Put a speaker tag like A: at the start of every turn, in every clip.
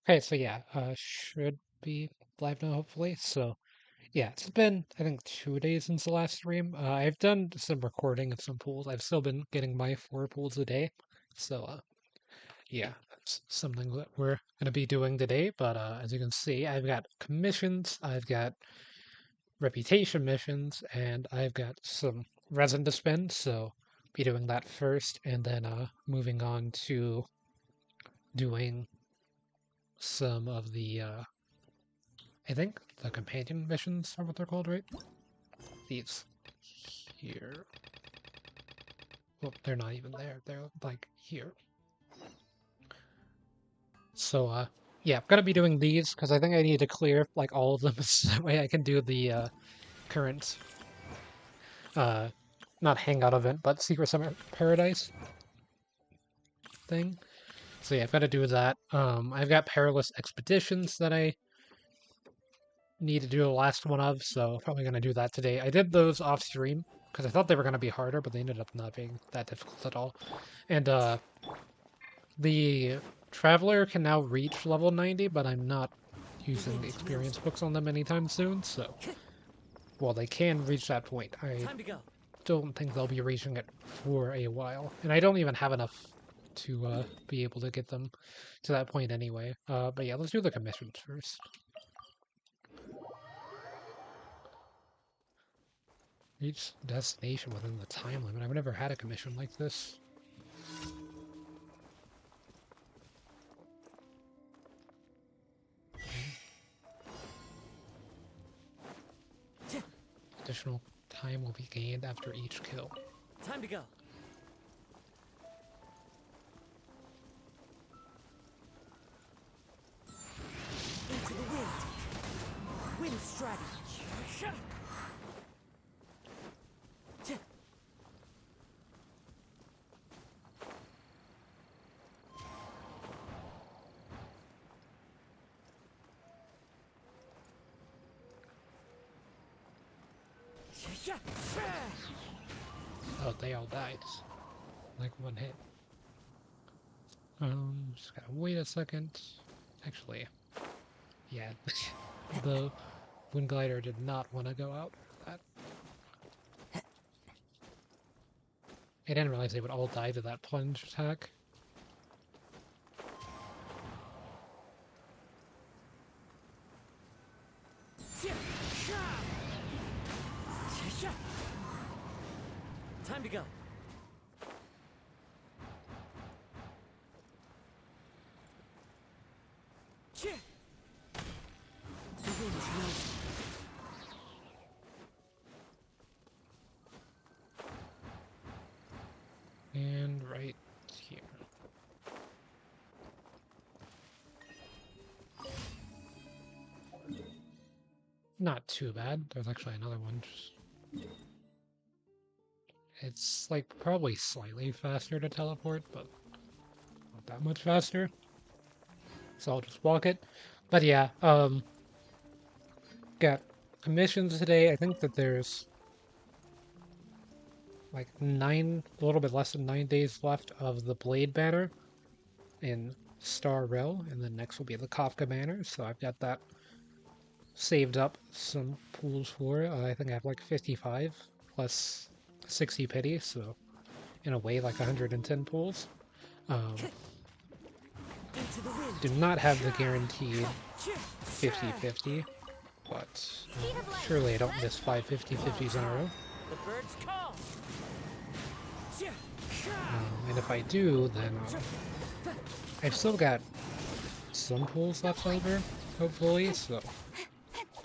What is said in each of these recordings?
A: Okay, so yeah, should be live now, hopefully. So yeah, it's been, I think, 2 days since the last stream. I've done some recording of some pools. I've still been getting my 4 pools a day. So yeah, that's something that we're gonna be doing today. But as you can see, I've got commissions, I've got reputation missions, and I've got some resin to spend. So be doing that first, and then moving on to doing some of the I think the companion missions are what they're called, right? These here. Well, they're not even there. They're like here. So, yeah, I'm gonna be doing these because I think I need to clear like all of them so that way I can do the current, uh, not hangout event, but Secret Summer Paradise thing. So yeah, I've got to do that. I've got perilous expeditions that I need to do the last one of, so probably gonna do that today. I did those off stream because I thought they were gonna be harder, but they ended up not being that difficult at all. And the Traveler can now reach level 90, but I'm not using the experience books on them anytime soon, so while they can reach that point, I don't think they'll be reaching it for a while. And I don't even have enough to be able to get them to that point anyway. But yeah, let's do the commissions first. Reach destination within the time limit. I've never had a commission like this. Additional time will be gained after each kill.
B: Time to go. Into the wind. Wind strategy.
A: Oh, they all died. Like one hit. Just gotta wait a second. Actually, yeah, the wind glider did not want to go out for that. I didn't realize they would all die to that plunge attack.
B: Time to go. The wind knows.
A: And right here. Not too bad. There's actually another one. It's like probably slightly faster to teleport, but not that much faster. So I'll just walk it. But yeah, got commissions today. I think that there's like a little bit less than 9 days left of the Blade banner in Star Rail, and then next will be the Kafka banner. So I've got that saved up some pools for it. I think I have like 55 plus 60 pity, so in a way like 110 pools. Do not have the guaranteed 50-50, but surely I don't miss 5 50-50s in a row.
B: The birds call.
A: And if I do, then I've still got some pools left over, hopefully, so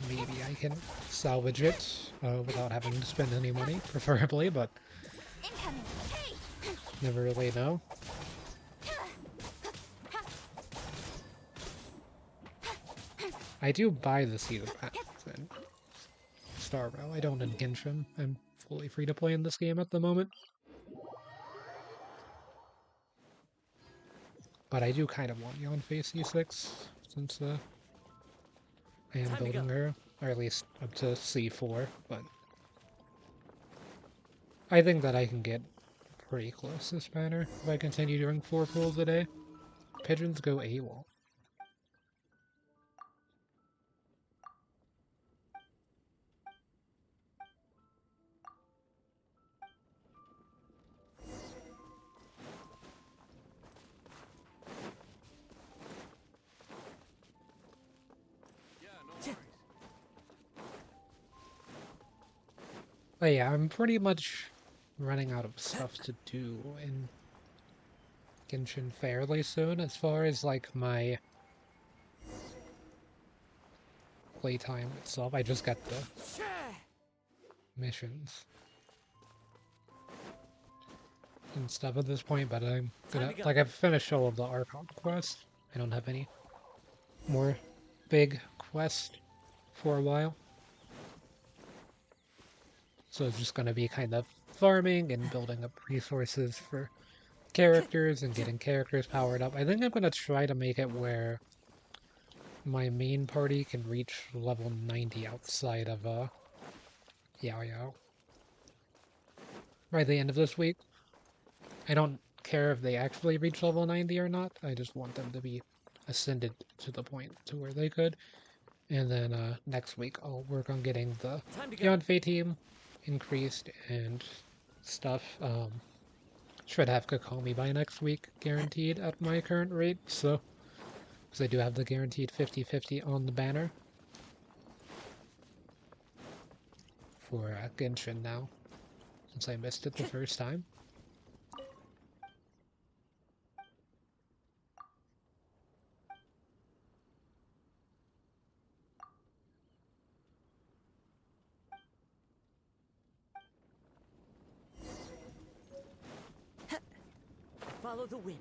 A: maybe I can salvage it without having to spend any money, preferably, but never really know. I do buy the season pass in Star Rail. I don't in Genshin. I'm fully free to play in this game at the moment. But I do kind of want Yon Face C6, since I am building her, or at least up to C4, but I think that I can get pretty close this banner if I continue doing 4 pulls a day. Pigeons go AWOL. But yeah, I'm pretty much running out of stuff to do in Genshin fairly soon as far as like my playtime itself. I just got the missions and stuff at this point, but I'm
B: Time
A: gonna
B: to go.
A: like I've finished all of the Archon quests. I don't have any more big quests for a while. So it's just gonna be kind of farming and building up resources for characters and getting characters powered up. I think I'm gonna try to make it where my main party can reach level 90 outside of Yao Yao by the end of this week. I don't care if they actually reach level 90 or not. I just want them to be ascended to the point to where they could. And then next week I'll work on getting the
B: Time to go.
A: Beyond Fate team increased and stuff. Should have Kokomi by next week, guaranteed at my current rate. So, because I do have the guaranteed 50-50 on the banner for Genshin now, since I missed it the first time.
B: Follow the wind.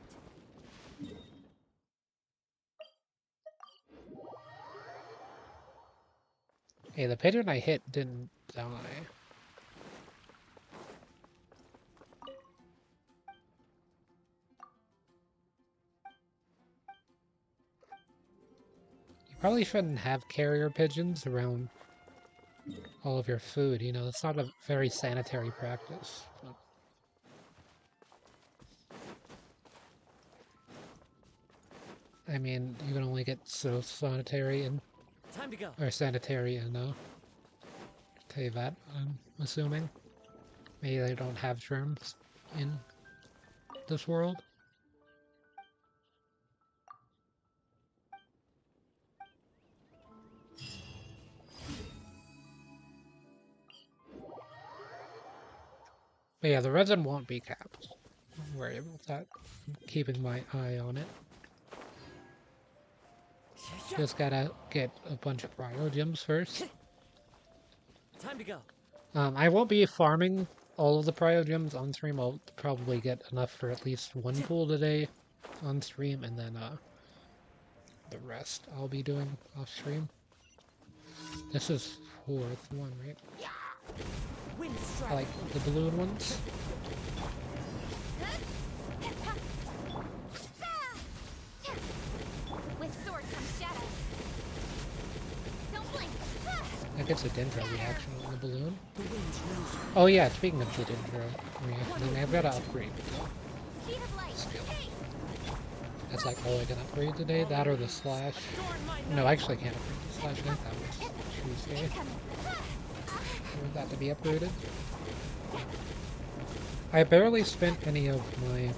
A: Hey, the pigeon I hit didn't die. You probably shouldn't have carrier pigeons around all of your food, you know, it's not a very sanitary practice. But I mean, you can only get so sanitary and
B: Time to go.
A: or sanitary and Tevat, I'm assuming. Maybe they don't have germs in this world. But yeah, the resin won't be capped. Don't worry about that. I'm keeping my eye on it. Just gotta get a bunch of cryo gems first.
B: Time to go.
A: I won't be farming all of the cryo gems on stream. I'll probably get enough for at least one pool today on stream, and then the rest I'll be doing off stream. This is fourth one, right?
B: Wind
A: I
B: strike.
A: like the balloon ones.
C: With sword comes shadow. Don't blink.
A: That gets a Dendro reaction on the balloon.
B: The wind knows.
A: Oh yeah, speaking of the Dendro reaction, I've got to upgrade
C: Speed of light.
A: skill.
C: Hey,
A: That's like all I can upgrade today. That or the slash.
B: Adorn my
A: No,
B: night.
A: I actually can't upgrade the slash. I think that was Tuesday.
C: incoming.
A: I want that to be upgraded. I barely spent any of my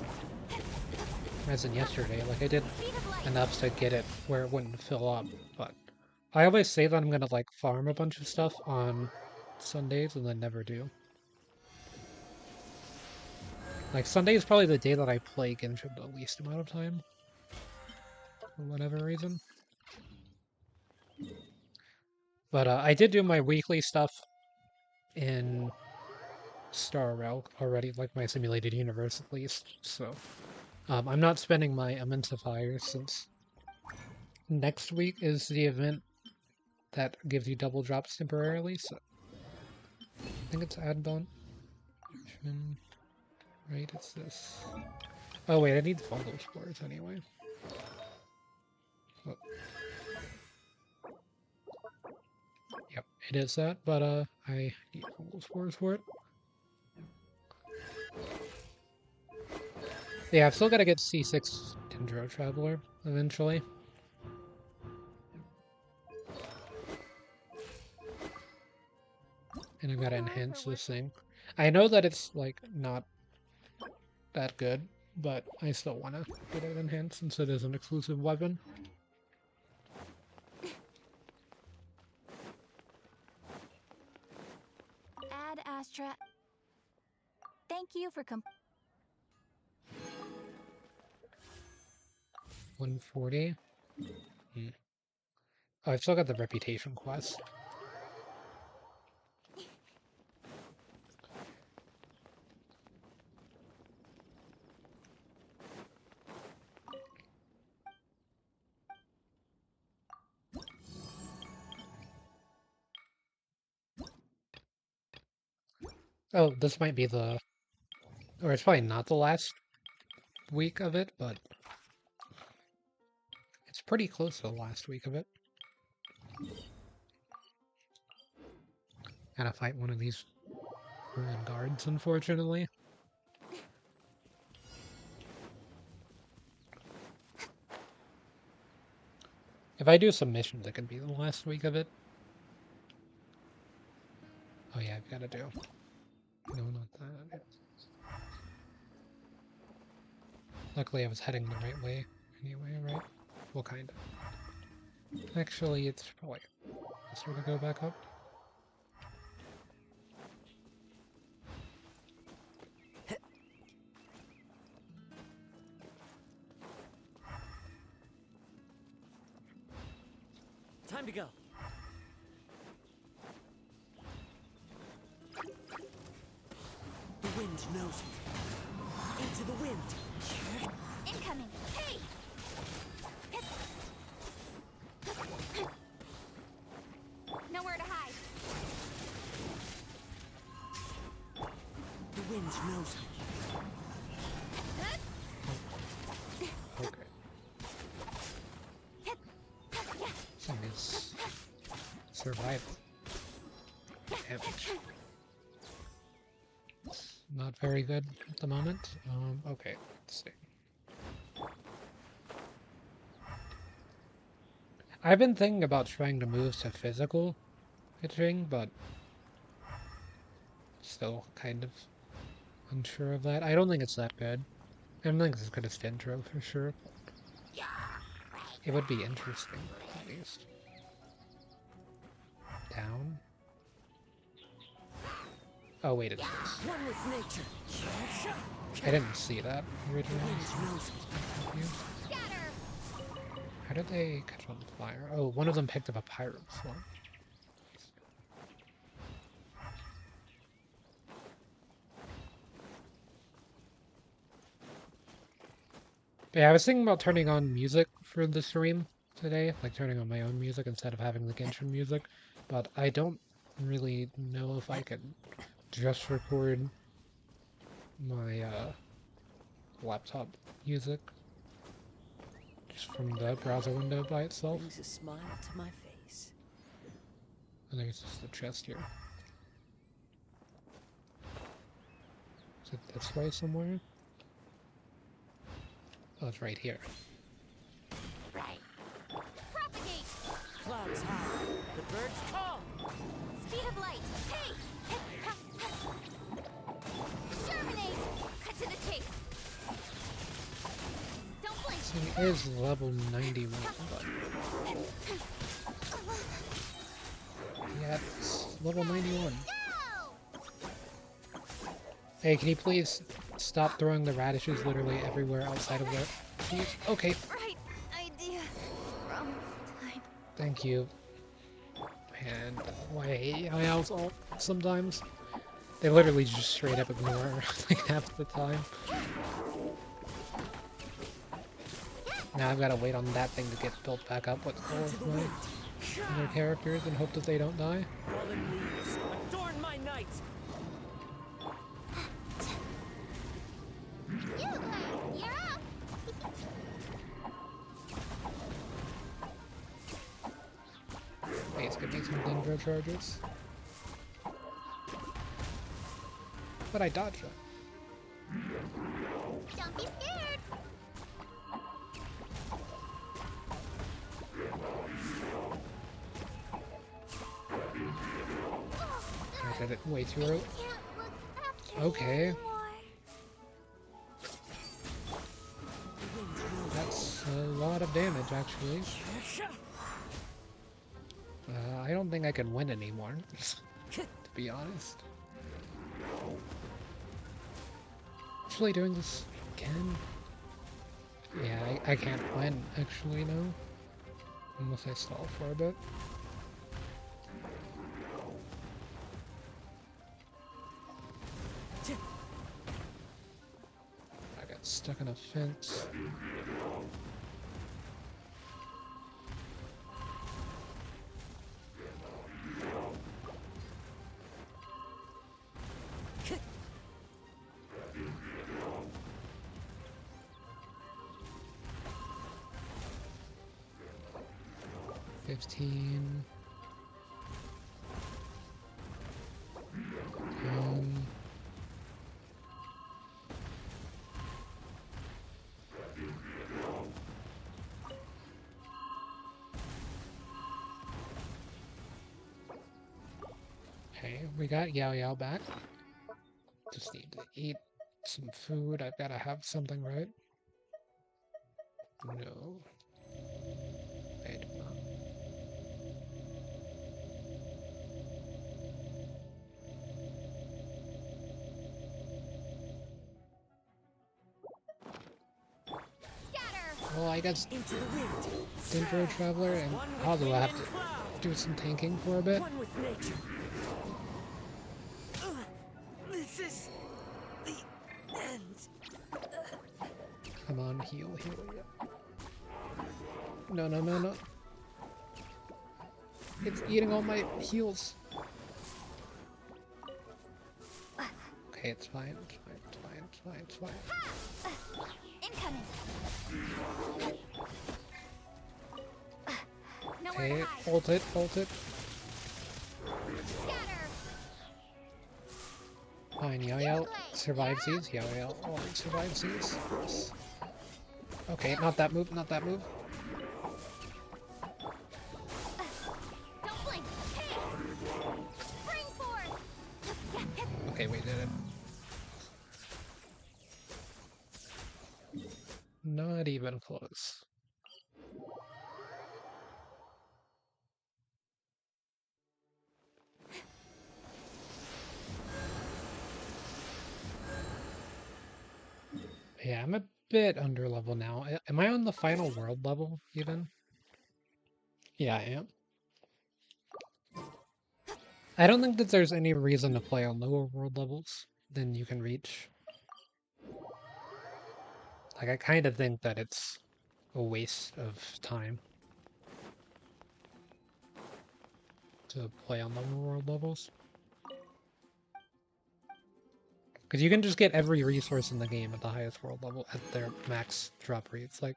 A: resin yesterday. Like I did
C: Speed of light.
A: enough to get it where it wouldn't fill up, but I always say that I'm gonna like farm a bunch of stuff on Sundays and then never do. Like Sunday is probably the day that I play Genshin the least amount of time. For whatever reason. But I did do my weekly stuff in Star Rail already, like my simulated universe at least, so I'm not spending my immensifiers since next week is the event that gives you double drops temporarily, so I think it's add-on. Right, it's this. Oh wait, I need the fungal spores anyway. Oh. Yep, it is that, but I need fungal spores for it. Yeah, I've still got to get C6 Dendro Traveler eventually. And I've got to enhance this thing. I know that it's like not that good, but I still want to get it enhanced since it is an exclusive weapon.
C: Add try. Thank you for
A: 140. Hmm. Oh, I've still got the reputation quest. Oh, this might be the... Or it's probably not the last week of it, but it's pretty close to the last week of it. Gotta fight one of these ruin guards, unfortunately. If I do some missions, it could be the last week of it. Oh yeah, I've gotta do... No, not that. Luckily I was heading the right way anyway, right? Well, kind of. Actually, it's probably faster to go back up.
B: Time to go. The wind knows me. Into the wind.
C: incoming. Hey! Nowhere to hide.
B: The wind knows me.
A: Okay. Thing is survival damage. Not very good at the moment. Okay, let's see. I've been thinking about trying to move to physical hitching, but still kind of unsure of that. I don't think it's that good. I don't think it's as good as Dendro for sure. It would be interesting, at least. Down? Oh wait, it's this.
B: One with nature.
A: I didn't see that originally.
B: Wind knows me.
A: Confused.
C: Scatter!
A: How did they catch on fire? Oh, one of them picked up a pirate sword. But yeah, I was thinking about turning on music for the stream today, like turning on my own music instead of having the Genshin music, but I don't really know if I can just record my laptop music just from the browser window by itself.
B: Brings a smile to my face.
A: I think it's just the chest here. Is it this way somewhere? Oh, it's right here.
C: Right. Propagate!
B: Clouds high. The birds call.
C: Speed of light! Hey! Germinate! Cut to the chase! Don't blink!
A: So it is level 91, but... Yeah, it's level 91.
C: Go!
A: Hey, can you please stop throwing the radishes literally everywhere outside of the... Please? Okay,
C: Right idea. Wrong time.
A: thank you. And why I hate ILs all sometimes. They literally just straight up ignore like half the time. Now I've got to wait on that thing to get built back up with all of my other characters and hope that they don't die.
B: Fallen leaves. Adorn my night.
C: Eula, you're up!
A: Please give me some Dendro charges. But I dodged it.
C: Don't be scared!
A: I did it way too early.
C: Can't look after
A: Okay.
C: you anymore.
B: The wind knows
A: That's a lot of damage, actually.
B: me.
A: I don't think I can win anymore, to be honest. Actually doing this again? Yeah, I can't win, actually, no. Unless I stall for a bit. I got stuck in a fence. $15. Okay, we got Yao Yao back. Just need to eat some food. I've got to have something, right? No. I do not.
C: Scatter!
A: Well, I guess
B: Into the wind.
A: Dendro Traveler and
B: One with
A: Halu will
B: wind
A: have
B: and
A: to
B: cloud.
A: do some tanking for a bit.
B: One with nature. This is the end.
A: Come on, heal, heal, yeah. No, no, no, no. It's eating all my heals. Okay, it's fine, it's fine, it's fine, it's fine, it's fine.
C: Incoming! Nowhere
A: Okay,
C: to hide!
A: ult it, ult it.
C: Scatter!
A: Fine, Yao Yao survives these. Yao Yao always survives these. Yes. Okay, not that move, not that move.
C: Don't blink! Hey! Spring forth!
A: Okay, we did it. Not even close. Yeah, I'm a bit under level now. Am I on the final world level even? Yeah, I am. I don't think that there's any reason to play on lower world levels than you can reach. Like, I kind of think that it's a waste of time to play on lower world levels. Because you can just get every resource in the game at the highest world level at their max drop rates. Like,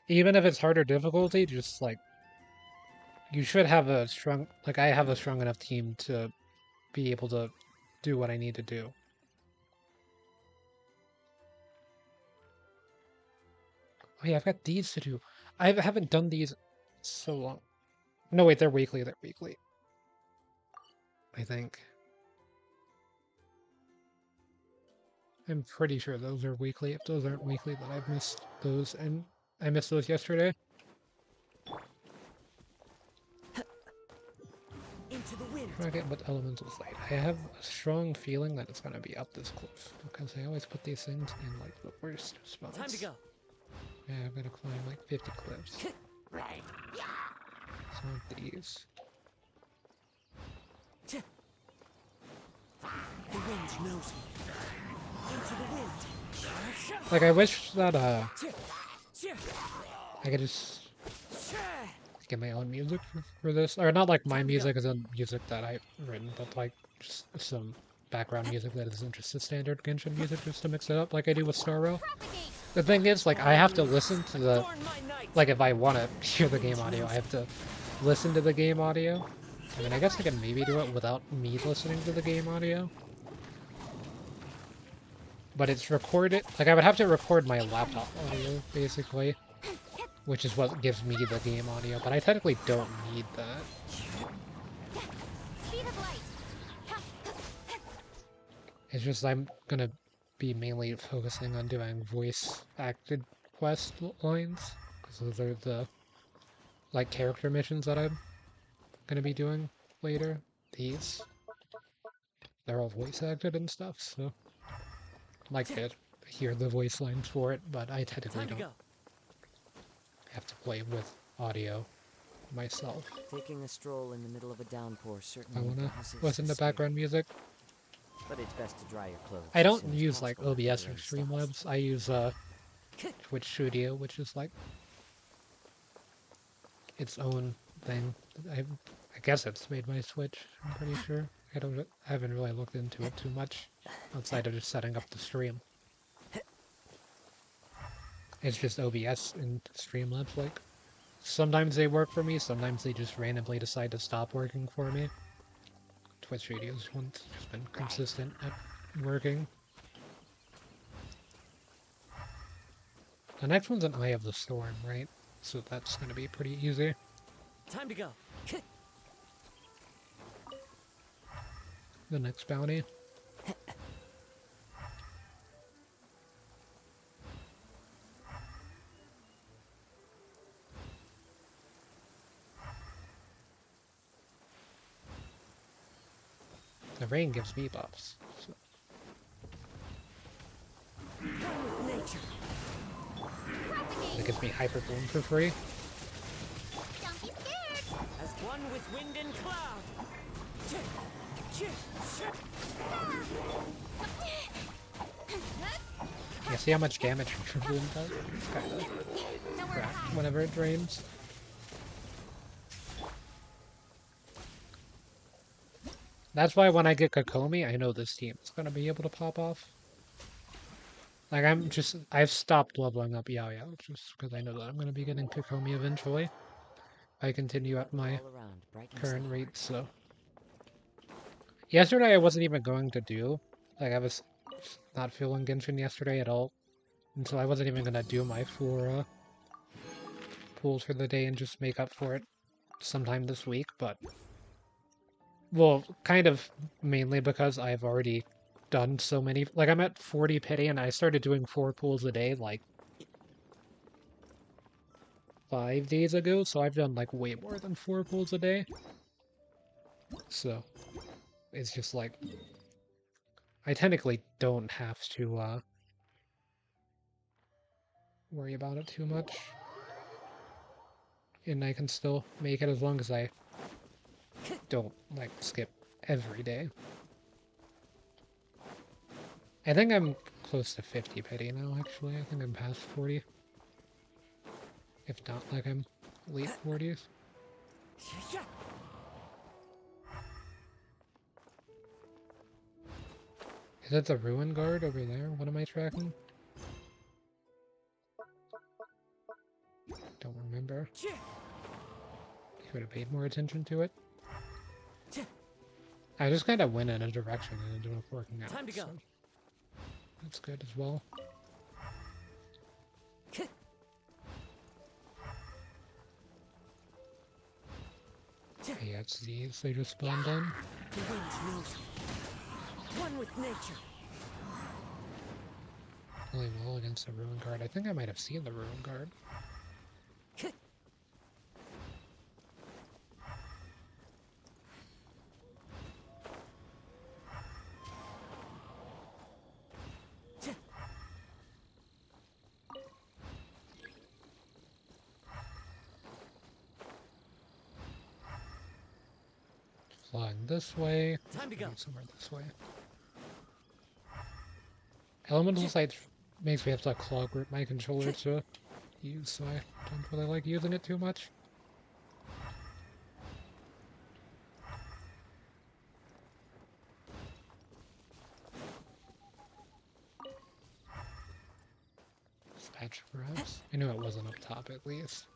A: even if it's harder difficulty, just like, you should have a strong, like, I have a strong enough team to be able to do what I need to do. Oh yeah, I've got these to do. I haven't done these so long. No, wait, they're weekly, they're weekly. I think. I'm pretty sure those are weekly. If those aren't weekly, then I've missed those, and I missed those yesterday.
B: Into the wind.
A: I forget what elemental's light. I have a strong feeling that it's gonna be up this cliff, because I always put these things in like the worst spots.
B: Time to go.
A: Yeah, I'm gonna climb like 50 cliffs.
B: Right.
A: Some of these.
B: The wind knows me. Into the wind.
A: Like, I wish that I could just get my own music for this, or not like my music as in music that I've written, but like just some background music that isn't just the standard Genshin music, just to mix it up like I do with Starro.
C: Propagate!
A: The thing is, like, I have to listen to the,
B: Adorn my night.
A: like, if I want to hear the game audio, I have to listen to the game audio. I mean, I guess I can maybe do it without me listening to the game audio. But it's recorded, like, I would have to record my laptop audio, basically, which is what gives me the game audio, but I technically don't need that.
C: Speed of light!
A: It's just I'm gonna be mainly focusing on doing voice-acted quest lines, because those are the, like, character missions that I'm gonna be doing later. These. they're all voice acted and stuff, so I like to hear the voice lines for it, but I technically
B: Time to
A: don't
B: go.
A: have to play with audio myself.
B: Taking a stroll in the middle of a downpour
A: I
B: certainly
A: wanna
B: promises
A: listen
B: a
A: to
B: scare.
A: background music.
B: But it's best to dry your clothes
A: I
B: as
A: don't
B: soon as
A: use like
B: possible after the
A: OBS or
B: rain stops.
A: Streamlabs. I use Twitch Studio, which is like its own thing. I guess it's made by Twitch, I'm pretty sure. I haven't really looked into it too much outside of just setting up the stream. It's just OBS and Streamlabs. Like sometimes they work for me, sometimes they just randomly decide to stop working for me. Twitch Studio's one's just been consistent at working. The next one's an Eye of the Storm, right? So that's gonna be pretty easy.
B: Time to go.
A: The next bounty. The rain gives me buffs. So.
B: Nature.
A: It gives me Hyper Bloom for free.
C: Don't be scared.
B: As one with wind and cloud.
A: You see how much damage Hyper Bloom does? It's kind of
C: Nowhere to
A: crap
C: hide.
A: whenever it drains. That's why when I get Kokomi, I know this team is gonna be able to pop off. Like I've stopped leveling up Yao Yao just because I know that I'm gonna be getting Kokomi eventually. I continue at my
B: All around, brightness
A: current
B: and
A: rate, so. Yesterday I wasn't even going to do, like I was not feeling Genshin yesterday at all. And so I wasn't even gonna do my 4 pools for the day and just make up for it sometime this week, but. Well, kind of mainly because I've already done so many. Like, I'm at 40 pity and I started doing 4 pools a day, like, 5 days ago, so I've done, like, way more than 4 pools a day. So, it's just like. I technically don't have to, worry about it too much. And I can still make it as long as I don't, like, skip every day. I think I'm close to 50 pity now, actually. I think I'm past 40. If not, like, I'm late 40s. Is that the Ruin Guard over there? What am I tracking? Don't remember. Could have paid more attention to it. I just kind of went in a direction and ended up working out.
B: Time to go.
A: So that's good as well. Yeah, it's these. They just spawned in.
B: The wind knows me. One with nature.
A: Really well against the Ruin Guard. I think I might have seen the Ruin Guard. Flying this way.
B: Time to go.
A: Somewhere this way. Elemental Sight makes me have to claw grip my controller to use, so I don't really like using it too much. Dispatch perhaps? I knew it wasn't up top at least.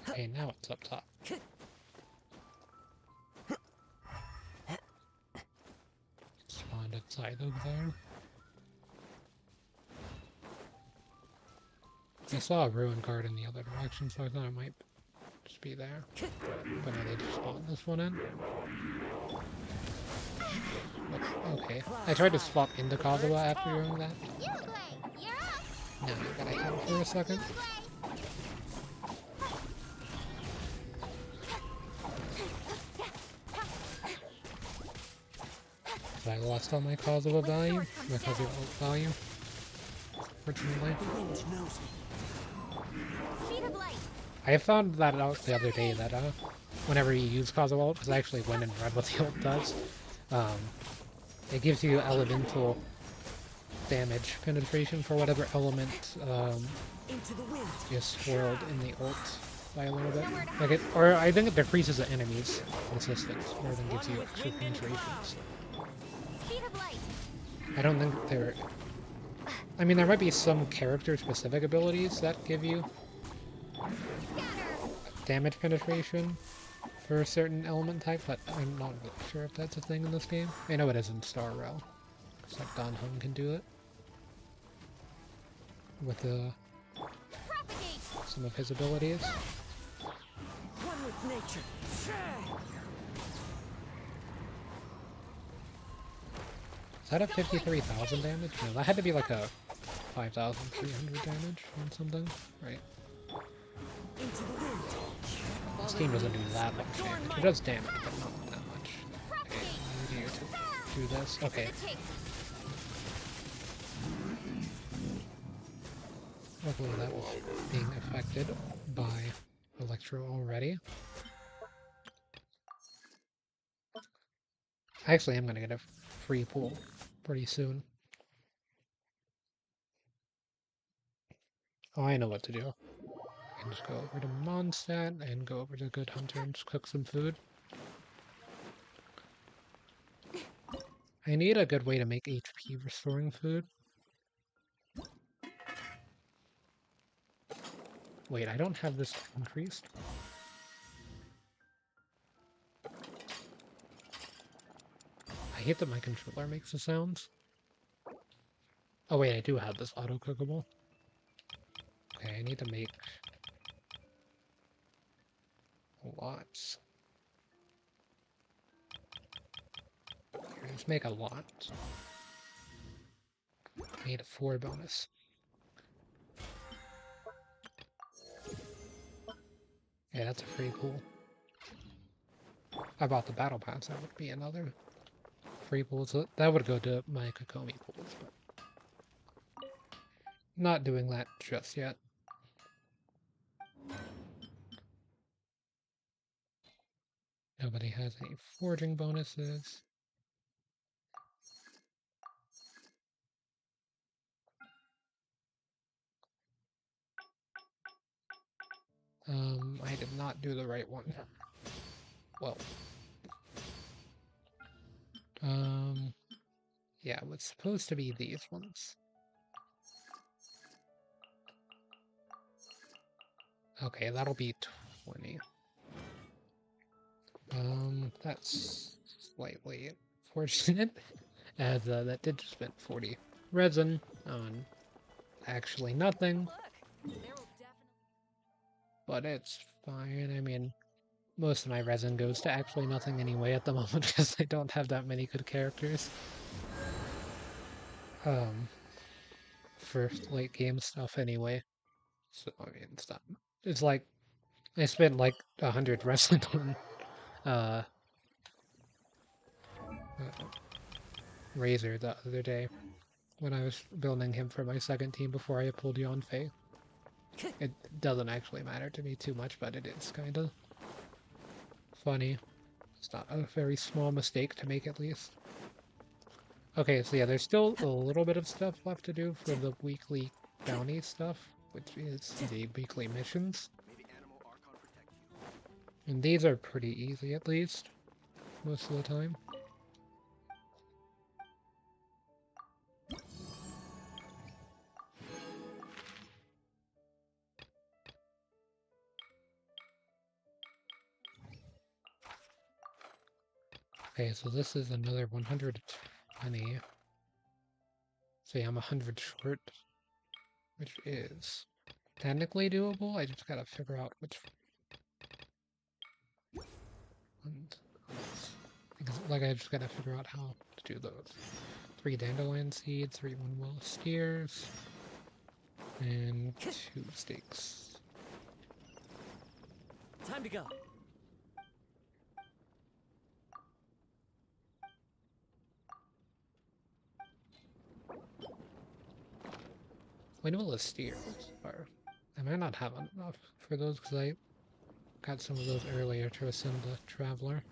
A: Okay, now it's up top. Spawned inside of there. I saw a Ruin Guard in the other direction, so I thought it might just be there. But no, they just spawned this one in. But, okay. I tried to swap into Kazuha after doing that.
C: Eula, you're up.
A: Now I gotta heal for a second. I lost all my causal value,
C: sword comes
A: my causal
C: down.
A: value, fortunately.
B: The wind knows me.
C: Speed of light.
A: I found that out the other day that whenever you use causal ult, because I actually went and read what the ult does, um, it gives you elemental damage penetration for whatever element
B: Into the wind.
A: is swirled in the ult by a little bit. Like it, or I think it decreases the enemy's resistance more than gives you extra penetration. So
C: Speed of light.
A: I don't think there. I mean, there might be some character-specific abilities that give you
C: Scatter.
A: damage penetration for a certain element type, but I'm not really sure if that's a thing in this game. I know it is in Star Rail. It's like Don Hung can do it with
C: Propagate.
A: some of his abilities.
B: One with nature.
A: Is that a 53,000 damage? No, that had to be like a 5,300 damage on something, right?
B: Into the wind.
A: This team doesn't do that much damage. It does damage, but not that much. Okay, I need you to do this. Okay. Hopefully that was being affected by Electro already. Actually, I'm gonna get a free pool pretty soon. Oh, I know what to do. I can just go over to Mondstadt and go over to Good Hunter and just cook some food. I need a good way to make HP restoring food. Wait, I don't have this increased. I hate that my controller makes the sounds. Oh wait, I do have this auto-cookable. Okay, I need to make lots. Here, let's make a lot. I need a 4 bonus. Yeah, that's a free pool. I bought the battle pass, that would be another free pool. So that would go to my Kokomi pools, but not doing that just yet. Nobody has any forging bonuses. I did not do the right one. Well, yeah, it was supposed to be these ones. Okay, that'll be 20. That's slightly fortunate, as that did spend 40 resin on actually nothing, but it's fine. I mean, most of my resin goes to actually nothing anyway at the moment because I don't have that many good characters. For late game stuff anyway. So, I mean, it's not. It's like, I spent like 100 resin on, uh, Razor the other day when I was building him for my second team before I pulled Yanfei. It doesn't actually matter to me too much, but it is kind of funny. It's not a very small mistake to make, at least. Okay, so yeah, there's still a little bit of stuff left to do for the weekly bounty stuff, which is the weekly missions. And these are pretty easy, at least, most of the time. Okay, so this is another 120. So yeah, I'm 100 short, which is technically doable. I just gotta figure out which ones. Because, like, I just gotta figure out how to do those. 3 dandelion seeds, 3 one-well steers, and 2 steaks.
B: Time to go.
A: Windowless steers are... I might not have enough for those because I got some of those earlier to ascend the Traveler.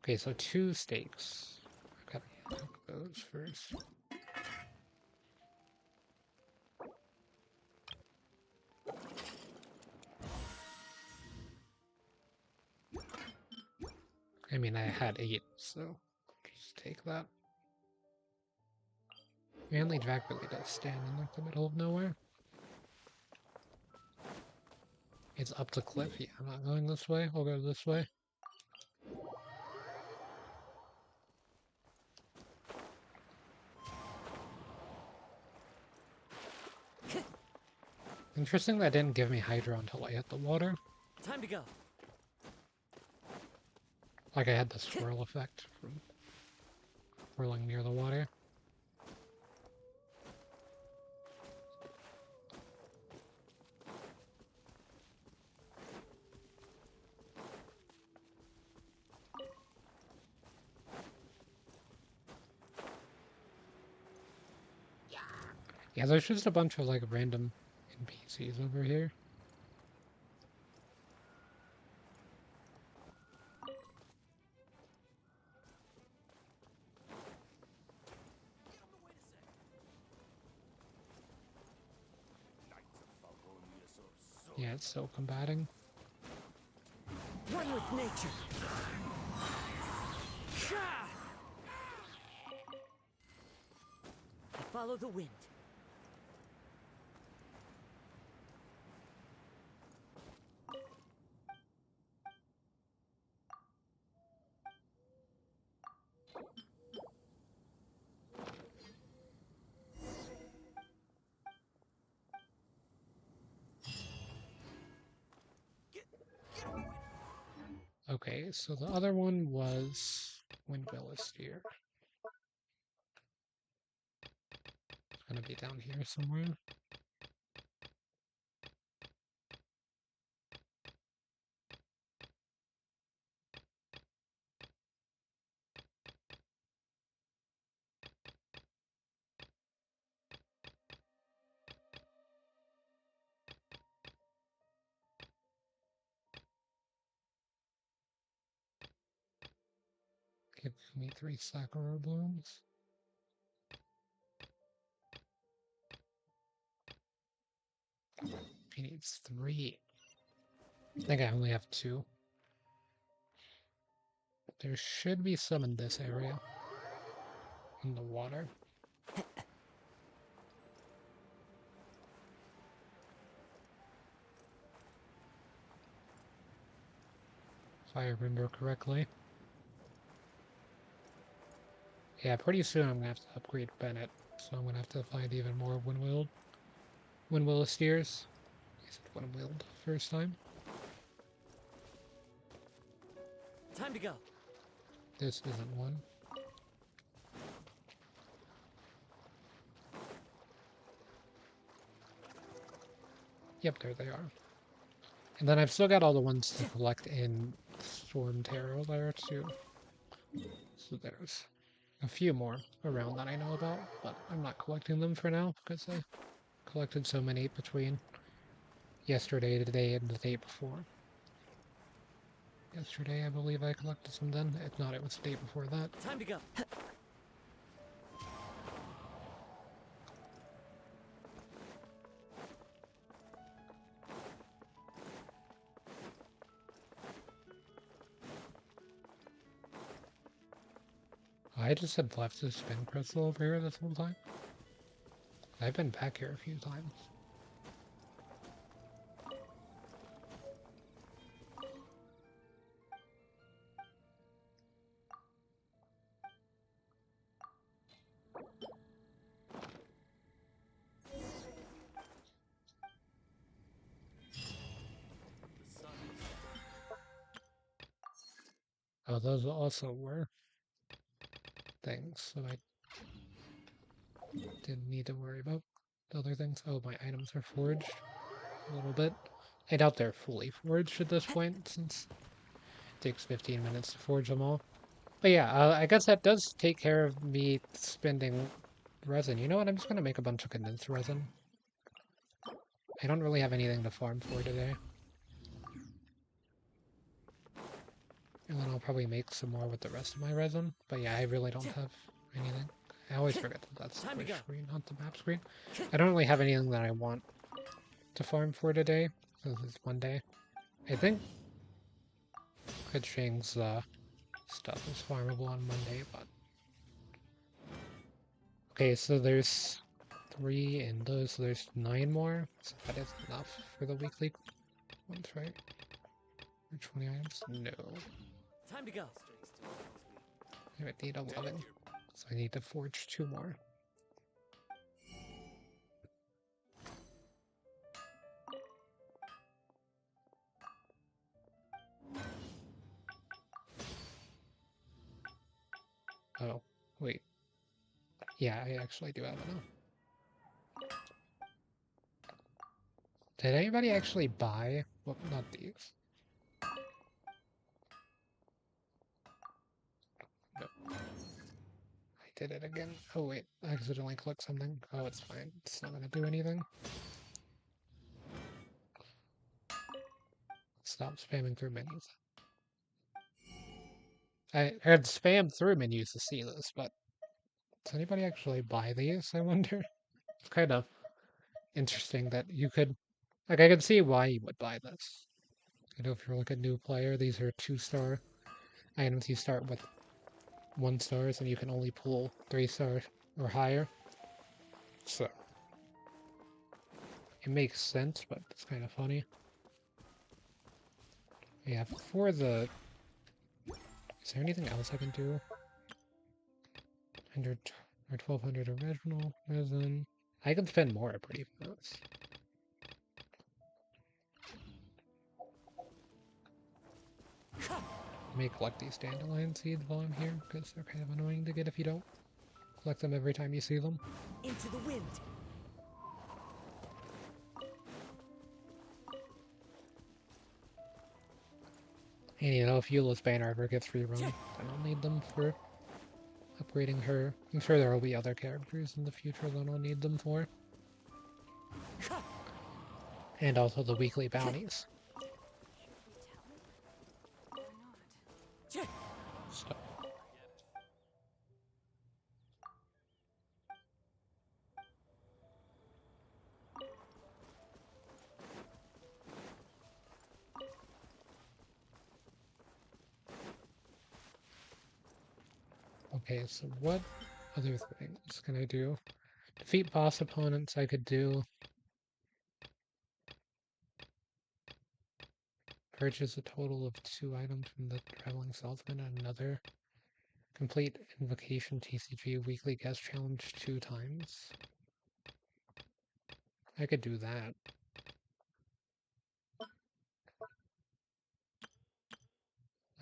A: Okay, so 2 steaks. I gotta cook those first. I mean, I had 8, so just take that. Manly Jack really does stand in like the middle of nowhere. It's up the cliff. Yeah, I'm not going this way. I'll go this way. Interesting that didn't give me Hydro until I hit the water.
B: Time to go.
A: Like I had the swirl effect from whirling near the water. Yeah, there's just a bunch of like random NPCs over here. Yeah, it's so combating.
B: One with nature. Follow the wind.
A: Okay, so the other one was Windmill Steer. It's gonna be down here somewhere. Give me 3 Sakura blooms. He needs 3. I think I only have 2. There should be some in this area. In the water. If I remember correctly. Yeah, pretty soon I'm gonna have to upgrade Bennett, so I'm gonna have to find even more Windwheel steers. I said Windwheeled first time.
B: Time to go.
A: This isn't one. Yep, there they are. And then I've still got all the ones to collect in Storm Tarot there too. So there's a few more around that I know about, but I'm not collecting them for now because I collected so many between yesterday, today, and the day before. Yesterday, I believe I collected some then. If not, it was the day before that.
B: Time to go.
A: I just had left the spin crystal over here this whole time. I've been back here a few times. Oh, those also were things that I didn't need to worry about. The other things. Oh, my items are forged a little bit. I doubt they're fully forged at this point, since it takes 15 minutes to forge them all. But yeah, I guess that does take care of me spending resin. You know what? I'm just gonna make a bunch of condensed resin. I don't really have anything to farm for today. And then I'll probably make some more with the rest of my resin. But yeah, I really don't have anything. I always forget that that's the wish screen, not the map screen. I don't really have anything that I want to farm for today. This is one day. I think Keqing's stuff is farmable on Monday, but... Okay, so there's 3 in those, so there's 9 more. So that is enough for the weekly ones, right? Or 20 items? No.
B: Time to go.
A: I would need 11. So I need to forge 2 more. Oh, wait. Yeah, I actually do have enough. Did anybody actually buy? Well, not these. No. I did it again. Oh wait, I accidentally clicked something. Oh, it's fine. It's not gonna do anything. Stop spamming through menus. I had spammed through menus to see this, but does anybody actually buy these, I wonder? It's kind of interesting that you could... Like, I can see why you would buy this. You know, if you're like a new player, these are 2-star items. You start with 1 stars and you can only pull 3 stars or higher. So it makes sense, but it's kind of funny. Yeah, for the... Is there anything else I can do? 100 or 1200 original resin. I can spend more pretty fast. I may collect these dandelion seeds while I'm here, because they're kind of annoying to get if you don't collect them every time you see them.
B: Into the wind.
A: And you know, if Eula's banner ever gets rerun, then I'll need them for upgrading her. I'm sure there will be other characters in the future that I'll need them for. And also the weekly bounties. So. Okay, so what other things can I do? Defeat boss opponents I could do. Purchase a total of 2 items from the Traveling Salesman and another. Complete Invocation TCG Weekly Guest Challenge 2 times. I could do that.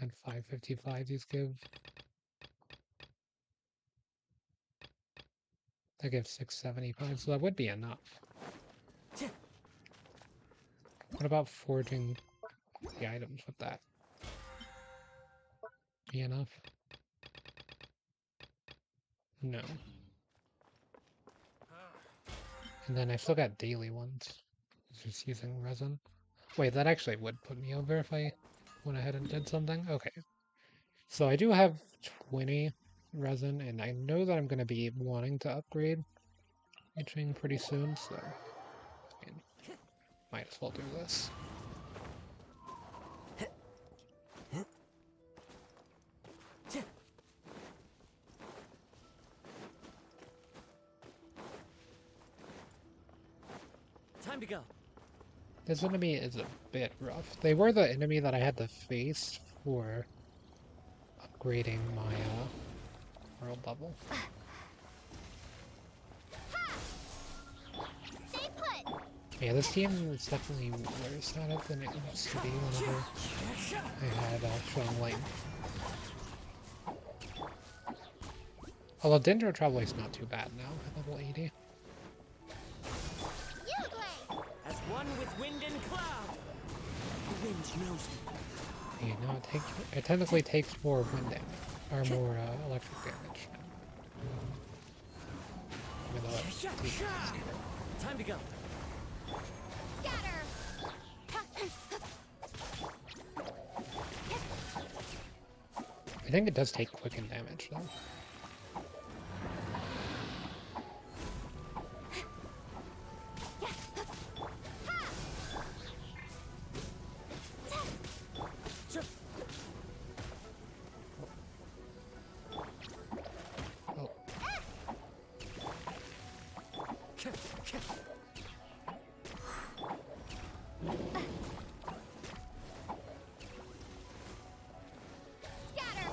A: At 555 these give. That gives 675, so that would be enough. What about forging the items with that? Be enough? No. And then I still got daily ones. Just using resin. Wait, that actually would put me over if I went ahead and did something? Okay. So I do have 20 resin, and I know that I'm going to be wanting to upgrade Genshin pretty soon, so I mean, might as well do this.
B: Time to go.
A: This enemy is a bit rough. They were the enemy that I had to face for upgrading my world level.
C: Stay put.
A: Yeah, this team is definitely worse at it than it used to be whenever I had Strong Light. Although Dendro Traveler is not too bad now at level 80.
B: As one with wind and cloud. The wind knows me.
A: You know, it technically takes more wind damage, or more electric damage. even though it...
B: Time to go.
C: Scatter.
A: I think it does take quicken damage, though. Oh.
C: Scatter.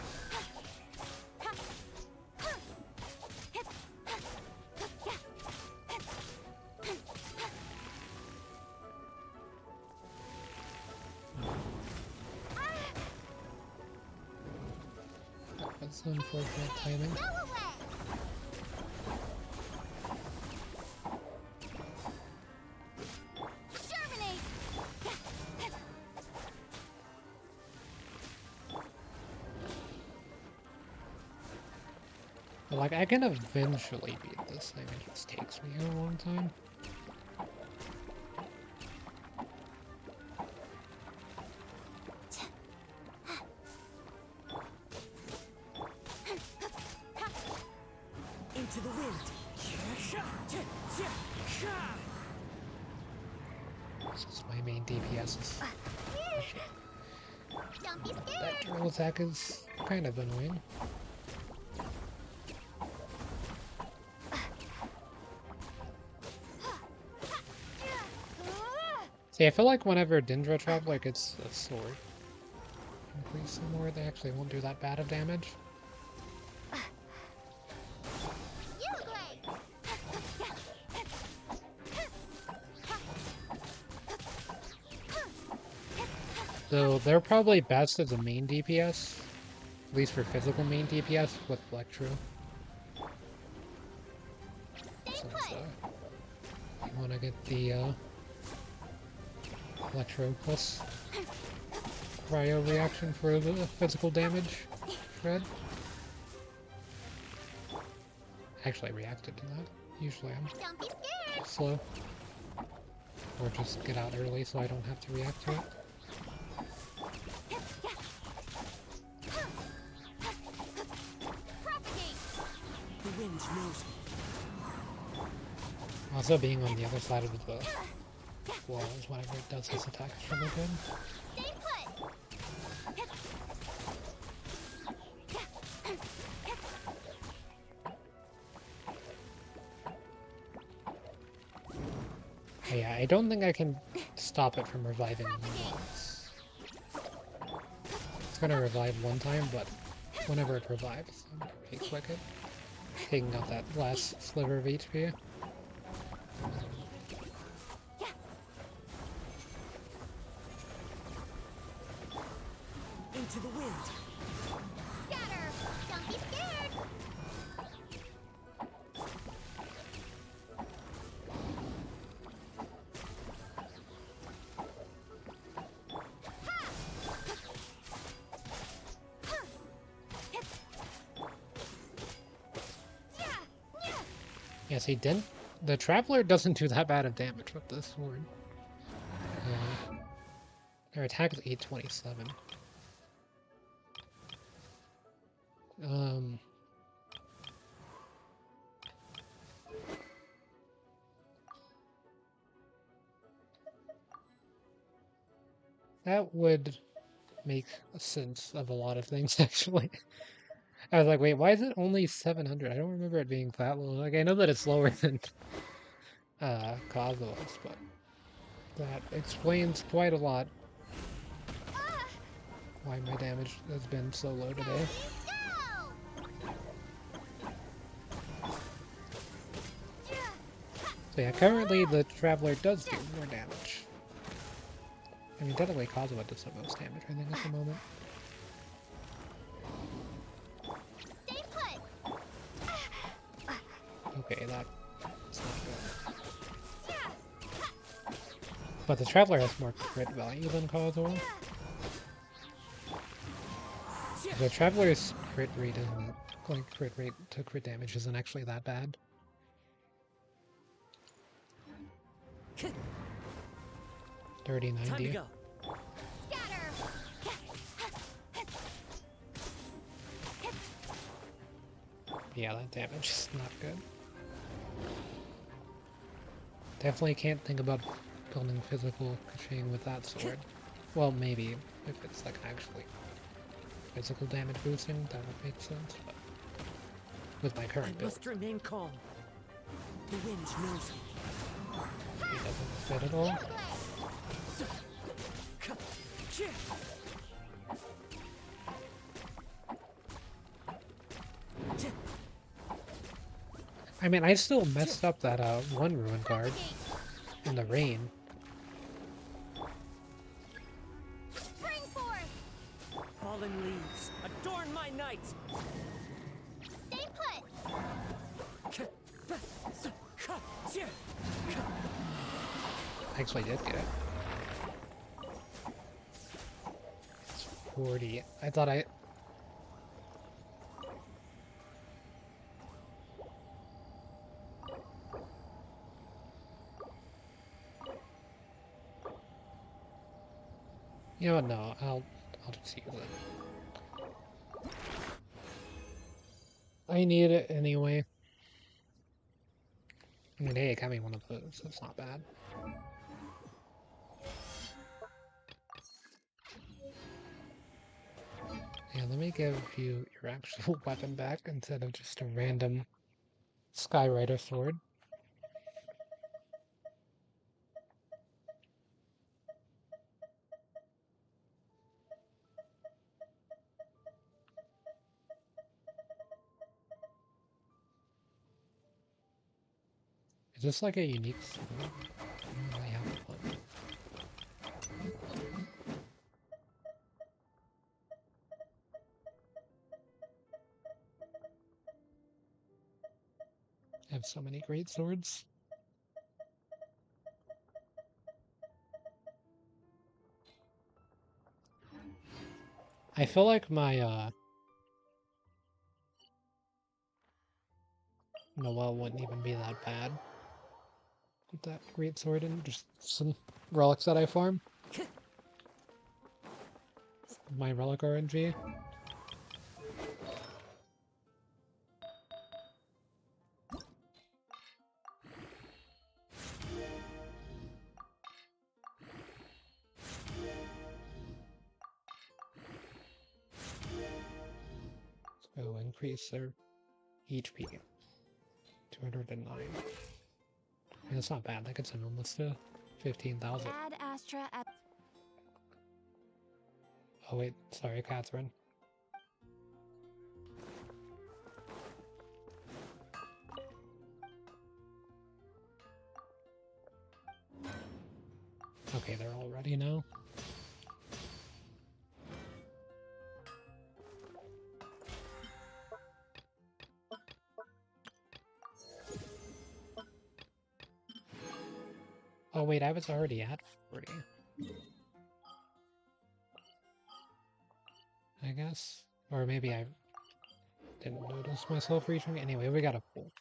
A: That's unfortunate timing.
C: Go away. Germinate.
A: But, like, I can eventually beat this thing. It just takes me a long time.
B: Into the wind.
A: This is my main DPS.
C: Don't be
A: That
C: scared.
A: drill attack is kind of annoying. See, I feel like whenever Dendro Traveler gets a sword increase some more, they actually won't do that bad of damage.
C: You look great.
A: So they're probably best as a main DPS, at least for physical main DPS with Electro. Since you want to get the Electro plus cryo reaction for the physical damage shred. Actually, I reacted to that. Usually I'm
C: Don't be scared.
A: slow. Or just get out early so I don't have to react to it.
C: Propagate.
B: The wind knows me.
A: Also, being on the other side of the walls whenever it does this attack is really good.
C: Stay put.
A: Yeah, I don't think I can stop it from reviving once. It's gonna revive one time, but whenever it revives, I'm pretty quick at taking out that last sliver of HP.
B: Into the wind.
C: Scatter. Don't be scared.
A: Yeah, see, the Traveler doesn't do that bad of damage with this sword. Their attack is 827. That would make sense of a lot of things, actually. I was like, wait, why is it only 700? I don't remember it being that low. Like, I know that it's lower than Kazuha's, but that explains quite a lot why my damage has been so low today. So yeah, currently the Traveler does do more damage. I mean, technically Kazuha does the most damage, I think, at the moment.
C: Stay put.
A: Okay, that's not good. But the Traveler has more crit value than Kazuha. The Traveler's crit rate isn't, like, crit rate to crit damage isn't actually that bad. Dirty
B: Time to
A: 90.
B: go.
C: Scatter.
A: Yeah, that damage is not good. Definitely can't think about building physical chain with that sword. Well, maybe if it's like actually physical damage boosting, that would make sense. But with my
B: I
A: current build,
B: must remain calm. The wind knows me.
A: he doesn't fit at all. I mean, I still messed up that one ruin card in the rain.
C: Spring forth.
B: Fallen leaves, adorn my night.
C: Stay put.
A: I actually did get it. It's 40. I thought I... You know what, no, I'll just use it. I need it anyway. I mean, hey, it got me one of those, so it's not bad. Yeah, let me give you your actual weapon back instead of just a random Skyrider sword. Is this like a unique sword? I don't really have one. I have so many great swords. I feel like my Noelle wouldn't even be that bad with that great sword and just some relics that I farm. My relic RNG. So increase their HP. 209. I mean, that's not bad. That gets them almost to 15,000.
C: Add Astra at.
A: Oh wait, sorry, Catherine. Okay, they're all ready now. Oh wait, I was already at 40. I guess. Or maybe I didn't notice myself reaching. Anyway, we got a pull.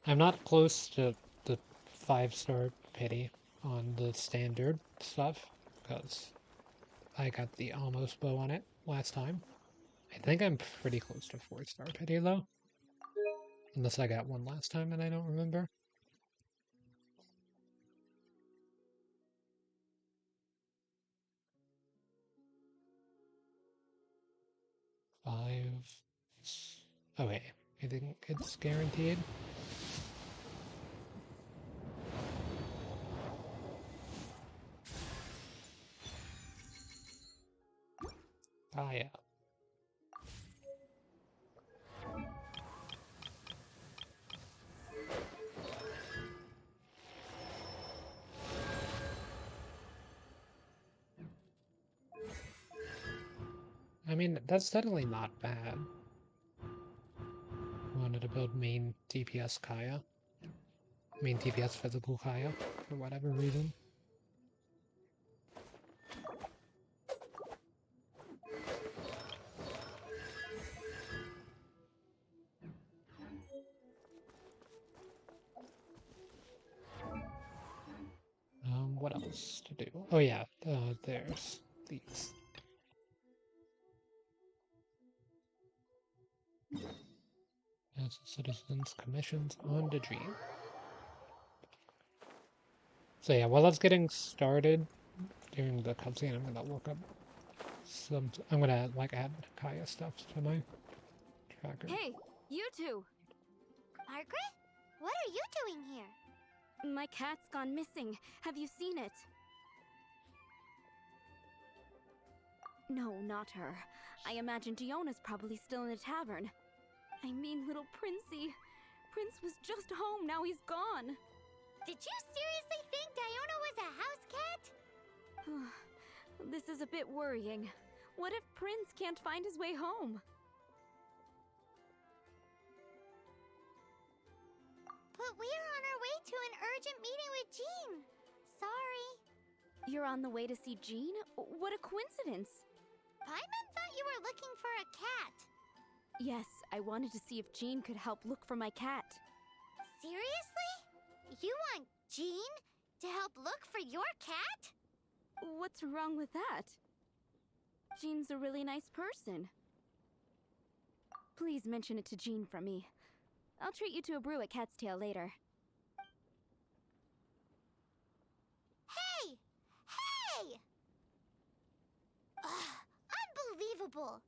A: I'm not close to the 5-star pity on the standard stuff, because I got the almost bow on it last time. I think I'm pretty close to 4-star pity though. Unless I got one last time and I don't remember. Five. Okay, I think it's guaranteed. Ah, yeah. I mean, that's definitely not bad. Wanted to build main DPS Kaya. Main DPS physical Kaya, for whatever reason. what else to do? Oh yeah, there's these. As citizens' commissions on the Jean. So yeah, while that's getting started during the cutscene, I'm gonna look up some. I'm gonna like add Kaya stuff to my tracker.
C: Hey, you two! Margaret? What are you doing here?
D: My cat's gone missing. Have you seen it? No, not her. I imagine Diona's probably still in the tavern. I mean, little Princey. Prince was just home, now he's gone.
C: Did you seriously think Diona was a house cat?
D: This is a bit worrying. What if Prince can't find his way home?
C: But we're on our way to an urgent meeting with Jean. Sorry.
D: You're on the way to see Jean? What a coincidence.
C: Paimon thought you were looking for a cat.
D: Yes, I wanted to see if Jean could help look for my cat.
C: Seriously? You want Jean to help look for your cat?
D: What's wrong with that? Jean's a really nice person. Please mention it to Jean from me. I'll treat you to a brew at Cat's Tail later.
C: Hey! Hey! Ugh, unbelievable.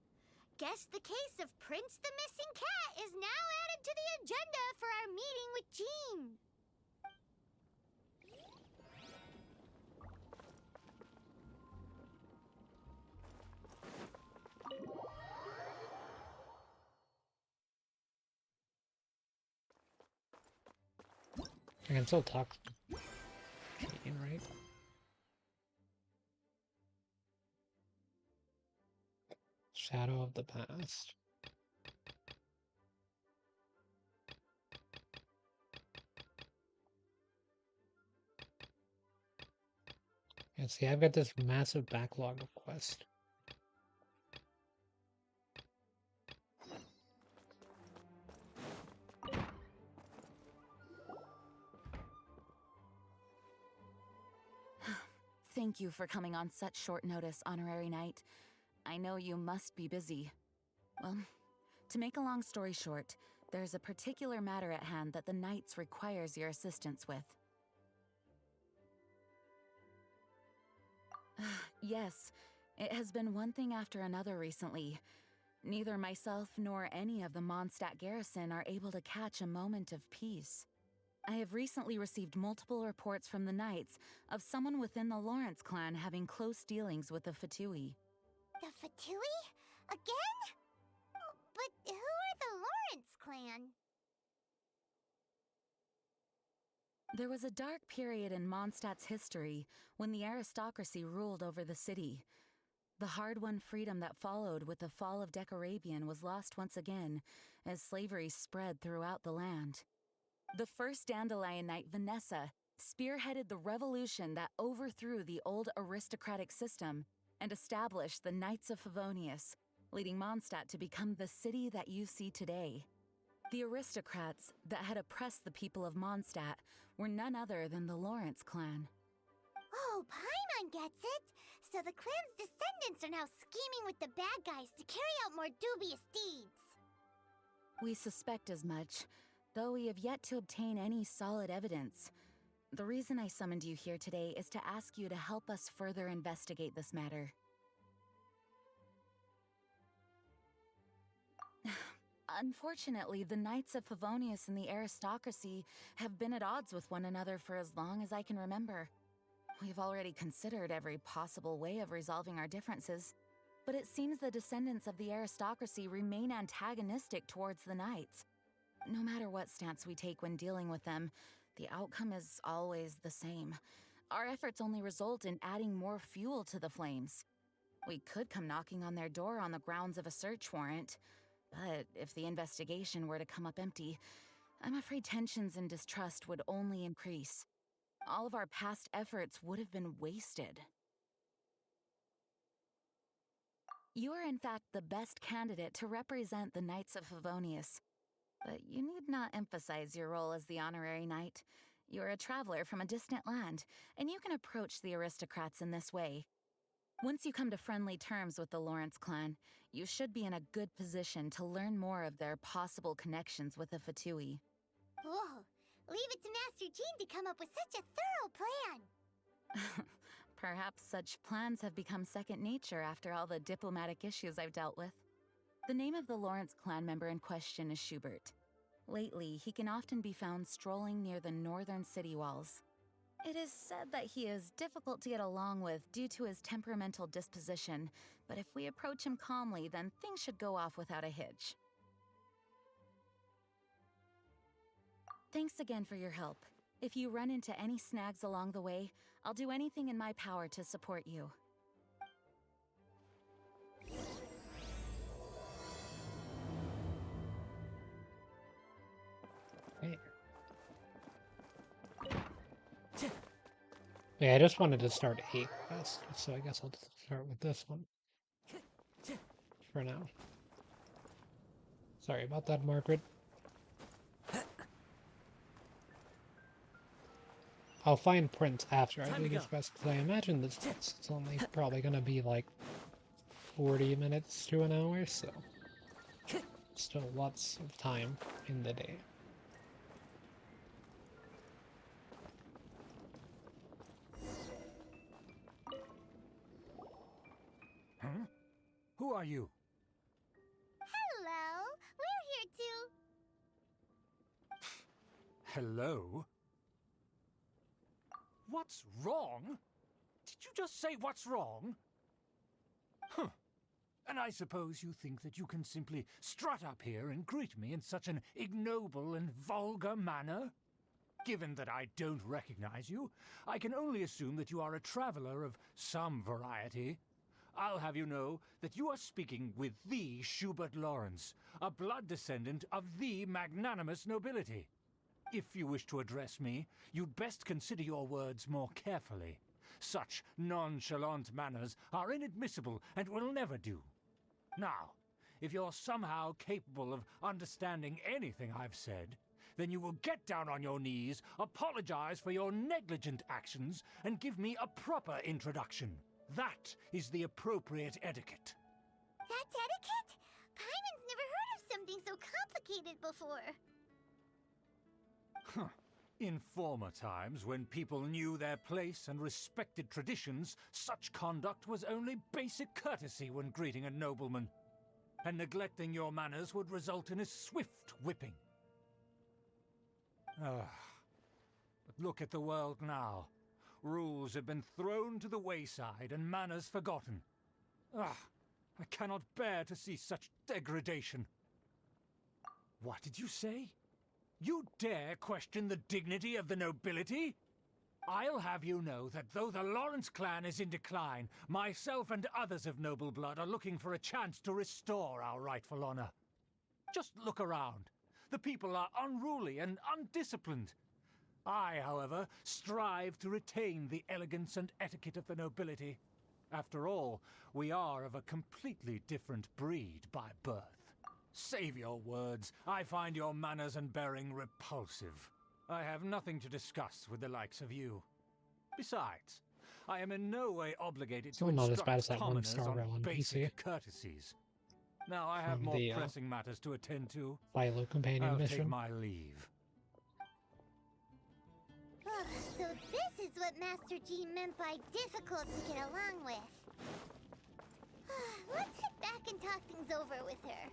C: Guess the case of Prince the Missing Cat is now added to the agenda for our meeting with Jean.
A: I can still talk to Jean, right? Shadow of the past. Yeah, see, I've got this massive backlog of quests.
E: Thank you for coming on such short notice, Honorary Knight. I know you must be busy. Well, to make a long story short, there's a particular matter at hand that the Knights requires your assistance with. Yes, it has been one thing after another recently. Neither myself nor any of the Mondstadt garrison are able to catch a moment of peace. I have recently received multiple reports from the Knights of someone within the Lawrence clan having close dealings with the Fatui.
C: The Fatui? Again? But who are the Lawrence clan?
E: There was a dark period in Mondstadt's history when the aristocracy ruled over the city. The hard-won freedom that followed with the fall of Decorabian was lost once again as slavery spread throughout the land. The first Dandelion Knight, Vanessa, spearheaded the revolution that overthrew the old aristocratic system and established the Knights of Favonius, leading Mondstadt to become the city that you see today. The aristocrats that had oppressed the people of Mondstadt were none other than the Lawrence clan.
C: Oh, Paimon gets it. So the clan's descendants are now scheming with the bad guys to carry out more dubious deeds.
E: We suspect as much, though we have yet to obtain any solid evidence. The reason I summoned you here today is to ask you to help us further investigate this matter. Unfortunately, the Knights of Favonius and the aristocracy have been at odds with one another for as long as I can remember. We've already considered every possible way of resolving our differences, but it seems the descendants of the aristocracy remain antagonistic towards the Knights. No matter what stance we take when dealing with them, the outcome is always the same. Our efforts only result in adding more fuel to the flames. We could come knocking on their door on the grounds of a search warrant, but if the investigation were to come up empty, I'm afraid tensions and distrust would only increase. All of our past efforts would have been wasted. You are in fact the best candidate to represent the Knights of Favonius. But you need not emphasize your role as the Honorary Knight. You're a traveler from a distant land, and you can approach the aristocrats in this way. Once you come to friendly terms with the Lawrence clan, you should be in a good position to learn more of their possible connections with the Fatui.
C: Whoa, leave it to Master Jean to come up with such a thorough plan.
E: Perhaps such plans have become second nature after all the diplomatic issues I've dealt with. The name of the Lawrence clan member in question is Schubert. Lately, he can often be found strolling near the northern city walls. It is said that he is difficult to get along with due to his temperamental disposition, but if we approach him calmly, then things should go off without a hitch. Thanks again for your help. If you run into any snags along the way, I'll do anything in my power to support you.
A: Hey. Yeah, I just wanted to start 8 quests, so I guess I'll just start with this one for now. Sorry about that, Margaret. I'll find Prince after I do this quest, because I imagine this quest is only probably going to be like 40 minutes to an hour, so still lots of time in the day.
F: Huh? Who are you?
C: Hello, we're here to...
F: Hello? What's wrong? Did you just say what's wrong? Huh. And I suppose you think that you can simply strut up here and greet me in such an ignoble and vulgar manner? Given that I don't recognize you, I can only assume that you are a traveler of some variety. I'll have you know that you are speaking with the Schubert Lawrence, a blood descendant of the magnanimous nobility. If you wish to address me, you'd best consider your words more carefully. Such nonchalant manners are inadmissible and will never do. Now, if you're somehow capable of understanding anything I've said, then you will get down on your knees, apologize for your negligent actions, and give me a proper introduction. That is the appropriate etiquette.
C: That's etiquette? Paimon's never heard of something so complicated before.
F: Huh. In former times, when people knew their place and respected traditions, such conduct was only basic courtesy when greeting a nobleman. And neglecting your manners would result in a swift whipping. But look at the world now. Rules have been thrown to the wayside and manners forgotten. I cannot bear to see such degradation. What did you say? You dare question the dignity of the nobility? I'll have you know that though the Lawrence clan is in decline, myself and others of noble blood are looking for a chance to restore our rightful honor. Just look around. The people are unruly and undisciplined. I, however, strive to retain the elegance and etiquette of the nobility. After all, we are of a completely different breed by birth. Save your words. I find your manners and bearing repulsive. I have nothing to discuss with the likes of you. Besides, I am in no way obligated
A: Still
F: to
A: not as bad as
F: instruct
A: that
F: commoners
A: one-star row
F: on
A: on
F: basic
A: PC.
F: courtesies. Now I have
A: From
F: more
A: the,
F: pressing matters to attend to.
A: Philo companion
F: I'll take
A: mission.
F: my leave.
C: So this is what Master Jean meant by difficult to get along with. Let's head back and talk things over with her.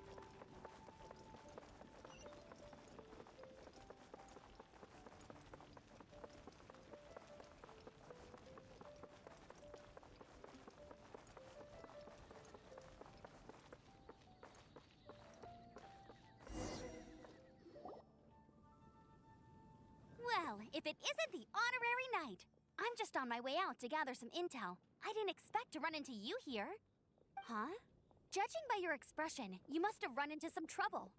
D: Well, if it isn't the honorary knight! I'm just on my way out to gather some intel. I didn't expect to run into you here. Huh? Judging by your expression, you must have run into some trouble.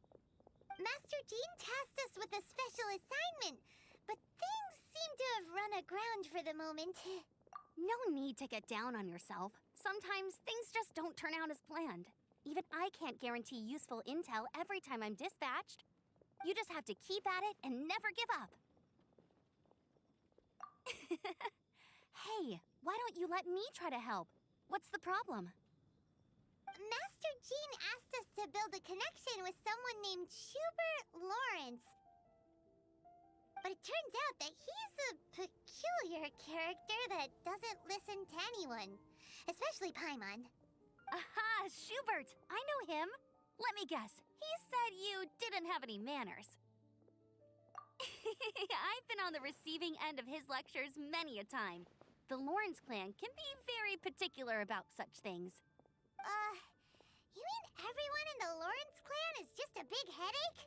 C: Master Jean tasked us with a special assignment, but things seem to have run aground for the moment.
D: No need to get down on yourself. Sometimes things just don't turn out as planned. Even I can't guarantee useful intel every time I'm dispatched. You just have to keep at it and never give up. Hey, why don't you let me try to help? What's the problem?
C: Master Jean asked us to build a connection with someone named Schubert Lawrence. But it turns out that he's a peculiar character that doesn't listen to anyone, especially Paimon.
D: Aha, Schubert! I know him! Let me guess, he said you didn't have any manners. I've been on the receiving end of his lectures many a time. The Lawrence clan can be very particular about such things.
C: You mean everyone in the Lawrence clan is just a big headache?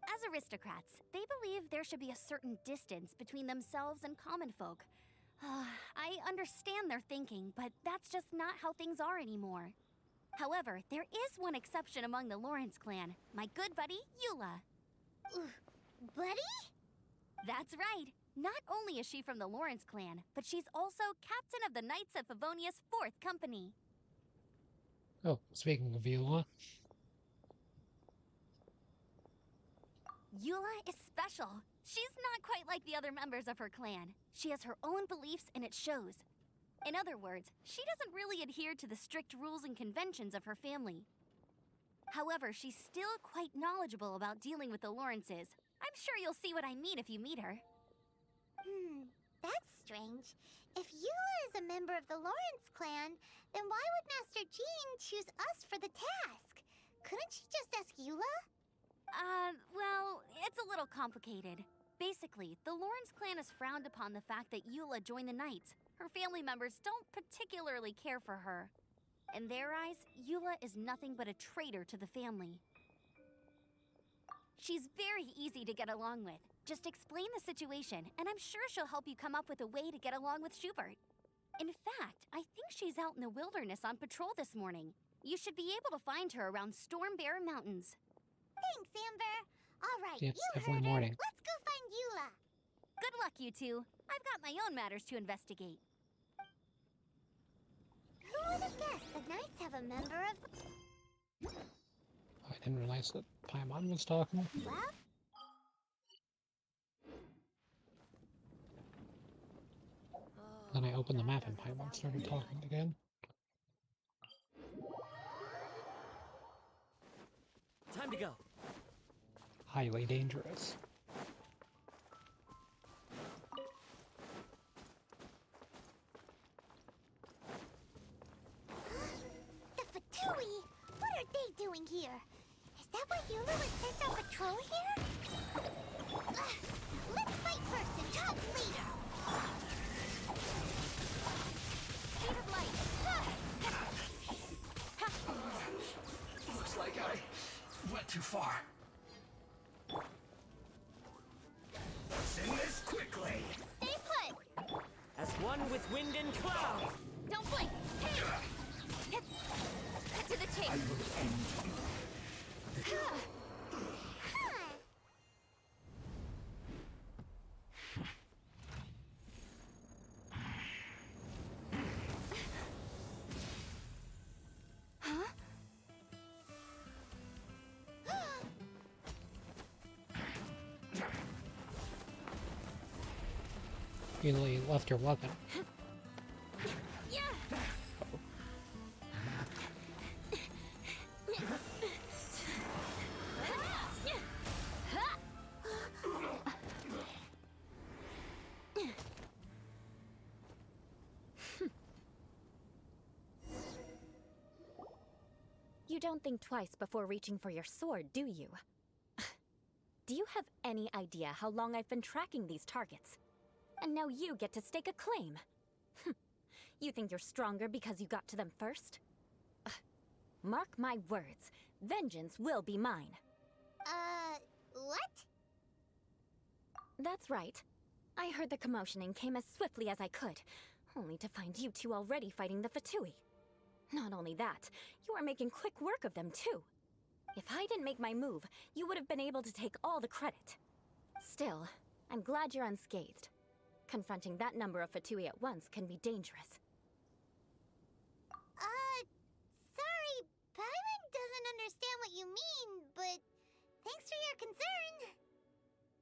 D: As aristocrats, they believe there should be a certain distance between themselves and common folk. I understand their thinking, but that's just not how things are anymore. However, there is one exception among the Lawrence clan, my good buddy, Eula.
C: Buddy?
D: That's right. Not only is she from the Lawrence clan, but she's also captain of the Knights of Favonius' 4th Company.
A: Oh, speaking of Eula,
D: Eula is special. She's not quite like the other members of her clan. She has her own beliefs and it shows. In other words, she doesn't really adhere to the strict rules and conventions of her family. However, she's still quite knowledgeable about dealing with the Lawrences. I'm sure you'll see what I mean if you meet her.
C: That's strange. If Eula is a member of the Lawrence clan, then why would Master Jean choose us for the task? Couldn't she just ask Eula?
D: Well, it's a little complicated. Basically, the Lawrence clan has frowned upon the fact that Eula joined the Knights. Her family members don't particularly care for her. In their eyes, Eula is nothing but a traitor to the family. She's very easy to get along with. Just explain the situation, and I'm sure she'll help you come up with a way to get along with Schubert. In fact, I think she's out in the wilderness on patrol this morning. You should be able to find her around Storm Bear Mountains.
C: Thanks, Amber. All right,
A: Yeah, it's
C: you
A: definitely
C: heard her.
A: morning.
C: Let's go find Eula.
D: Good luck, you two. I've got my own matters to investigate.
C: Who would have guessed the Knights have a member of...
A: I didn't realize that Paimon was talking.
C: Well,
A: Then I opened the map and Paimon started talking again.
B: Time to go.
A: Highly dangerous.
C: the Fatui! What are they doing here? Is that why Eula was sent on patrol here? Let's fight first and talk later!
D: Speed of light!
G: Looks like I went too far. Send this quickly.
C: Stay put!
B: As one with wind and cloud.
D: Don't blink! Hey! Get to the
G: I
D: chase!
G: will end you.
C: Huh.
A: You left your weapon.
D: Yeah!
H: You don't think twice before reaching for your sword, do you? Do you have any idea how long I've been tracking these targets? And now you get to stake a claim. You think you're stronger because you got to them first? Mark my words, vengeance will be mine.
C: What?
H: That's right. I heard the commotion and came as swiftly as I could, only to find you two already fighting the Fatui. Not only that, you are making quick work of them too. If I didn't make my move, you would have been able to take all the credit. Still, I'm glad you're unscathed. Confronting that number of Fatui at once can be dangerous.
C: Sorry, Paimon doesn't understand what you mean, but thanks for your concern.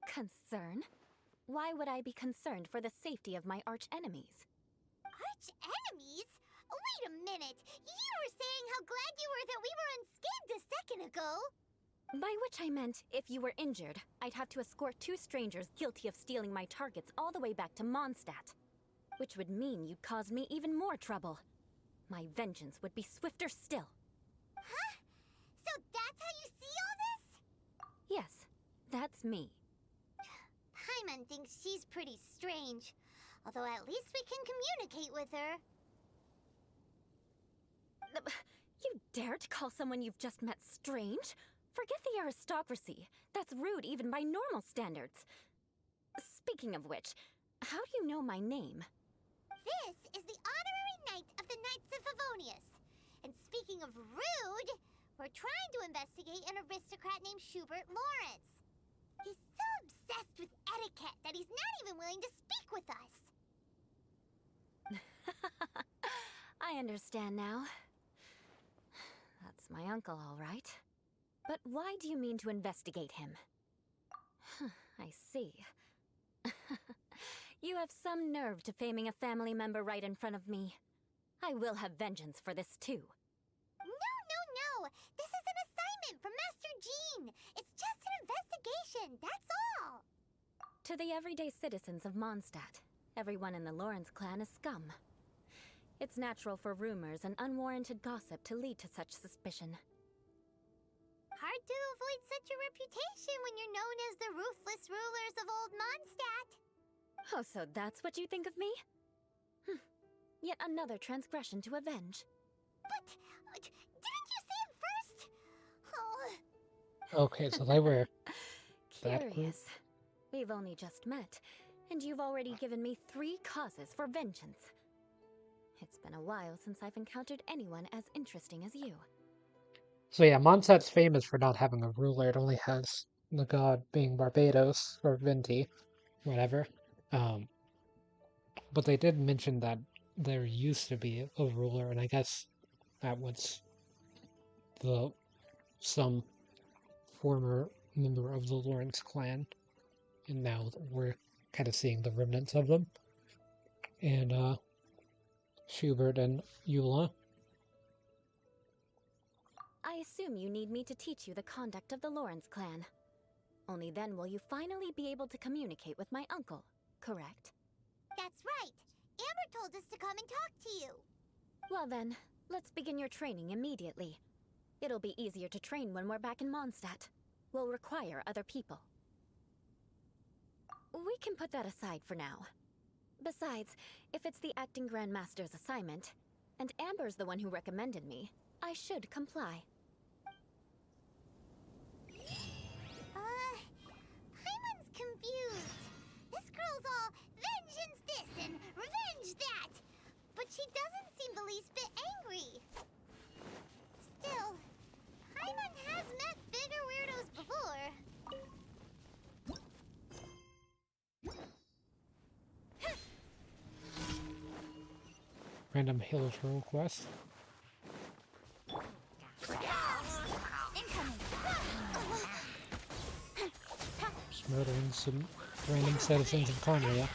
H: Concern? Why would I be concerned for the safety of my arch enemies?
C: Arch enemies? Wait a minute! You were saying how glad you were that we were unscathed a second ago!
H: By which I meant, if you were injured, I'd have to escort 2 strangers guilty of stealing my targets all the way back to Mondstadt. Which would mean you'd cause me even more trouble. My vengeance would be swifter still.
C: Huh? So that's how you see all this?
H: Yes, that's me.
C: Paimon thinks she's pretty strange. Although at least we can communicate with her.
H: You dare to call someone you've just met strange? Forget the aristocracy. That's rude even by normal standards. Speaking of which, how do you know my name?
C: This is the honorary knight of the Knights of Favonius. And speaking of rude, we're trying to investigate an aristocrat named Schubert Lawrence. He's so obsessed with etiquette that he's not even willing to speak with us.
H: I understand now. That's my uncle, all right. But why do you mean to investigate him? I see. You have some nerve to faming a family member right in front of me. I will have vengeance for this too.
C: No! This is an assignment from Master Jean! It's just an investigation, that's all!
H: To the everyday citizens of Mondstadt, everyone in the Lawrence clan is scum. It's natural for rumors and unwarranted gossip to lead to such suspicion.
C: Hard to avoid such a reputation when you're known as the ruthless rulers of Old Mondstadt.
H: Oh, so that's what you think of me? Yet another transgression to avenge.
C: But, didn't you say it first?
A: Okay, so they were that group.
H: Curious. We've only just met, and you've already given me 3 causes for vengeance. It's been a while since I've encountered anyone as interesting as you.
A: So yeah, Mondstadt's famous for not having a ruler. It only has the god being Barbados, or Venti, whatever. But they did mention that there used to be a ruler, and I guess that was some former member of the Lawrence clan, and now we're kind of seeing the remnants of them. And Schubert and Eula.
H: I assume you need me to teach you the conduct of the Lawrence clan. Only then will you finally be able to communicate with my uncle, correct?
C: That's right! Amber told us to come and talk to you!
H: Well then, let's begin your training immediately. It'll be easier to train when we're back in Mondstadt. We'll require other people. We can put that aside for now. Besides, if it's the acting Grandmaster's assignment, and Amber's the one who recommended me, I should comply.
C: Paimon's confused. This girl's all vengeance this and revenge that. But she doesn't seem the least bit angry. Still, Paimon has met bigger weirdos before.
A: Random hero quest. Just murdering some random citizens of Conria.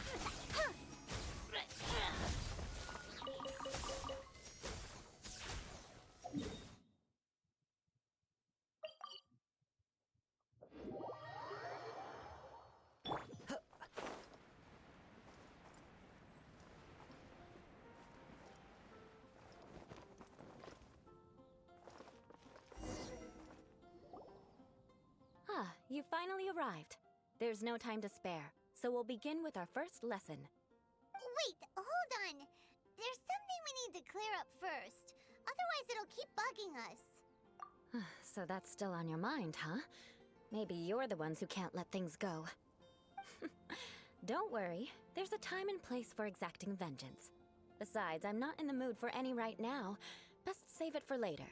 H: You finally arrived. There's no time to spare, so we'll begin with our first lesson.
C: Wait, hold on. There's something we need to clear up first. Otherwise it'll keep bugging us.
H: So that's still on your mind, huh? Maybe you're the ones who can't let things go. Don't worry, there's a time and place for exacting vengeance. Besides, I'm not in the mood for any right now. Best save it for later.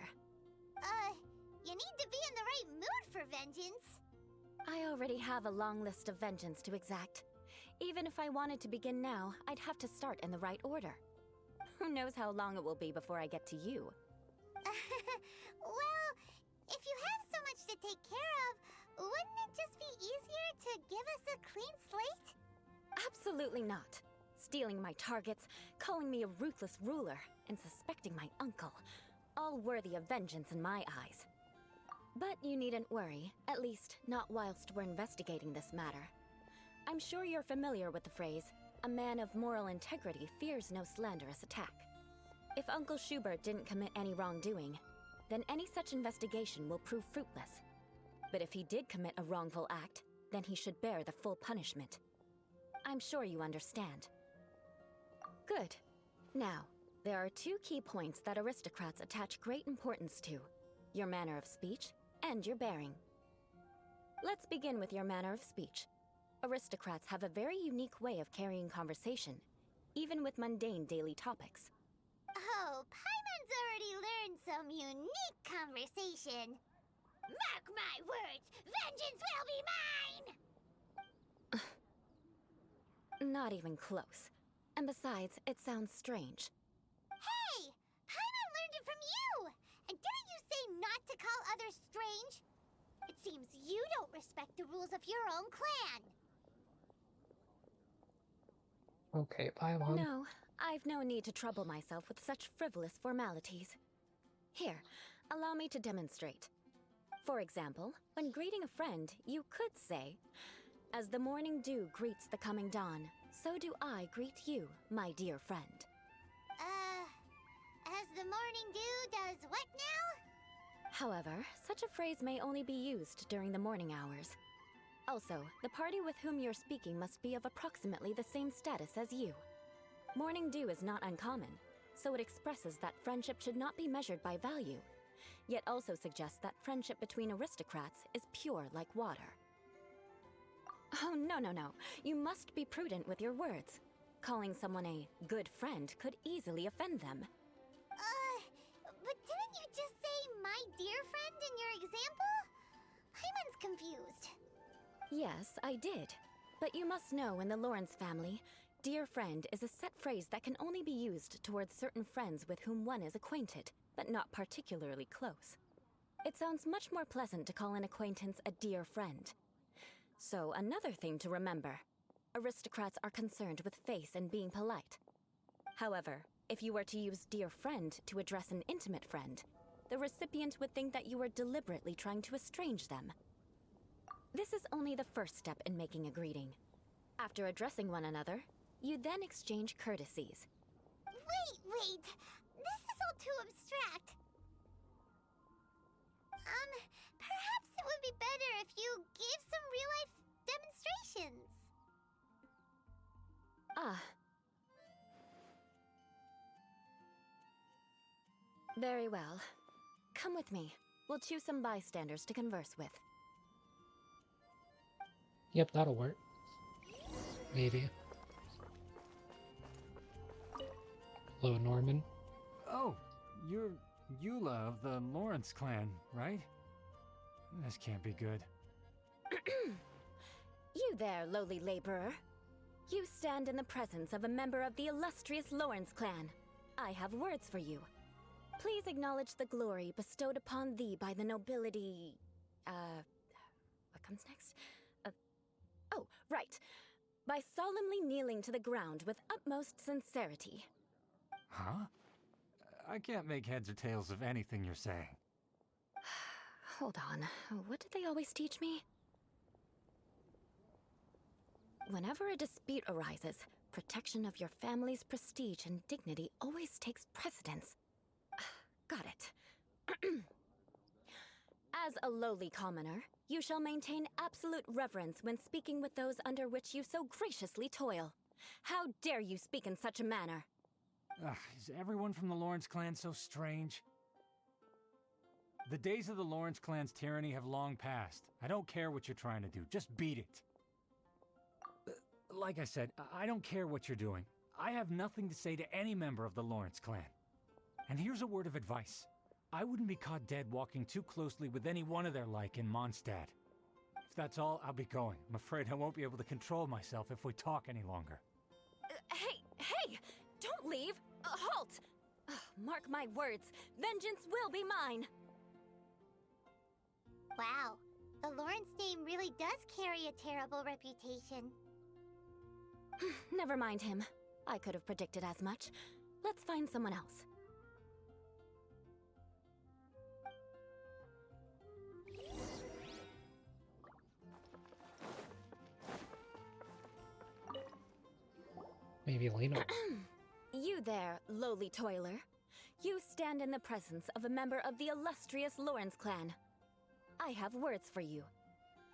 C: You need to be in the right mood for vengeance.
H: I already have a long list of vengeance to exact. Even if I wanted to begin now, I'd have to start in the right order. Who knows how long it will be before I get to you?
C: Well, if you have so much to take care of, wouldn't it just be easier to give us a clean slate?
H: Absolutely not. Stealing my targets, calling me a ruthless ruler, and suspecting my uncle. All worthy of vengeance in my eyes. But you needn't worry, at least not whilst we're investigating this matter. I'm sure you're familiar with the phrase, a man of moral integrity fears no slanderous attack. If Uncle Schubert didn't commit any wrongdoing, then any such investigation will prove fruitless. But if he did commit a wrongful act, then he should bear the full punishment. I'm sure you understand. Good. Now, there are two key points that aristocrats attach great importance to: your manner of speech and your bearing. Let's begin with your manner of speech. Aristocrats have a very unique way of carrying conversation, even with mundane daily topics.
C: Oh, Paimon's already learned some unique conversation. Mark my words, vengeance will be mine!
H: Not even close. And besides, it sounds strange.
C: Hey! Paimon learned it from you! And didn't you say not to call others strange? It seems you don't respect the rules of your own clan.
A: Okay, Paimon.
H: No, I've no need to trouble myself with such frivolous formalities. Here, allow me to demonstrate. For example, when greeting a friend, you could say, "As the morning dew greets the coming dawn, so do I greet you, my dear friend."
C: As the morning dew does what now?
H: However, such a phrase may only be used during the morning hours. Also, the party with whom you're speaking must be of approximately the same status as you. Morning dew is not uncommon, so it expresses that friendship should not be measured by value, yet also suggests that friendship between aristocrats is pure like water. Oh, no, no, no. You must be prudent with your words. Calling someone a good friend could easily offend them.
C: But didn't you just say my dear friend in your example? Paimon's confused.
H: Yes, I did. But you must know in the Lawrence family, dear friend is a set phrase that can only be used towards certain friends with whom one is acquainted, but not particularly close. It sounds much more pleasant to call an acquaintance a dear friend. So, another thing to remember. Aristocrats are concerned with face and being polite. However, if you were to use dear friend to address an intimate friend, the recipient would think that you were deliberately trying to estrange them. This is only the first step in making a greeting. After addressing one another, you then exchange courtesies.
C: Wait! This is all too abstract. Perhaps it would be better if you gave some real-life demonstrations.
H: Ah. Very well. Come with me. We'll choose some bystanders to converse with.
A: Yep, that'll work. Maybe. Hello, Norman.
F: Oh, you're Eula of the Lawrence clan, right? This can't be good.
H: You there, lowly laborer. You stand in the presence of a member of the illustrious Lawrence clan. I have words for you. Please acknowledge the glory bestowed upon thee by the nobility... what comes next? Oh, right. By solemnly kneeling to the ground with utmost sincerity.
F: Huh? I can't make heads or tails of anything you're saying.
H: Hold on. What did they always teach me? Whenever a dispute arises, protection of your family's prestige and dignity always takes precedence. Got it. As a lowly commoner, you shall maintain absolute reverence when speaking with those under which you so graciously toil. How dare you speak in such a manner?
F: Is everyone from the Lawrence clan so strange? The days of the Lawrence clan's tyranny have long passed. I don't care what you're trying to do. Just beat it. Like I said, I don't care what you're doing. I have nothing to say to any member of the Lawrence clan. And here's a word of advice. I wouldn't be caught dead walking too closely with any one of their like in Mondstadt. If that's all, I'll be going. I'm afraid I won't be able to control myself if we talk any longer.
H: Hey! Don't leave! Halt! Mark my words, vengeance will be mine!
C: Wow, the Lawrence name really does carry a terrible reputation.
H: Never mind him. I could have predicted as much. Let's find someone else.
A: Maybe Lena.
H: You there, lowly toiler. You stand in the presence of a member of the illustrious Lawrence clan. I have words for you.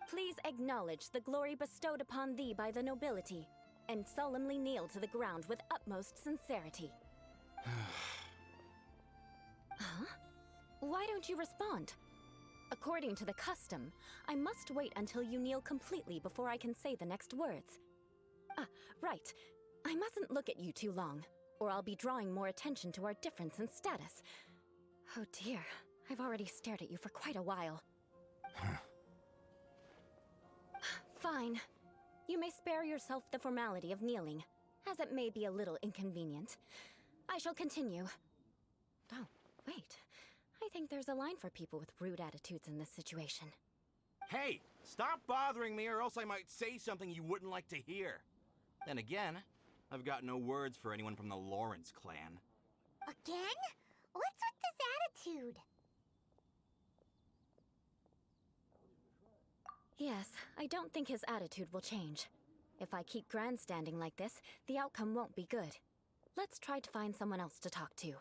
H: Please acknowledge the glory bestowed upon thee by the nobility, and solemnly kneel to the ground with utmost sincerity. Huh? Why don't you respond? According to the custom, I must wait until you kneel completely before I can say the next words. Ah, right. I mustn't look at you too long, or I'll be drawing more attention to our difference in status. Oh dear, I've already stared at you for quite a while. Fine. You may spare yourself the formality of kneeling, as it may be a little inconvenient. I shall continue. Oh, wait. I think there's a line for people with rude attitudes in this situation.
I: Hey, stop bothering me or else I might say something you wouldn't like to hear. Then again, I've got no words for anyone from the Lawrence clan.
C: Again? What's with this attitude?
H: Yes, I don't think his attitude will change. If I keep grandstanding like this, the outcome won't be good. Let's try to find someone else to talk to.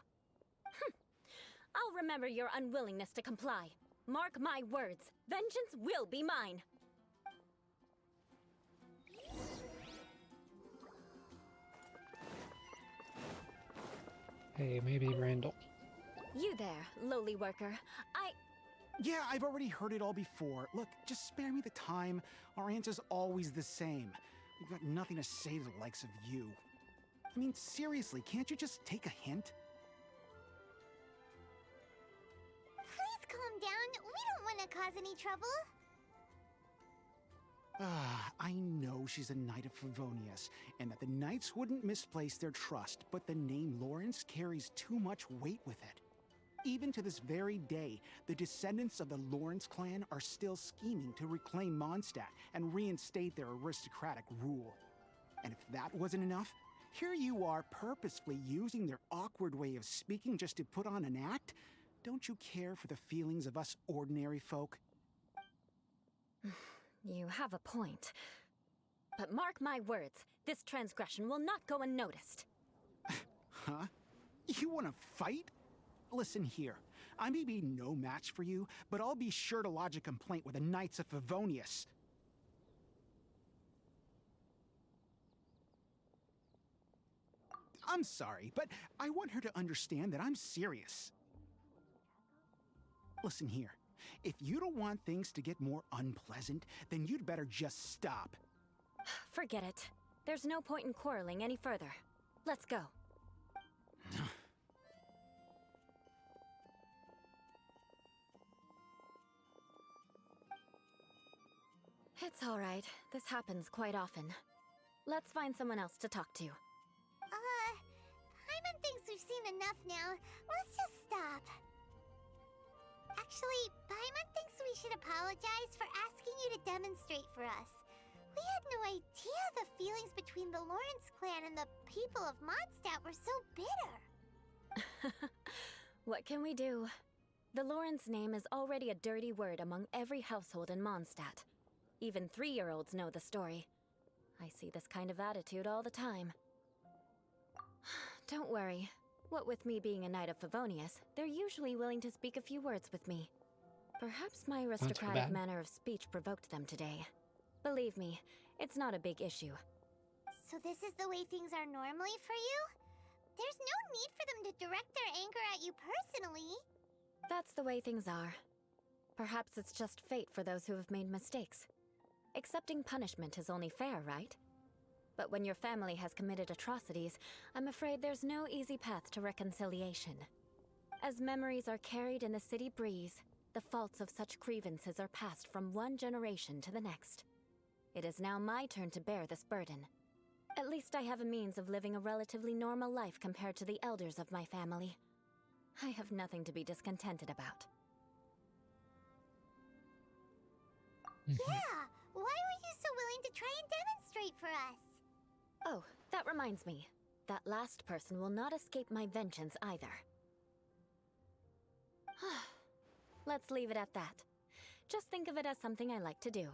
H: I'll remember your unwillingness to comply. Mark my words, vengeance will be mine.
A: Hey, maybe Randall.
H: You there, lowly worker.
J: Yeah, I've already heard it all before. Look, just spare me the time. Our answer's always the same. We've got nothing to say to the likes of you. I mean, seriously, can't you just take a hint?
C: Please calm down. We don't want to cause any trouble.
J: I know she's a knight of Favonius, and that the knights wouldn't misplace their trust, but the name Lawrence carries too much weight with it. Even to this very day, the descendants of the Lawrence clan are still scheming to reclaim Mondstadt and reinstate their aristocratic rule. And if that wasn't enough, here you are purposefully using their awkward way of speaking just to put on an act? Don't you care for the feelings of us ordinary folk?
H: You have a point. But mark my words, this transgression will not go unnoticed.
J: Huh? You want to fight? Listen here, I may be no match for you, but I'll be sure to lodge a complaint with the Knights of Favonius. I'm sorry, but I want her to understand that I'm serious. Listen here, if you don't want things to get more unpleasant, then you'd better just stop.
H: Forget it. There's no point in quarreling any further. Let's go. It's all right. This happens quite often. Let's find someone else to talk to.
C: Paimon thinks we've seen enough now. Let's just stop. Actually, Paimon thinks we should apologize for asking you to demonstrate for us. We had no idea the feelings between the Lawrence clan and the people of Mondstadt were so bitter.
H: What can we do? The Lawrence name is already a dirty word among every household in Mondstadt. Even 3-year-olds know the story. I see this kind of attitude all the time. Don't worry. What with me being a knight of Favonius, they're usually willing to speak a few words with me. Perhaps my aristocratic manner of speech provoked them today. Believe me, it's not a big issue.
C: So this is the way things are normally for you? There's no need for them to direct their anger at you personally.
H: That's the way things are. Perhaps it's just fate for those who have made mistakes. Accepting punishment is only fair, right? But when your family has committed atrocities, I'm afraid there's no easy path to reconciliation. As memories are carried in the city breeze, the faults of such grievances are passed from one generation to the next. It is now my turn to bear this burden. At least I have a means of living a relatively normal life compared to the elders of my family. I have nothing to be discontented about.
C: Yeah, why were you so willing to try and demonstrate for us?
H: Oh, that reminds me. That last person will not escape my vengeance either. Let's leave it at that. Just think of it as something I like to do.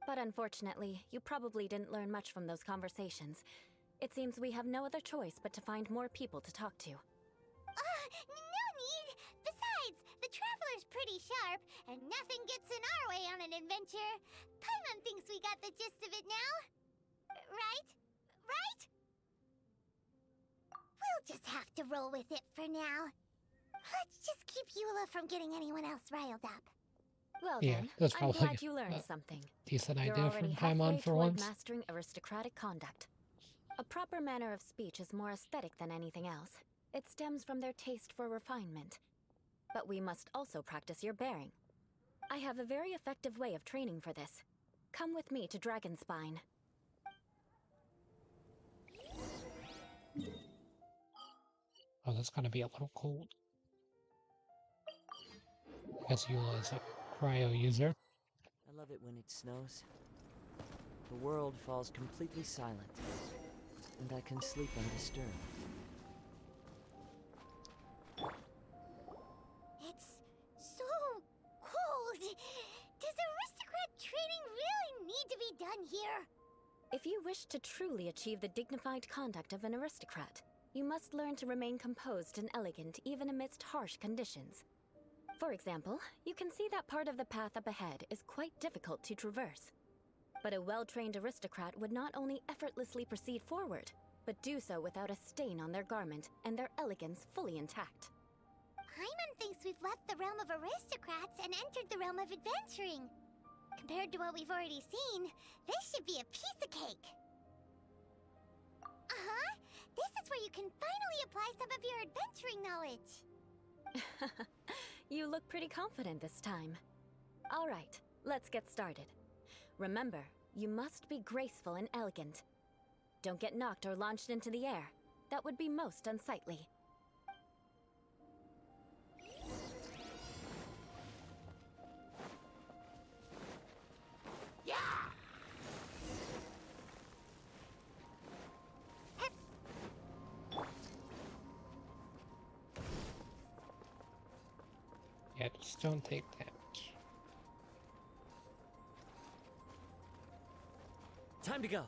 H: But unfortunately, you probably didn't learn much from those conversations. It seems we have no other choice but to find more people to talk to.
C: No need! Besides, the Traveler's pretty sharp, and nothing gets in our way on an adventure. Paimon thinks we got the gist of it now. Right? Right? We'll just have to roll with it for now. Let's just keep Eula from getting anyone else riled up.
H: Well
A: Yeah,
H: then,
A: that's
H: I'm
A: probably
H: glad you learned
A: a
H: something.
A: decent
H: You're
A: idea
H: already
A: from
H: halfway
A: Paimon for
H: toward
A: once.
H: mastering aristocratic conduct. A proper manner of speech is more aesthetic than anything else. It stems from their taste for refinement. But we must also practice your bearing. I have a very effective way of training for this. Come with me to Dragonspine.
A: Oh, that's gonna be a little cold. I guess Eula is a cryo user.
B: I love it when it snows. The world falls completely silent, and I can sleep undisturbed.
C: It's so cold. Does aristocrat training really need to be done here?
H: If you wish to truly achieve the dignified conduct of an aristocrat, you must learn to remain composed and elegant even amidst harsh conditions. For example, you can see that part of the path up ahead is quite difficult to traverse. But a well-trained aristocrat would not only effortlessly proceed forward, but do so without a stain on their garment and their elegance fully intact.
C: Paimon thinks we've left the realm of aristocrats and entered the realm of adventuring. Compared to what we've already seen, this should be a piece of cake. Uh-huh. This is where you can finally apply some of your adventuring knowledge.
H: You look pretty confident this time. All right, let's get started. Remember, you must be graceful and elegant. Don't get knocked or launched into the air. That would be most unsightly.
A: Yeah, just don't take damage.
B: Time to go.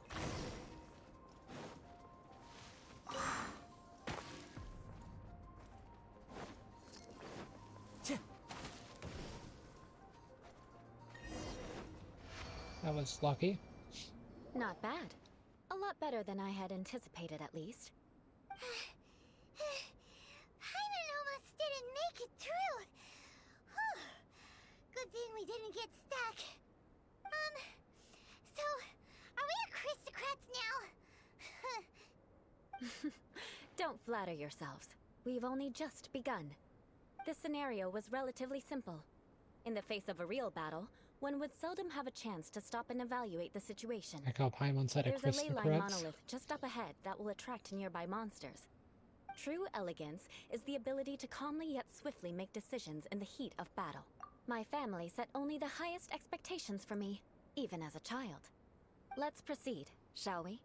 A: That was lucky.
H: Not bad. A lot better than I had anticipated, at least.
C: Paimon almost didn't make it through. Whew. Good thing we didn't get stuck. So, are we aristocrats now?
H: Don't flatter yourselves. We've only just begun. This scenario was relatively simple. In the face of a real battle, one would seldom have a chance to stop and evaluate the situation.
A: Like how Paimon said
H: There's a ley line
A: aristocrats.
H: monolith just up ahead that will attract nearby monsters. True elegance is the ability to calmly yet swiftly make decisions in the heat of battle. My family set only the highest expectations for me, even as a child. Let's proceed, shall we?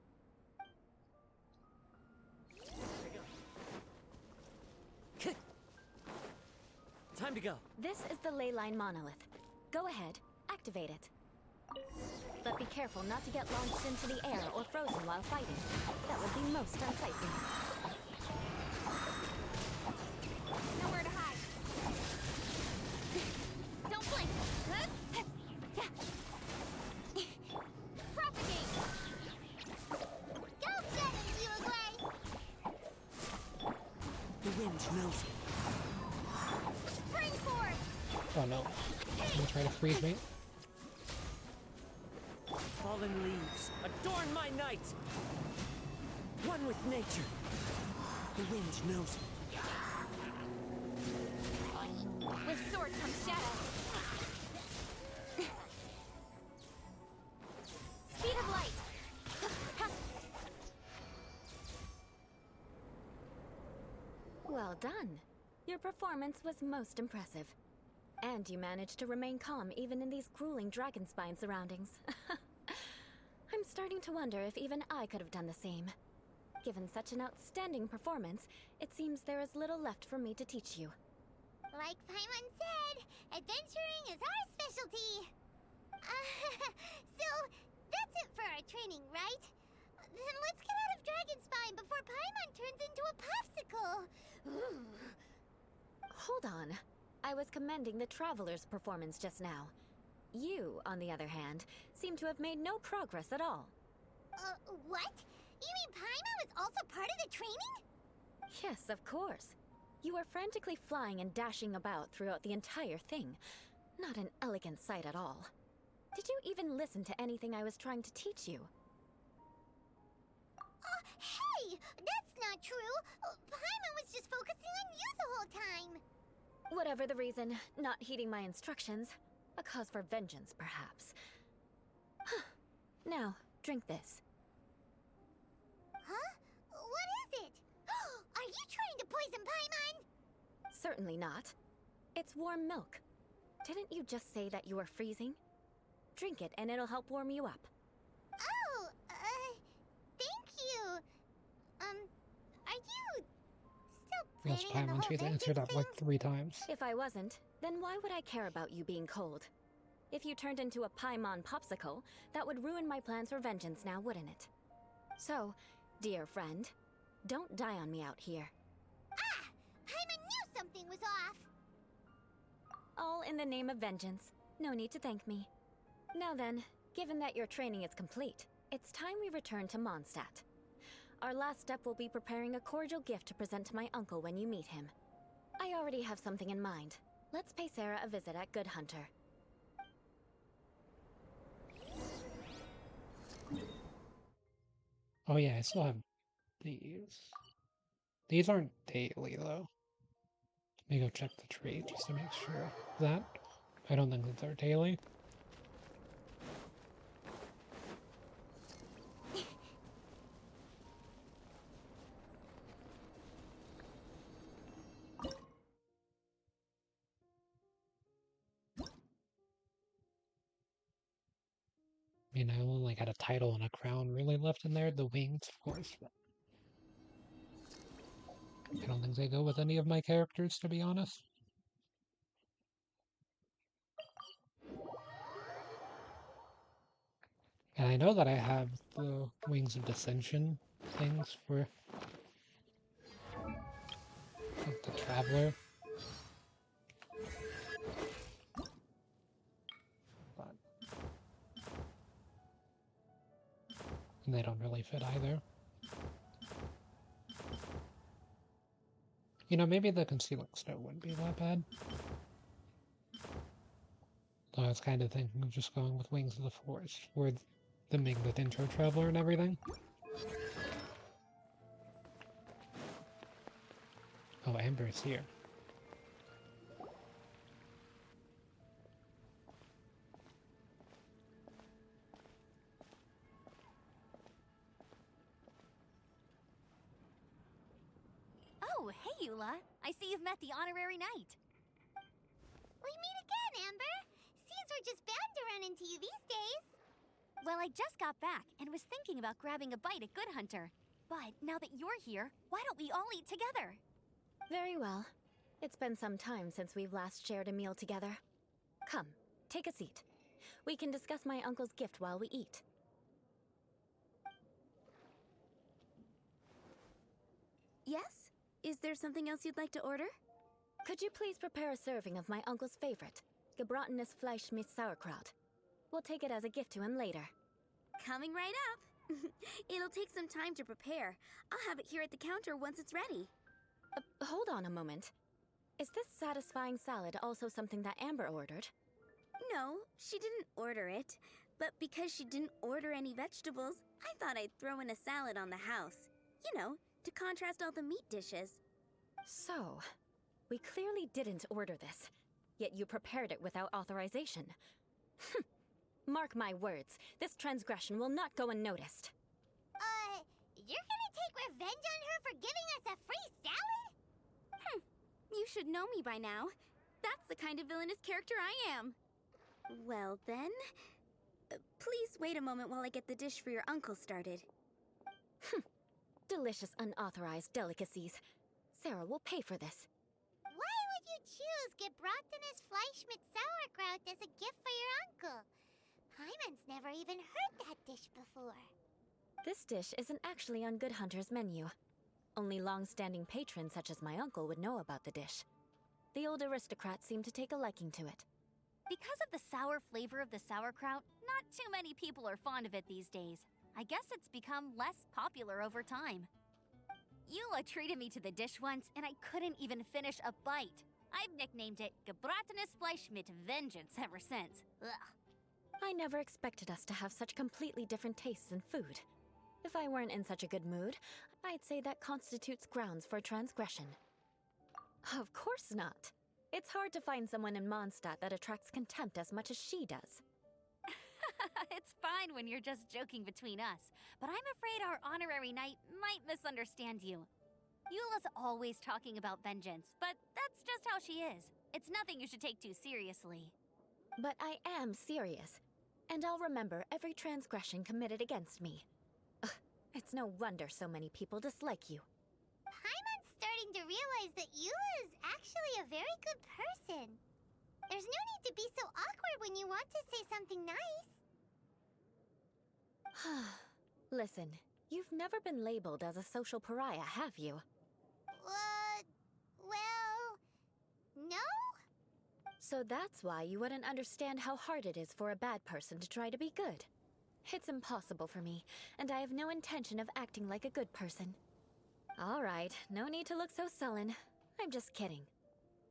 B: Time to go.
H: This is the ley line monolith. Go ahead, activate it. But be careful not to get launched into the air or frozen while fighting. That would be most unsightly.
C: Nowhere to hide. Don't blink. Propagate. Go get it, Uruguay.
B: The wind knows me.
C: Springboard.
A: Oh no. He's gonna try to freeze me.
B: Fallen leaves, adorn my night! One with nature. The wind knows me.
C: With sword comes shadow. Speed of light.
H: Well done. Your performance was most impressive. And you managed to remain calm even in these grueling Dragonspine surroundings. I'm starting to wonder if even I could have done the same. Given such an outstanding performance, it seems there is little left for me to teach you.
C: Like Paimon said, adventuring is our specialty. So, that's it for our training, right? Then let's get out of Dragonspine before Paimon turns into a popsicle.
H: Hold on. I was commending the Traveler's performance just now. You, on the other hand, seem to have made no progress at all.
C: What? You mean Paimon was also part of the training?
H: Yes, of course. You were frantically flying and dashing about throughout the entire thing. Not an elegant sight at all. Did you even listen to anything I was trying to teach you?
C: Hey! That's not true! Paimon was just focusing on you the whole time!
H: Whatever the reason, not heeding my instructions. A cause for vengeance, perhaps. Now, drink this.
C: Huh? What is it? Are you trying to poison Paimon?
H: Certainly not. It's warm milk. Didn't you just say that you were freezing? Drink it and it'll help warm you up.
C: Oh, thank you. Are you still
A: Yes,
C: planning on
A: Paimon,
C: the
A: she's
C: whole
A: answered
C: vengeance
A: that like
C: thing?
A: 3 times.
H: If I wasn't, then why would I care about you being cold? If you turned into a Paimon popsicle, that would ruin my plans for vengeance now, wouldn't it? So, dear friend, don't die on me out here.
C: Ah! Paimon knew something was off!
H: All in the name of vengeance. No need to thank me. Now then, given that your training is complete, it's time we return to Mondstadt. Our last step will be preparing a cordial gift to present to my uncle when you meet him. I already have something in mind. Let's pay Sarah a visit at Good Hunter.
A: Oh yeah, I still have these. These aren't daily though. Let me go check the trade just to make sure of that. I don't think that they're daily. I mean, I only got a title and a crown really left in there. The wings, of course. But I don't think they go with any of my characters, to be honest. And I know that I have the Wings of Dissension things for like, the Traveler. But and they don't really fit either. You know, maybe the Concealing Snow wouldn't be that bad. Though I was kind of thinking of just going with Wings of the Forest for the Ming with Intro Traveler and everything. Oh, Amber's here.
D: Oh, hey, Eula. I see you've met the honorary knight.
C: We meet again, Amber! Seems we're just bound to run into you these days.
D: Well, I just got back and was thinking about grabbing a bite at Good Hunter. But now that you're here, why don't we all eat together?
H: Very well. It's been some time since we've last shared a meal together. Come, take a seat. We can discuss my uncle's gift while we eat.
D: Yes? Is there something else you'd like to order?
H: Could you please prepare a serving of my uncle's favorite, gebratenes Fleisch mit Sauerkraut? We'll take it as a gift to him later.
D: Coming right up. It'll take some time to prepare. I'll have it here at the counter once it's ready.
H: Hold on a moment. Is this satisfying salad also something that Amber ordered?
D: No, she didn't order it. But because she didn't order any vegetables, I thought I'd throw in a salad on the house. You know, to contrast all the meat dishes.
H: So, we clearly didn't order this, yet you prepared it without authorization. Mark my words, this transgression will not go unnoticed.
C: You're gonna take revenge on her for giving us a free salad?
D: You should know me by now. That's the kind of villainous character I am. Well then,
K: Please wait a moment while I get the dish for your uncle started.
H: Delicious unauthorized delicacies. Sarah will pay for this.
C: Why would you choose Gebrotenes Fleischmit sauerkraut as a gift for your uncle? Hyman's never even heard that dish before.
H: This dish isn't actually on Good Hunter's menu. Only long-standing patrons such as my uncle would know about the dish. The old aristocrat seemed to take a liking to it.
D: Because of the sour flavor of the sauerkraut, not too many people are fond of it these days. I guess it's become less popular over time. Eula treated me to the dish once, and I couldn't even finish a bite. I've nicknamed it Gebrotenes Fleischmit Vengeance ever since. Ugh.
H: I never expected us to have such completely different tastes in food. If I weren't in such a good mood, I'd say that constitutes grounds for transgression. Of course not. It's hard to find someone in Mondstadt that attracts contempt as much as she does.
D: It's fine when you're just joking between us, but I'm afraid our honorary knight might misunderstand you. Eula's always talking about vengeance, but that's just how she is. It's nothing you should take too seriously.
H: But I am serious, and I'll remember every transgression committed against me. Ugh, it's no wonder so many people dislike you.
C: Hyman's starting to realize that Eula is actually a very good person. There's no need to be so awkward when you want to say something nice.
H: Listen, you've never been labeled as a social pariah, have you?
C: Well, no?
H: So that's why you wouldn't understand how hard it is for a bad person to try to be good. It's impossible for me, and I have no intention of acting like a good person. All right, no need to look so sullen. I'm just kidding.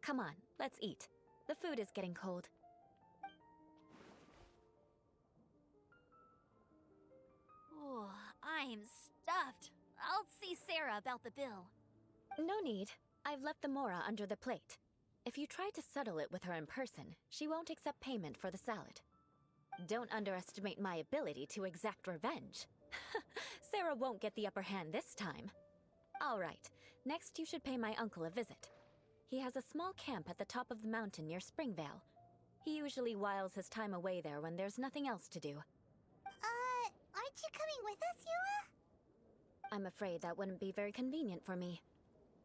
H: Come on, let's eat. The food is getting cold.
D: Oh, I'm stuffed. I'll see Sarah about the bill.
H: No need. I've left the mora under the plate. If you try to settle it with her in person, she won't accept payment for the salad. Don't underestimate my ability to exact revenge. Sarah won't get the upper hand this time. All right, next you should pay my uncle a visit. He has a small camp at the top of the mountain near Springvale. He usually whiles his time away there when there's nothing else to do.
C: Aren't you coming with us, Eula?
H: I'm afraid that wouldn't be very convenient for me.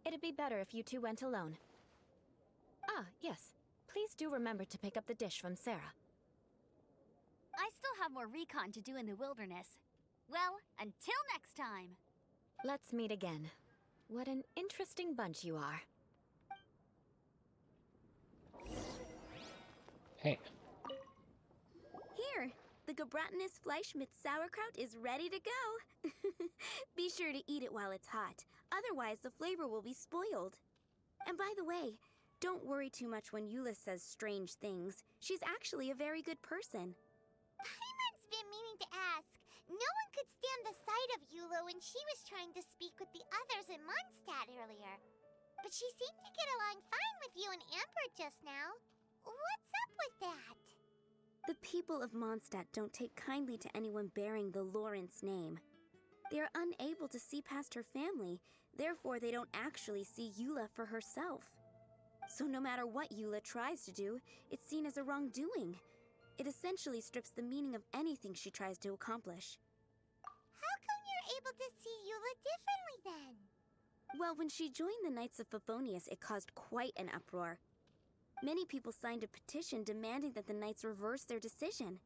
H: It'd be better if you two went alone. Ah, yes. Please do remember to pick up the dish from Sarah.
D: I still have more recon to do in the wilderness. Well, until next time.
H: Let's meet again. What an interesting bunch you are.
A: Hey.
K: Here, the Gebrotenes Fleischmit sauerkraut is ready to go. Be sure to eat it while it's hot, otherwise the flavor will be spoiled. And by the way, don't worry too much when Eula says strange things. She's actually a very good person.
C: Hyman's been meaning to ask. No one could stand the sight of Eula when she was trying to speak with the others in Mondstadt earlier. But she seemed to get along fine with you and Amber just now. What's up with that?
K: The people of Mondstadt don't take kindly to anyone bearing the Lawrence name. They are unable to see past her family, therefore they don't actually see Eula for herself. So no matter what Eula tries to do, it's seen as a wrongdoing. It essentially strips the meaning of anything she tries to accomplish.
C: How come you're able to see Eula differently then?
K: Well, when she joined the Knights of Favonius, it caused quite an uproar. Many people signed a petition demanding that the Knights reverse their decision.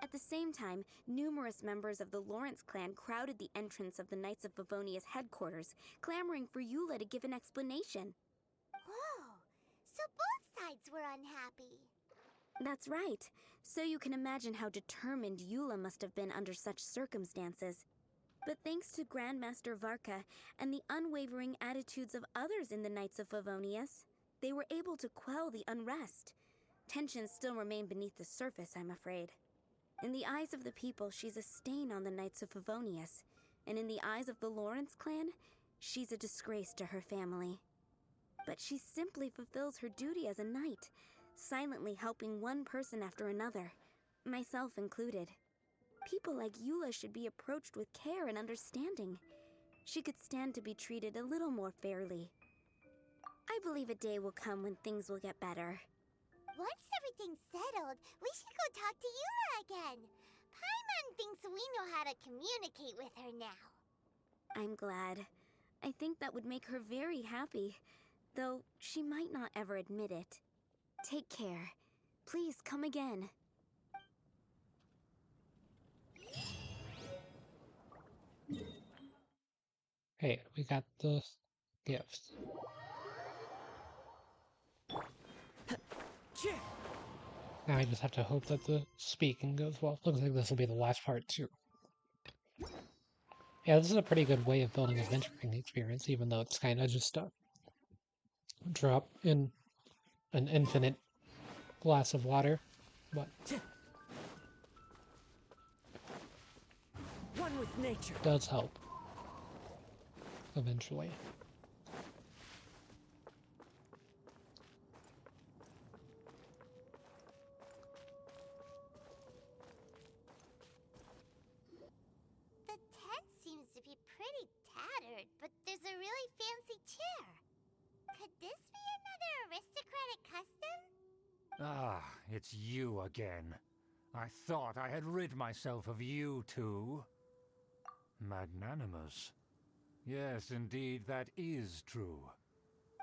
K: At the same time, numerous members of the Lawrence clan crowded the entrance of the Knights of Favonius headquarters, clamoring for Eula to give an explanation.
C: Whoa, so both sides were unhappy.
K: That's right. So you can imagine how determined Eula must have been under such circumstances. But thanks to Grandmaster Varka and the unwavering attitudes of others in the Knights of Favonius, they were able to quell the unrest. Tensions still remain beneath the surface, I'm afraid. In the eyes of the people, she's a stain on the Knights of Favonius, and in the eyes of the Lawrence clan, she's a disgrace to her family. But she simply fulfills her duty as a knight, silently helping one person after another, myself included. People like Eula should be approached with care and understanding. She could stand to be treated a little more fairly. I believe a day will come when things will get better.
C: Once everything's settled, we should go talk to Eula again. Paimon thinks we know how to communicate with her now.
K: I'm glad. I think that would make her very happy, though she might not ever admit it. Take care. Please come again.
A: Hey, we got the gifts. Now I just have to hope that the speaking goes well. Looks like this will be the last part too. Yeah, this is a pretty good way of building a venturing experience, even though it's kind of just a drop in an infinite glass of water. But
B: One with nature.
A: Does help eventually.
C: The tent seems to be pretty tattered, but there's a really fancy chair. Could this be another aristocratic custom?
F: Ah, it's you again. I thought I had rid myself of you two. Magnanimous. Yes, indeed, that is true.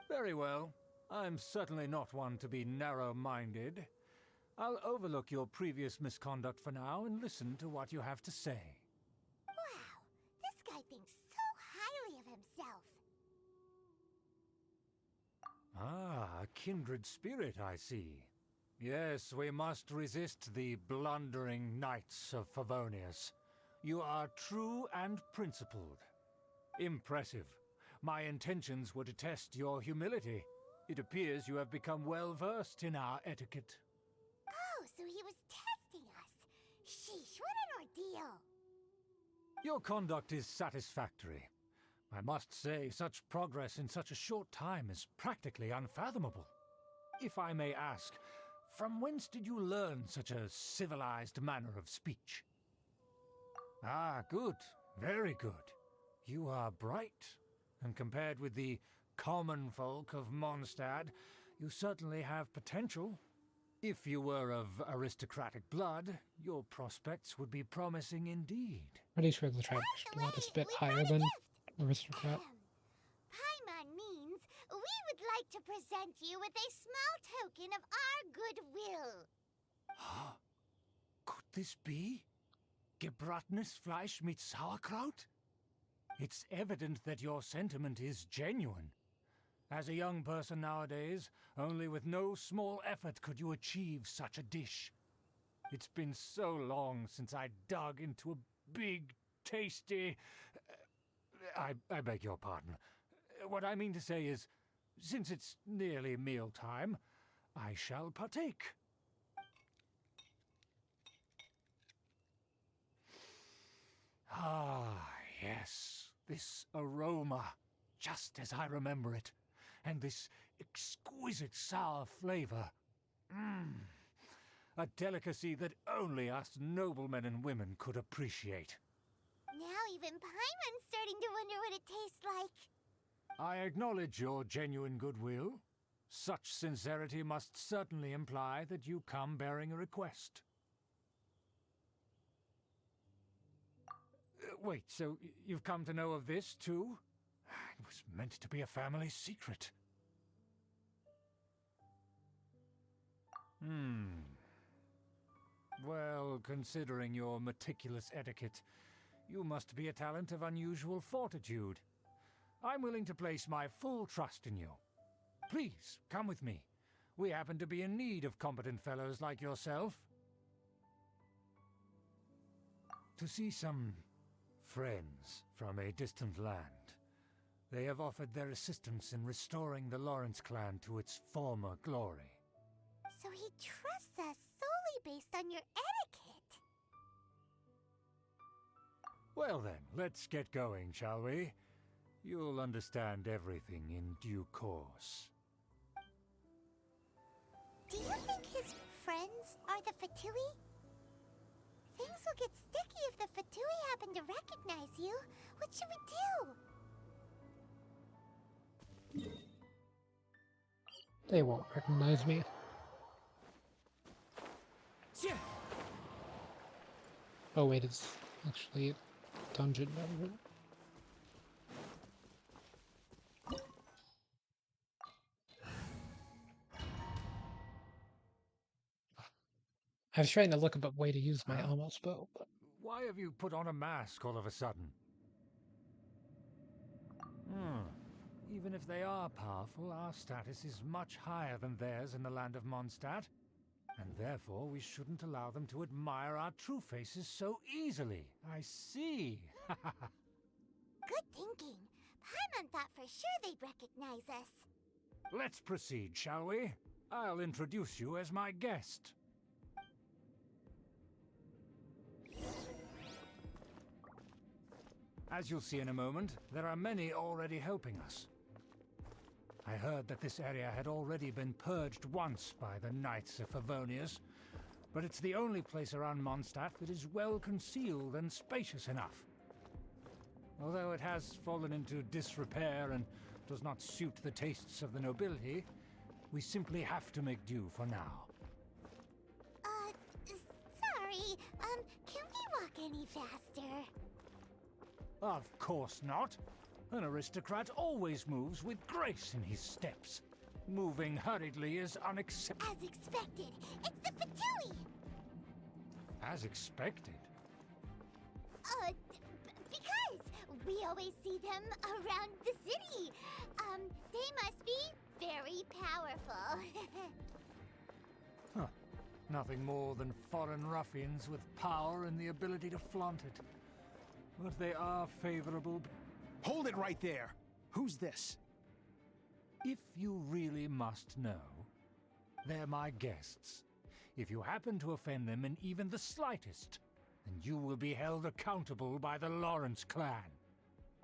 F: Very well. I'm certainly not one to be narrow-minded. I'll overlook your previous misconduct for now and listen to what you have to say.
C: Wow, this guy thinks so highly of himself.
F: Ah, a kindred spirit, I see. Yes, we must resist the blundering knights of Favonius. You are true and principled. Impressive. My intentions were to test your humility. It appears you have become well-versed in our etiquette.
C: Oh, so he was testing us. Sheesh, what an ordeal.
F: Your conduct is satisfactory. I must say, such progress in such a short time is practically unfathomable. If I may ask, from whence did you learn such a civilized manner of speech? Ah, good. Very good. You are bright, and compared with the common folk of Mondstadt, you certainly have potential. If you were of aristocratic blood, your prospects would be promising indeed.
A: Pretty sure the tribe's blood is a bit higher than aristocrat.
C: Paimon means we would like to present you with a small token of our goodwill.
F: Huh? Could this be? Gebratenes Fleisch mit Sauerkraut? It's evident that your sentiment is genuine. As a young person nowadays, only with no small effort could you achieve such a dish. It's been so long since I dug into a big, tasty... I beg your pardon. What I mean to say is, since it's nearly mealtime, I shall partake. Ah, yes, this aroma, just as I remember it, and this exquisite sour flavor. A delicacy that only us noblemen and women could appreciate.
C: Now even Paimon's starting to wonder what it tastes like.
F: I acknowledge your genuine goodwill. Such sincerity must certainly imply that you come bearing a request. Wait, so you've come to know of this, too? It was meant to be a family secret. Well, considering your meticulous etiquette, you must be a talent of unusual fortitude. I'm willing to place my full trust in you. Please, come with me. We happen to be in need of competent fellows like yourself. To see some friends from a distant land. They have offered their assistance in restoring the Lawrence clan to its former glory.
C: So he trusts us solely based on your etiquette.
F: Well then, let's get going, shall we? You'll understand everything in due course.
C: Do you think his friends are the Fatui? Things will get sticky if the Fatui happen to recognize you. What should we do?
A: They won't recognize me. Oh wait, it's actually dungeon number. I was trying to look up a way to use my almost bow, but
F: Why have you put on a mask all of a sudden? Even if they are powerful, our status is much higher than theirs in the land of Mondstadt, and therefore we shouldn't allow them to admire our true faces so easily. I see.
C: Good thinking. Paimon thought for sure they'd recognize us.
F: Let's proceed, shall we? I'll introduce you as my guest. As you'll see in a moment, there are many already helping us. I heard that this area had already been purged once by the Knights of Favonius, but it's the only place around Mondstadt that is well concealed and spacious enough. Although it has fallen into disrepair and does not suit the tastes of the nobility, we simply have to make do for now.
C: Sorry, can we walk any faster?
F: Of course not. An aristocrat always moves with grace in his steps. Moving hurriedly is unacceptable.
C: As expected, it's the Fatui!
F: As expected?
C: Because we always see them around the city. They must be very powerful.
F: Huh. Nothing more than foreign ruffians with power and the ability to flaunt it. But they are favorable.
J: Hold it right there! Who's this?
F: If you really must know, they're my guests. If you happen to offend them in even the slightest, then you will be held accountable by the Lawrence clan.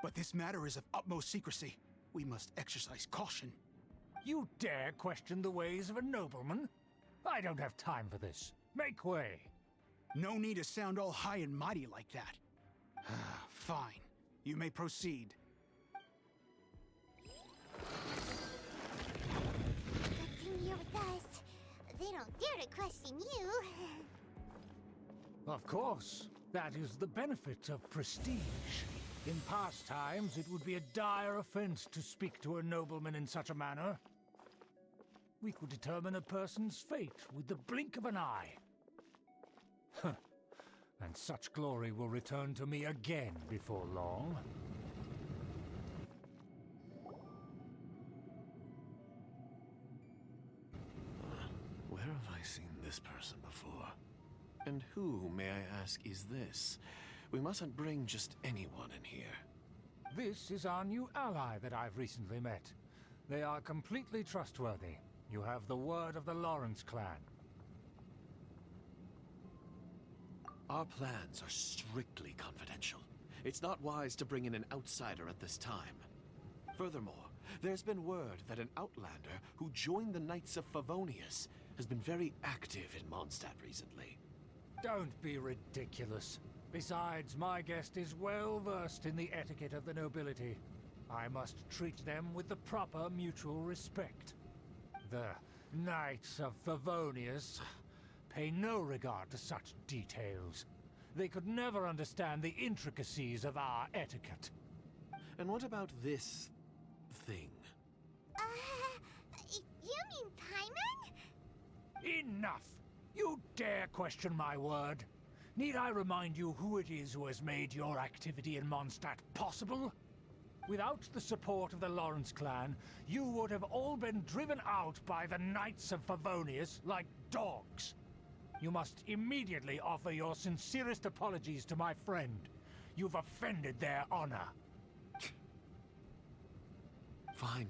J: But this matter is of utmost secrecy. We must exercise caution.
F: You dare question the ways of a nobleman? I don't have time for this. Make way.
J: No need to sound all high and mighty like that. Fine. You may proceed.
C: Good thing you're with us. They don't dare to question you.
F: Of course. That is the benefit of prestige. In past times, it would be a dire offense to speak to a nobleman in such a manner. We could determine a person's fate with the blink of an eye. And such glory will return to me again before long.
G: Where have I seen this person before? And who, may I ask, is this? We mustn't bring just anyone in here.
F: This is our new ally that I've recently met. They are completely trustworthy. You have the word of the Lawrence clan.
G: Our plans are strictly confidential. It's not wise to bring in an outsider at this time. Furthermore, there's been word that an outlander who joined the Knights of Favonius has been very active in Mondstadt recently.
F: Don't be ridiculous. Besides, my guest is well versed in the etiquette of the nobility. I must treat them with the proper mutual respect. The Knights of Favonius pay no regard to such details. They could never understand the intricacies of our etiquette.
G: And what about this thing?
C: You mean Paimon?
F: Enough! You dare question my word? Need I remind you who it is who has made your activity in Mondstadt possible? Without the support of the Lawrence clan, you would have all been driven out by the Knights of Favonius like dogs. You must immediately offer your sincerest apologies to my friend. You've offended their honor.
G: Fine.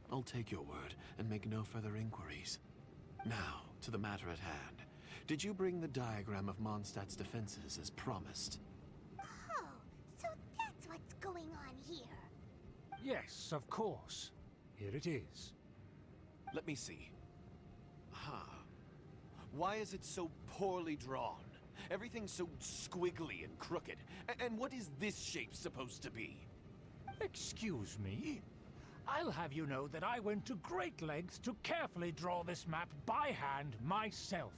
G: I'll take your word and make no further inquiries. Now, to the matter at hand. Did you bring the diagram of Mondstadt's defenses as promised?
C: Oh, so that's what's going on here.
F: Yes, of course. Here it is.
G: Let me see. Why is it so poorly drawn? Everything's so squiggly and crooked. And what is this shape supposed to be?
F: Excuse me? I'll have you know that I went to great lengths to carefully draw this map by hand myself.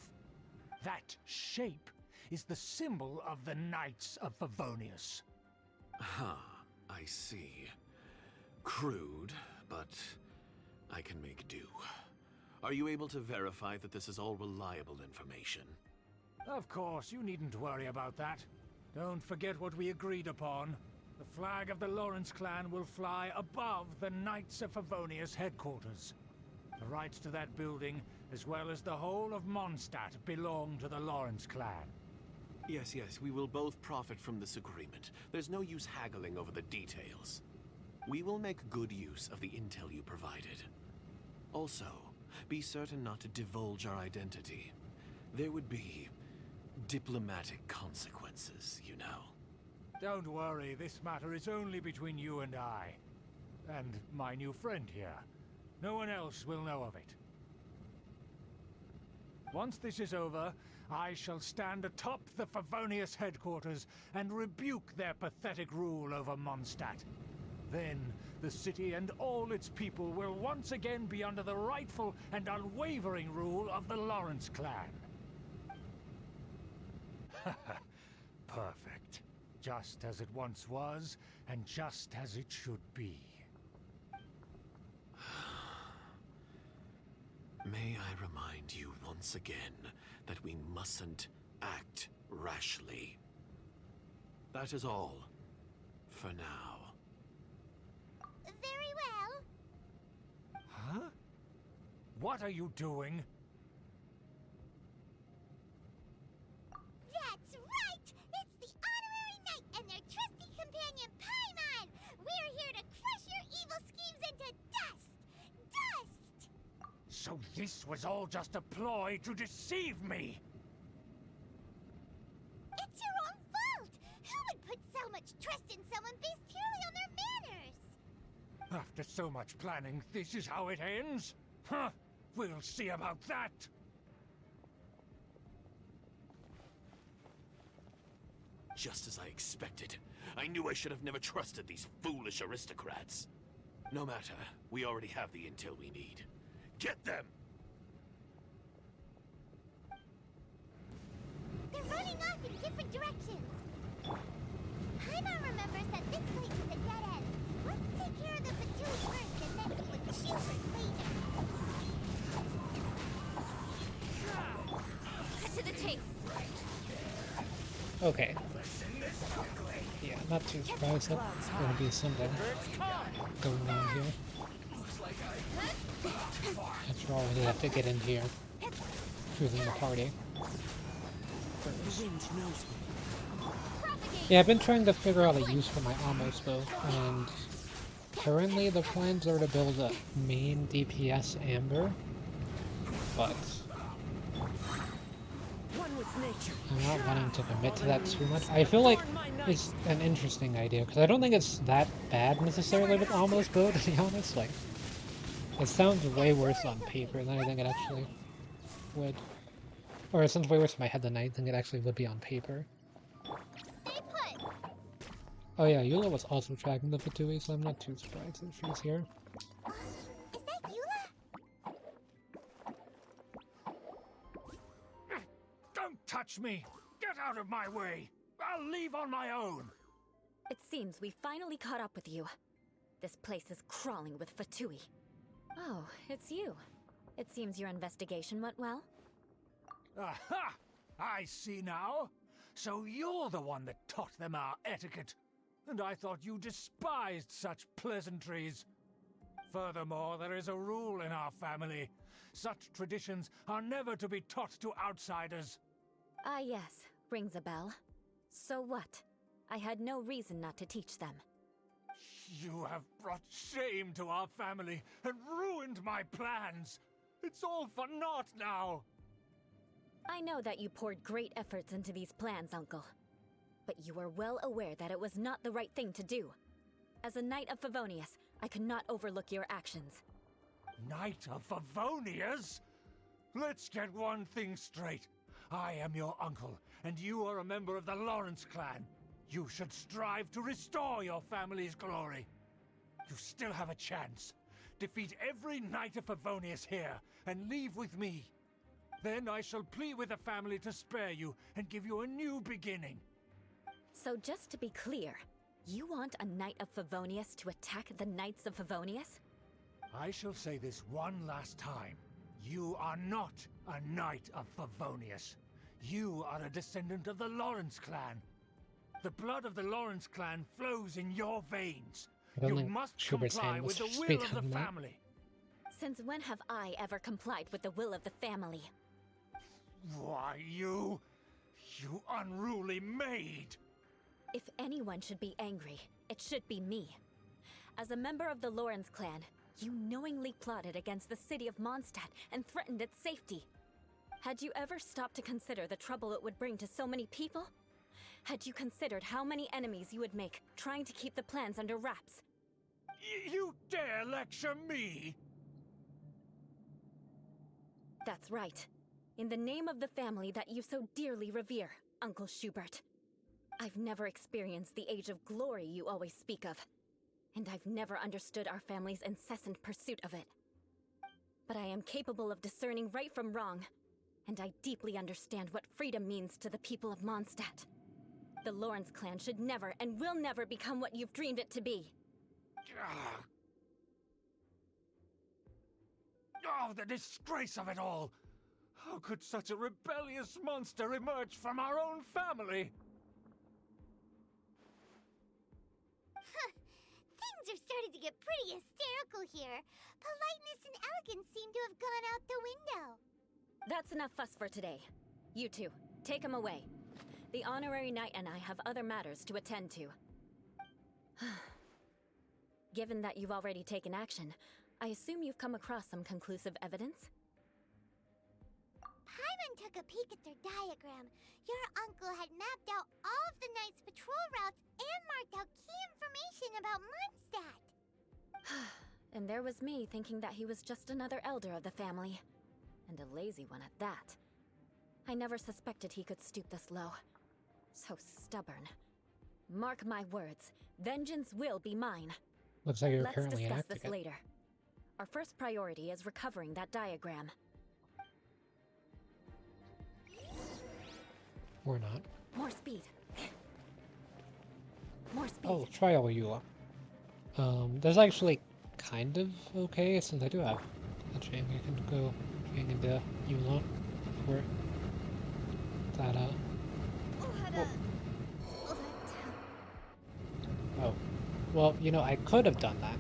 F: That shape is the symbol of the Knights of Favonius.
G: I see. Crude, but I can make do. Are you able to verify that this is all reliable information?
F: Of course, you needn't worry about that. Don't forget what we agreed upon. The flag of the Lawrence clan will fly above the Knights of Favonius headquarters. The rights to that building, as well as the whole of Mondstadt, belong to the Lawrence clan.
G: Yes, we will both profit from this agreement. There's no use haggling over the details. We will make good use of the intel you provided. Also, be certain not to divulge our identity. There would be diplomatic consequences, you know.
F: Don't worry, this matter is only between you and I. And my new friend here. No one else will know of it. Once this is over, I shall stand atop the Favonius headquarters and rebuke their pathetic rule over Mondstadt. Then, the city and all its people will once again be under the rightful and unwavering rule of the Lawrence clan. Perfect. Just as it once was, and just as it should be.
G: May I remind you once again that we mustn't act rashly. That is all, for now.
C: Very well.
F: Huh? What are you doing?
C: That's right! It's the Honorary Knight and their trusty companion, Paimon! We're here to crush your evil schemes into dust! Dust!
F: So this was all just a ploy to deceive me!
C: It's your own fault! Who would put so much trust in someone based purely on their manners?
F: After so much planning, this is how it ends? Huh! We'll see about that!
G: Just as I expected. I knew I should have never trusted these foolish aristocrats. No matter, we already have the intel we need. Get them!
C: They're running off in different directions. Paimon remembers that this place is a dead end. Let's take care of the Fatui first and then deal with Schubert later.
H: Cut to the chase.
A: Okay. Yeah, not too surprised that there's gonna be something going on here. After all, we have to get in here, choosing the party. Yeah, I've been trying to figure out a use for my almost bow, and currently the plans are to build a main DPS Amber, but I'm not wanting to commit to that too much. I feel like it's an interesting idea, because I don't think it's that bad necessarily with almost bow, to be honest. Like, it sounds way worse on paper than I think it actually would. Or it sounds way worse in my head than I think it actually would be on paper.
C: Stay put!
A: Oh yeah, Eula was also tracking the Fatui, so I'm not too surprised that she's here.
C: Is that Eula?
F: Don't touch me! Get out of my way! I'll leave on my own!
H: It seems we finally caught up with you. This place is crawling with Fatui. Oh, it's you. It seems your investigation went well.
F: Aha! I see now. So you're the one that taught them our etiquette. And I thought you despised such pleasantries. Furthermore, there is a rule in our family. Such traditions are never to be taught to outsiders.
H: Ah yes, rings a bell. So what? I had no reason not to teach them.
F: You have brought shame to our family and ruined my plans. It's all for naught now.
H: I know that you poured great efforts into these plans, Uncle. But you are well aware that it was not the right thing to do. As a Knight of Favonius, I cannot overlook your actions.
F: Knight of Favonius? Let's get one thing straight. I am your uncle, and you are a member of the Lawrence clan. You should strive to restore your family's glory. You still have a chance. Defeat every Knight of Favonius here, and leave with me. Then I shall plead with the family to spare you and give you a new beginning.
H: So just to be clear, you want a Knight of Favonius to attack the Knights of Favonius?
F: I shall say this one last time. You are not a Knight of Favonius. You are a descendant of the Lawrence clan. The blood of the Lawrence clan flows in your veins.
A: I don't
F: You
A: think
F: must
A: Schubert's
F: comply
A: hand
F: with
A: was
F: the will
A: speak
F: of the
A: on that.
F: family.
H: Since when have I ever complied with the will of the family?
F: Why, you unruly maid!
H: If anyone should be angry, it should be me. As a member of the Lawrence clan, you knowingly plotted against the city of Mondstadt and threatened its safety. Had you ever stopped to consider the trouble it would bring to so many people? Had you considered how many enemies you would make trying to keep the plans under wraps?
F: You dare lecture me?
H: That's right. In the name of the family that you so dearly revere, Uncle Schubert. I've never experienced the age of glory you always speak of, and I've never understood our family's incessant pursuit of it. But I am capable of discerning right from wrong, and I deeply understand what freedom means to the people of Mondstadt. The Lawrence clan should never and will never become what you've dreamed it to be.
F: Oh, the disgrace of it all! How could such a rebellious monster emerge from our own family?
C: Things are starting to get pretty hysterical here. Politeness and elegance seem to have gone out the window.
H: That's enough fuss for today. You two, take him away. The honorary knight and I have other matters to attend to. Given that you've already taken action, I assume you've come across some conclusive evidence?
C: Paimon took a peek at their diagram. Your uncle had mapped out all of the Knight's patrol routes and marked out key information about Mondstadt.
H: And there was me thinking that he was just another elder of the family. And a lazy one at that. I never suspected he could stoop this low. So stubborn. Mark my words, vengeance will be mine.
A: Looks like you're
H: Let's
A: currently
H: discuss
A: enacting
H: this
A: it.
H: later. Our first priority is recovering that diagram.
A: Or not.
H: More speed. More speed.
A: Oh, trial Eula. That's actually kind of okay, since I do have a chain. I can go hang into Eula for that, Oh. Well, you know, I could have done that.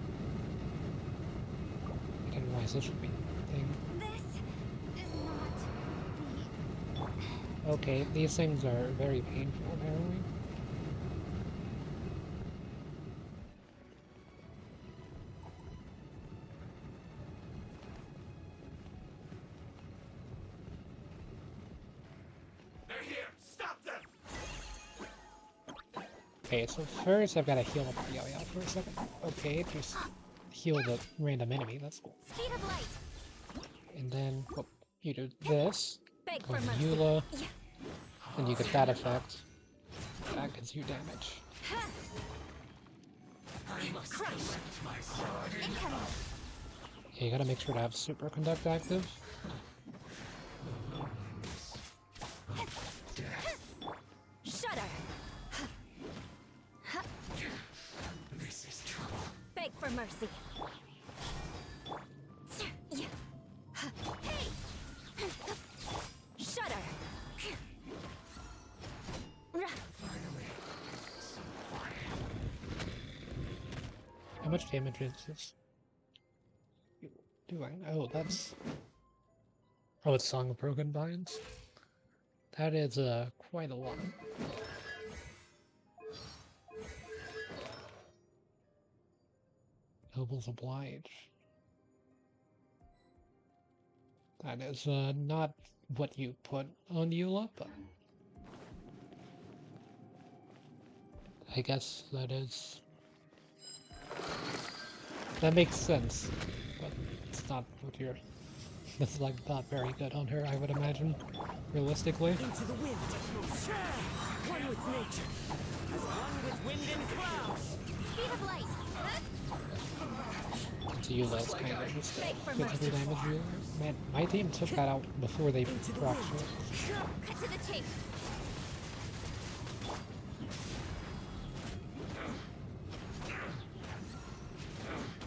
A: I didn't realize this would be a thing.
D: This is not the...
A: Okay, these things are very painful, apparently.
G: They're here! Stop them!
A: Okay, so first I've got to heal up the Yao for a second. Okay, just heal the random enemy, that's cool.
D: Speed of light.
A: And then, well, you do this,
H: Beg
A: go
H: for
A: to
H: mercy.
A: Eula, and you get that effect. That gives you damage.
G: I must collect my sword.
A: Yeah, you gotta make sure to have Superconduct active.
H: Shudder!
G: This is trouble.
H: Beg for mercy. Shudder!
A: How much damage is this doing? Oh, that's... Oh, it's Song of Broken Vines? That is, quite a lot. Nobles Oblige. That is, not what you put on Eula, but... I guess that is... That makes sense, but it's not what you're... It's like not very good on her, I would imagine, realistically.
B: Into the wind. One with nature. As one with wind and clouds.
D: Speed of light.
A: So Eula is kind of just physical damage Eula. Man, my team took that out before they proc chokes.
D: Cut to the chase.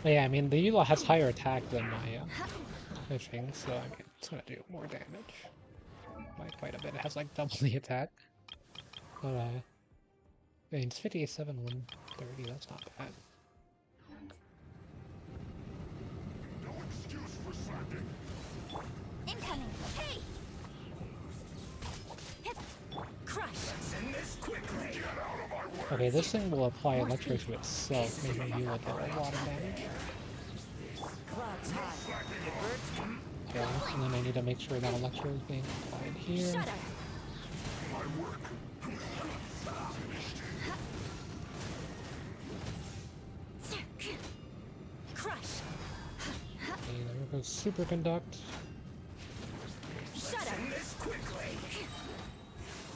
A: But yeah, I mean, the Eula has higher attack than my fishing, so I mean, it's gonna do more damage. By quite a bit. It has like double the attack. But I mean, it's 57, 130, that's not bad.
L: No excuse for slacking.
D: Incoming. Hey! Hit. Crush.
L: Send this quickly. Get out of my way.
A: Okay, this thing will apply Electro to itself, making you will get a lot of damage. Okay, and then I need to make sure that Electro is being applied here.
L: My work.
D: Crush.
A: Okay, there goes Super Conduct.
D: Shudder.
L: This quickly.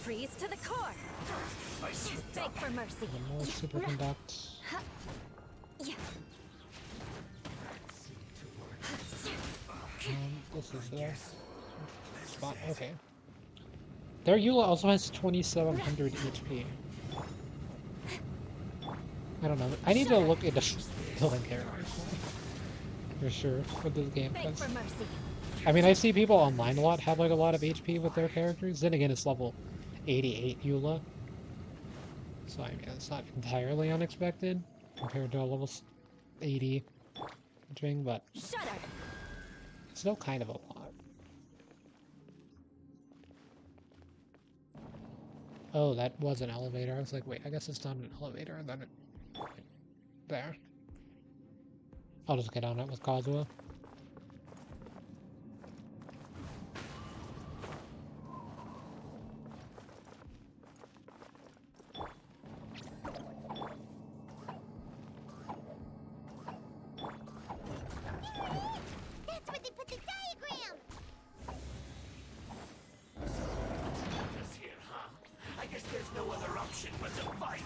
D: Freeze to the core. Beg for mercy.
A: And more Super Conduct.
D: Yeah.
A: This is the spot. Okay. Their Eula also has 2700 HP. I don't know. I need to look into killing characters for sure with this game.
D: Beg for mercy.
A: I mean, I see people online a lot have like a lot of HP with their characters. Then again, it's level 88 Eula, so I mean, it's not entirely unexpected compared to a level 80 Jing, but it's still kind of a lot. Oh, that was an elevator. I was like, wait, I guess it's not an elevator, and then it... There. I'll just get on it with Kazuha.
C: That's where they put the diagram!
L: Here, huh? I guess there's no other option but to fight.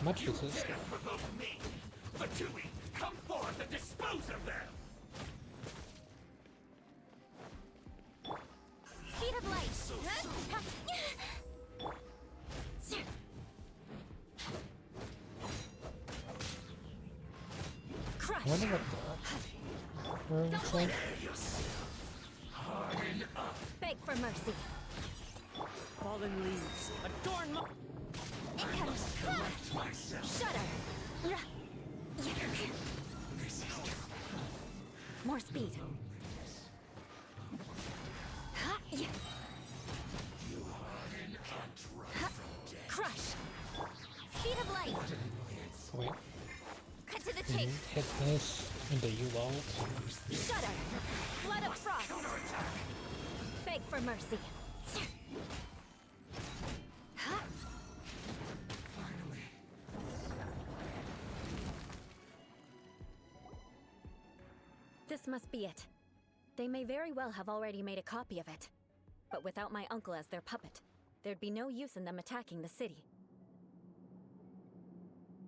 A: Much resistance.
L: Provoke me. Fatui, come forth and dispose of them.
D: Speed of light. Crush.
A: I wonder what the... Where it looks like.
D: Beg for mercy.
B: Fallen leaves. Adorn my...
D: Shudder. More speed. Crush. Speed of light.
A: Wait.
D: Cut to the
A: Can you
D: chase.
A: hit this into Eula?
D: Shudder. Flood of frost. Beg for mercy. This must be it. They may very well have already made a copy of it. But without my uncle as their puppet, there'd be no use in them attacking the city.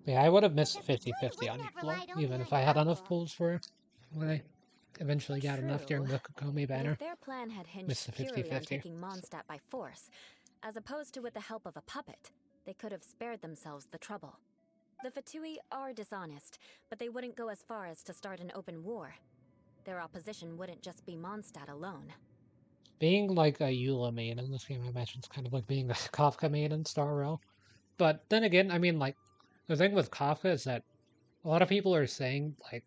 A: Yeah, I would have missed 50-50 on Eula, even if I had enough pulls for when I eventually got enough during the Kokomi
D: But
A: banner.
D: if their plan had
A: Missed
D: hinged
A: the
D: purely on
A: 50-50.
D: taking Mondstadt by force, as opposed to with the help of a puppet, they could have spared themselves the trouble. The Fatui are dishonest, but they wouldn't go as far as to start an open war. Their opposition wouldn't just be Mondstadt alone.
A: Being like a Eula main in this game, I imagine it's kind of like being a Kafka main in Star Rail. But then again, I mean, like, the thing with Kafka is that a lot of people are saying, like,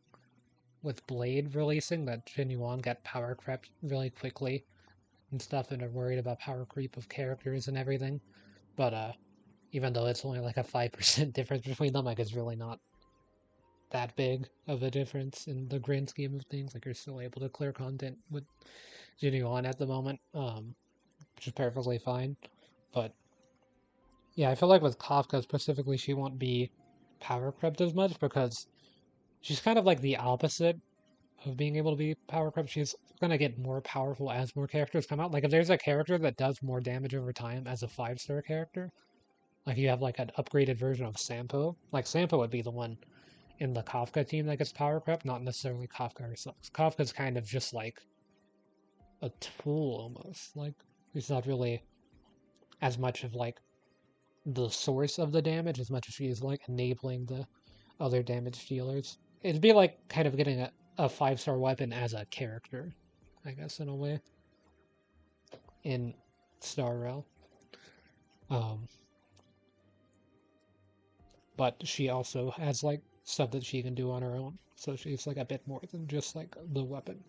A: with Blade releasing, that Jin Yuan got power crept really quickly and stuff, and are worried about power creep of characters and everything. But, even though it's only like a 5% difference between them, like, it's really not that big of a difference in the grand scheme of things. Like, you're still able to clear content with Jin Yuan at the moment, which is perfectly fine. But yeah, I feel like with Kafka specifically, she won't be power crept as much because she's kind of like the opposite of being able to be power crept. She's gonna get more powerful as more characters come out. Like if there's a character that does more damage over time as a 5-star character, like you have like an upgraded version of Sampo. Like Sampo would be the one in the Kafka team that gets power crept, not necessarily Kafka herself. Kafka's kind of just like a tool almost. Like he's not really as much of like the source of the damage as much as she is like enabling the other damage dealers. It'd be like kind of getting a 5-star weapon as a character, I guess, in a way, in Star Rail. But she also has like stuff that she can do on her own, so she's like a bit more than just like the weapon.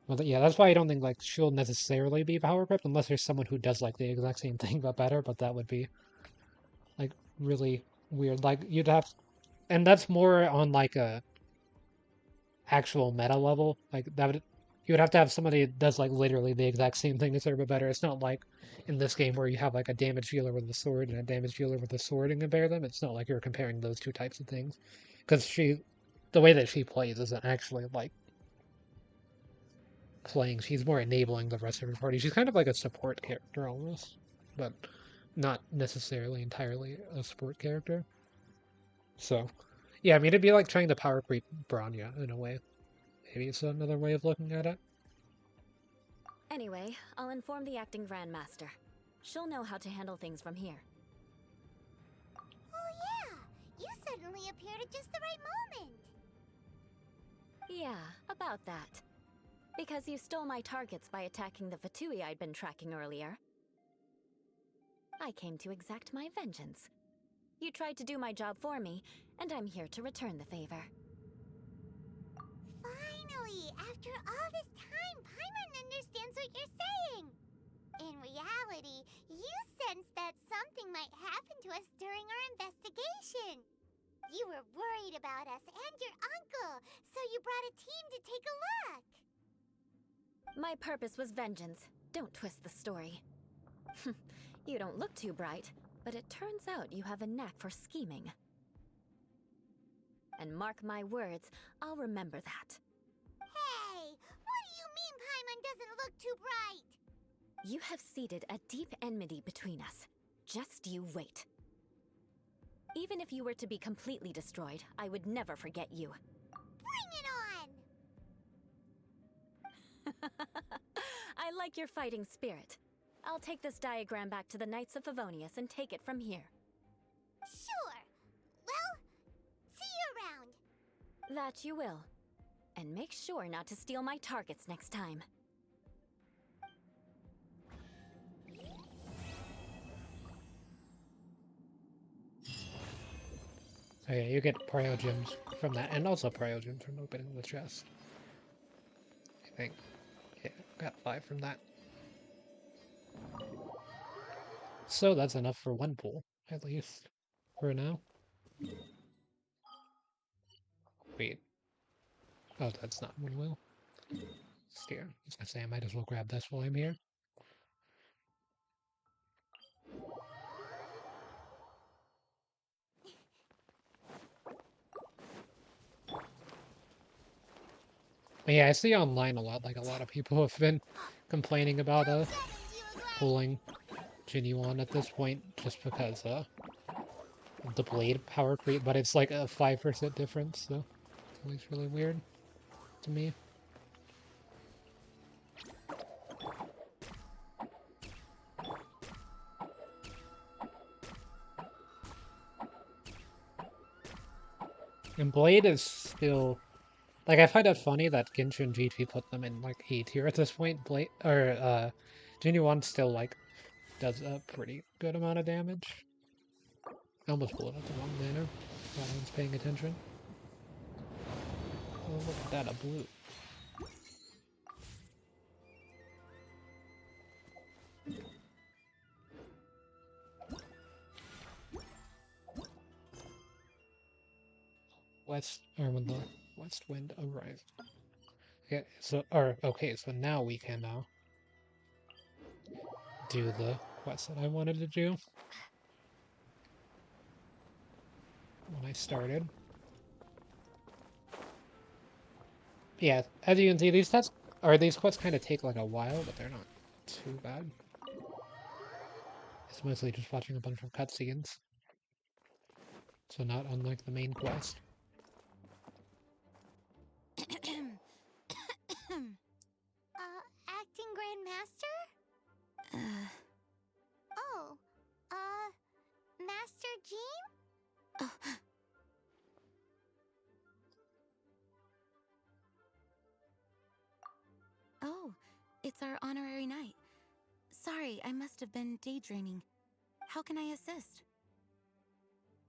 A: But yeah, that's why I don't think like she'll necessarily be power crept unless there's someone who does like the exact same thing but better. But that would be like really weird. Like you'd have, and that's more on like a actual meta level. Like that would, you would have to have somebody that does like literally the exact same thing as her but better. It's not like in this game where you have like a damage dealer with a sword and a damage dealer with a sword and compare them. It's not like you're comparing those two types of things, because the way that she plays isn't actually like playing. She's more enabling the rest of her party. She's kind of like a support character almost, but not necessarily entirely a support character. So, yeah, I mean, it'd be like trying to power creep Bronya in a way. Maybe it's another way of looking at it.
H: Anyway, I'll inform the acting Grandmaster. She'll know how to handle things from here.
C: Oh yeah! You suddenly appeared at just the right moment!
H: Yeah, about that. Because you stole my targets by attacking the Fatui I'd been tracking earlier. I came to exact my vengeance. You tried to do my job for me, and I'm here to return the favor.
C: Finally! After all this time, Paimon understands what you're saying! In reality, you sensed that something might happen to us during our investigation. You were worried about us and your uncle, so you brought a team to take a look.
H: My purpose was vengeance. Don't twist the story. You don't look too bright, but it turns out you have a knack for scheming. And mark my words, I'll remember that.
C: Hey! What do you mean Paimon doesn't look too bright?
H: You have seeded a deep enmity between us. Just you wait. Even if you were to be completely destroyed, I would never forget you.
C: Bring it on!
H: I like your fighting spirit. I'll take this diagram back to the Knights of Favonius and take it from here.
C: Sure. Well, see you around.
H: That you will. And make sure not to steal my targets next time.
A: Okay, you get prio gems from that, and also prio gems from opening the chest. I think. Yeah, got 5 from that. So that's enough for one pool, at least, for now. Wait. Oh, that's not one wheel. Steer. I was gonna say I might as well grab this while I'm here. But yeah, I see online a lot, like a lot of people have been complaining about pulling Genuine at this point, just because the blade power creep, but it's like a 5% difference, so it's always really weird to me. And Blade is still, like, I find it funny that Genshin GT put them in like A tier at this point. Blade or Genuine still like does a pretty good amount of damage. I almost pulled it at the wrong manner. While I was paying attention. Oh, look at that, a blue. When the west wind arrives. Okay, so now we can do the quest that I wanted to do when I started. Yeah, as you can see, these quests kind of take like a while, but they're not too bad. It's mostly just watching a bunch of cutscenes, so not unlike the main quest.
C: Acting Grandmaster? Oh, Master Jean?
E: Oh, it's our honorary knight. Sorry, I must have been daydreaming. How can I assist?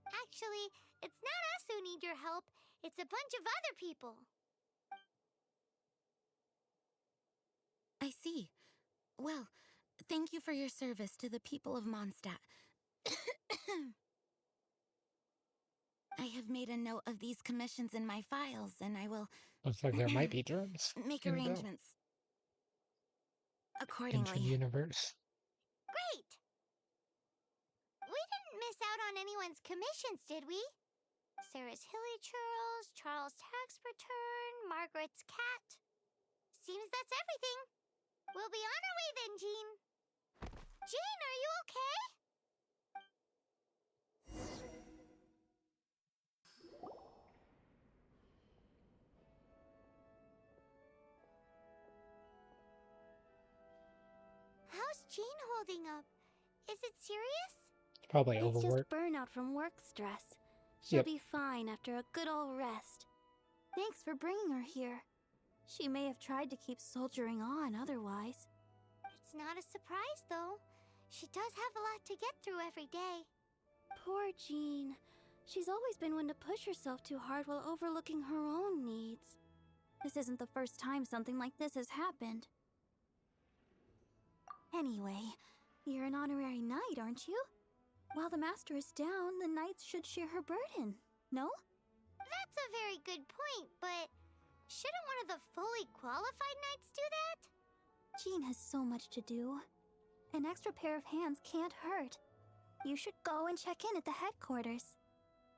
C: Actually, it's not us who need your help. It's a bunch of other people.
E: I see. Well, thank you for your service to the people of Mondstadt. I have made a note of these commissions in my files, and I will
A: Looks like there might be germs
E: make
A: in the
E: arrangements
A: Genshin
E: accordingly.
A: universe.
C: Great! We didn't miss out on anyone's commissions, did we? Sarah's Hilly Churls, Charles' tax return, Margaret's cat. Seems that's everything. We'll be on our way then, Jean. Jean, are you okay? How's Jean holding up? Is it serious?
A: Probably
D: It's just
A: overworked.
D: burnout from work stress. She'll
A: Yep.
D: be fine after a good old rest. Thanks for bringing her here. She may have tried to keep soldiering on otherwise.
C: It's not a surprise, though. She does have a lot to get through every day.
D: Poor Jean. She's always been one to push herself too hard while overlooking her own needs. This isn't the first time something like this has happened. Anyway, you're an honorary knight, aren't you? While the master is down, the knights should share her burden, no?
C: That's a very good point, but shouldn't one of the fully qualified knights do that?
D: Jean has so much to do. An extra pair of hands can't hurt. You should go and check in at the headquarters.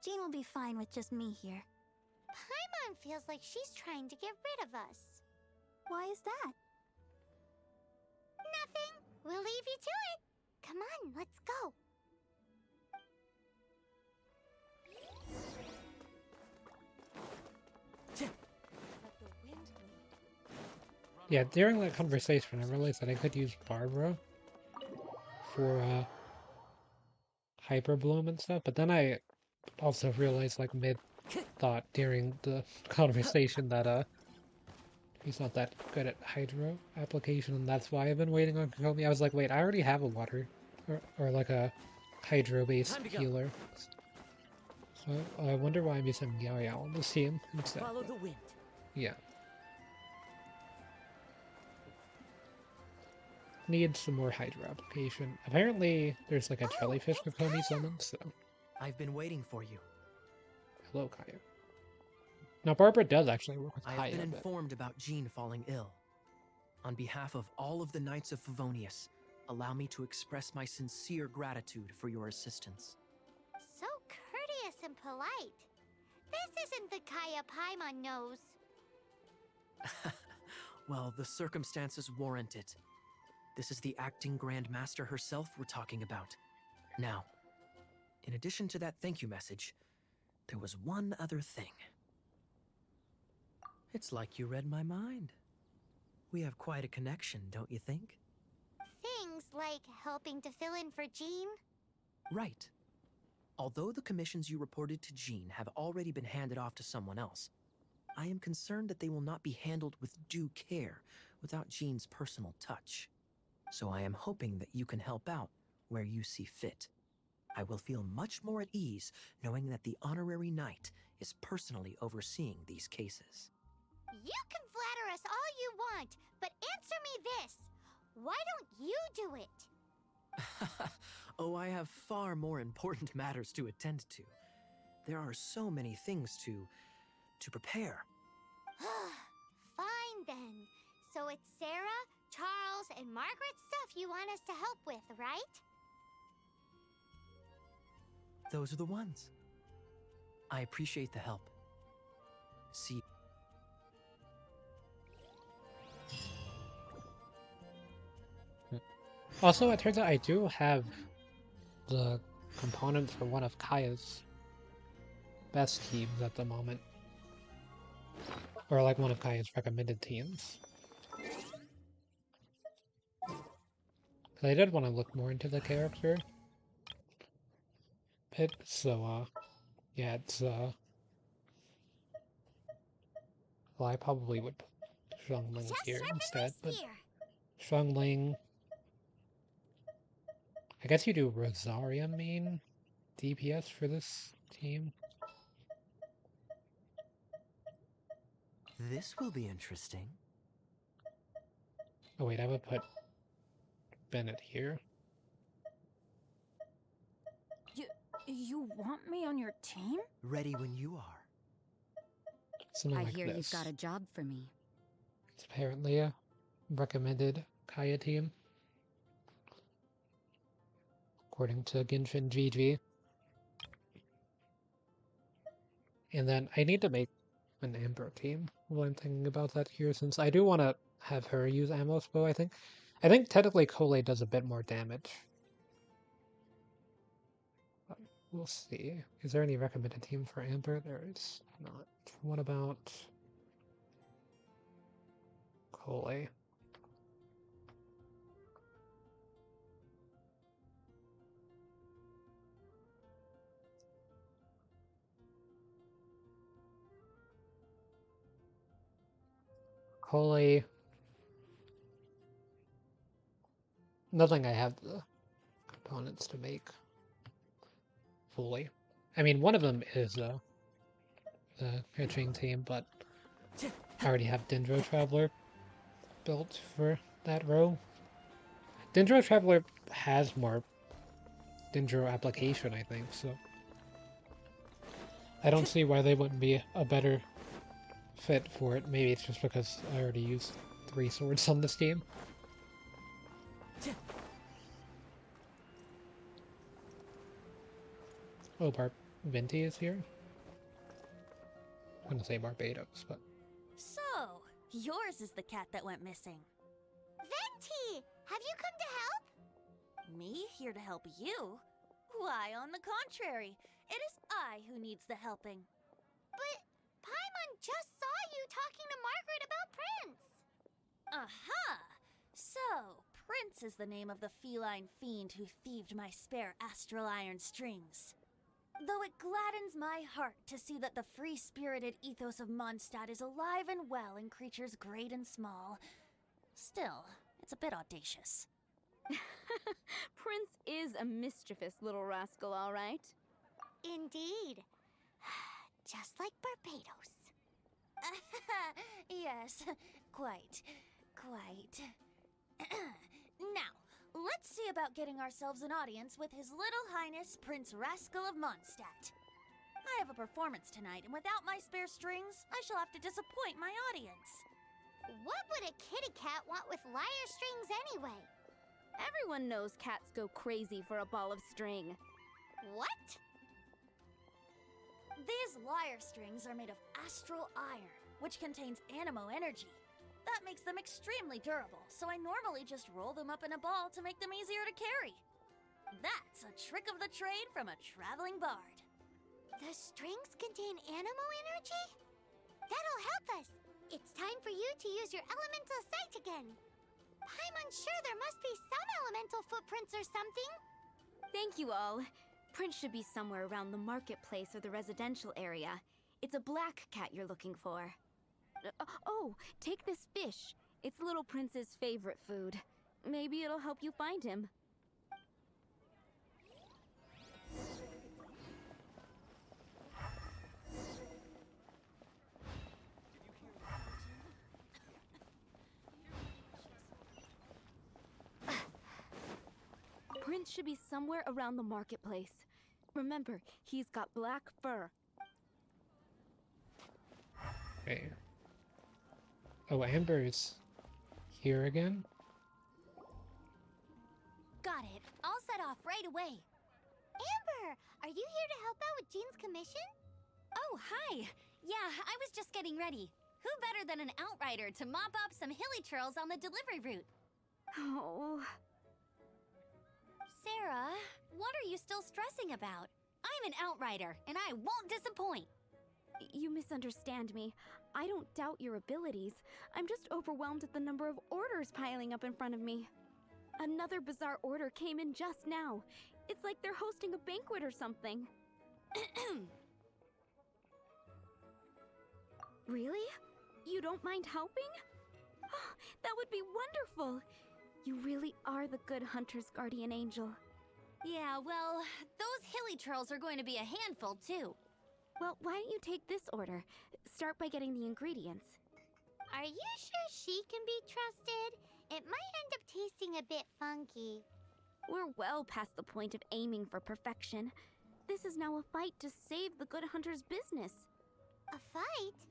D: Jean will be fine with just me here.
C: Paimon feels like she's trying to get rid of us.
D: Why is that?
C: Nothing. We'll leave you to it. Come on, let's go.
A: Yeah, during that conversation, I realized that I could use Barbara for Hyper Bloom and stuff, but then I also realized, like, mid-thought during the conversation that, he's not that good at Hydro application, and that's why I've been waiting on Kokomi. I was like, wait, I already have a water, or like a Hydro-based healer. So I wonder why I'm using Yao Yao on this team instead.
B: Follow the wind.
A: Yeah. Needs some more Hydro application. Apparently, there's like a jellyfish Kokomi summon, so...
M: I've been waiting for you.
A: Hello, Kaya. Now, Barbara does actually work with
M: I
A: Kaya,
M: have been
A: but...
M: informed about Jean falling ill. On behalf of all of the Knights of Favonius, allow me to express my sincere gratitude for your assistance.
C: So courteous and polite. This isn't the Kaya Paimon knows.
M: Well, the circumstances warrant it. This is the acting Grand Master herself we're talking about. Now, in addition to that thank you message, there was one other thing. It's like you read my mind. We have quite a connection, don't you think?
C: Things like helping to fill in for Jean?
M: Right. Although the commissions you reported to Jean have already been handed off to someone else, I am concerned that they will not be handled with due care without Jean's personal touch. So I am hoping that you can help out where you see fit. I will feel much more at ease knowing that the honorary knight is personally overseeing these cases.
C: You can flatter us all you want, but answer me this. Why don't you do it?
M: Oh, I have far more important matters to attend to. There are so many things to prepare.
C: Fine then. So it's Sarah, Charles, and Margaret's stuff you want us to help with, right?
M: Those are the ones. I appreciate the help. See.
A: Also, it turns out I do have the components for one of Kaya's best teams at the moment. Or like one of Kaya's recommended teams. I did want to look more into the character bit, so yeah, it's well, I probably would put Xiangling here instead, but Xiangling, I guess you do Rosaria main DPS for this team.
B: This will be interesting.
A: Oh wait, I would put Bennett here.
E: You want me on your team?
B: Ready when you are.
A: Something
H: I
A: like
H: hear
A: this.
H: you've got a job for me.
A: It's apparently a recommended Kaya team, according to Genshin GG. And then I need to make an Amber team while I'm thinking about that here, since I do want to have her use Ammo's bow, I think. I think technically Kole does a bit more damage. But we'll see. Is there any recommended team for Amber? There is not. What about Kole? Kole. Nothing I have the components to make fully. I mean, one of them is the pitching team, but I already have Dendro Traveler built for that row. Dendro Traveler has more Dendro application, I think, so I don't see why they wouldn't be a better fit for it. Maybe it's just because I already used 3 swords on this team. Oh, Venti is here? I'm gonna say Barbados, but...
D: So, yours is the cat that went missing.
C: Venti! Have you come to help?
D: Me here to help you? Why, on the contrary, it is I who needs the helping.
C: But Paimon just saw you talking to Margaret about Prince!
D: Aha! So, Prince is the name of the feline fiend who thieved my spare astral iron strings. Though it gladdens my heart to see that the free-spirited ethos of Mondstadt is alive and well in creatures great and small, still, it's a bit audacious.
K: Prince is a mischievous little rascal, all right.
C: Indeed. Just like Barbados.
D: Yes, quite. Now, let's see about getting ourselves an audience with His Little Highness Prince Rascal of Mondstadt. I have a performance tonight, and without my spare strings, I shall have to disappoint my audience.
C: What would a kitty cat want with lyre strings anyway?
K: Everyone knows cats go crazy for a ball of string.
C: What?
D: These lyre strings are made of astral iron, which contains animo energy. That makes them extremely durable, so I normally just roll them up in a ball to make them easier to carry. That's a trick of the trade from a traveling bard.
C: The strings contain animo energy? That'll help us. It's time for you to use your elemental sight again. I'm unsure there must be some elemental footprints or something.
K: Thank you all. Prince should be somewhere around the marketplace or the residential area. It's a black cat you're looking for. Oh, take this fish. It's Little Prince's favorite food. Maybe it'll help you find him. Prince should be somewhere around the marketplace. Remember, he's got black fur.
A: Okay. Oh, Amber's here again?
D: Got it. I'll set off right away.
C: Amber, are you here to help out with Jean's commission?
D: Oh, hi. Yeah, I was just getting ready. Who better than an outrider to mop up some hilly churls on the delivery route?
K: Oh...
D: Sarah, what are you still stressing about? I'm an outrider, and I won't disappoint.
K: You misunderstand me. I don't doubt your abilities. I'm just overwhelmed at the number of orders piling up in front of me. Another bizarre order came in just now. It's like they're hosting a banquet or something. Really? You don't mind helping? Oh, that would be wonderful. You really are the good hunter's guardian angel.
D: Yeah, well, those hilly churls are going to be a handful, too.
K: Well, why don't you take this order? Start by getting the ingredients.
C: Are you sure she can be trusted? It might end up tasting a bit funky.
K: We're well past the point of aiming for perfection. This is now a fight to save the good hunter's business.
C: A fight?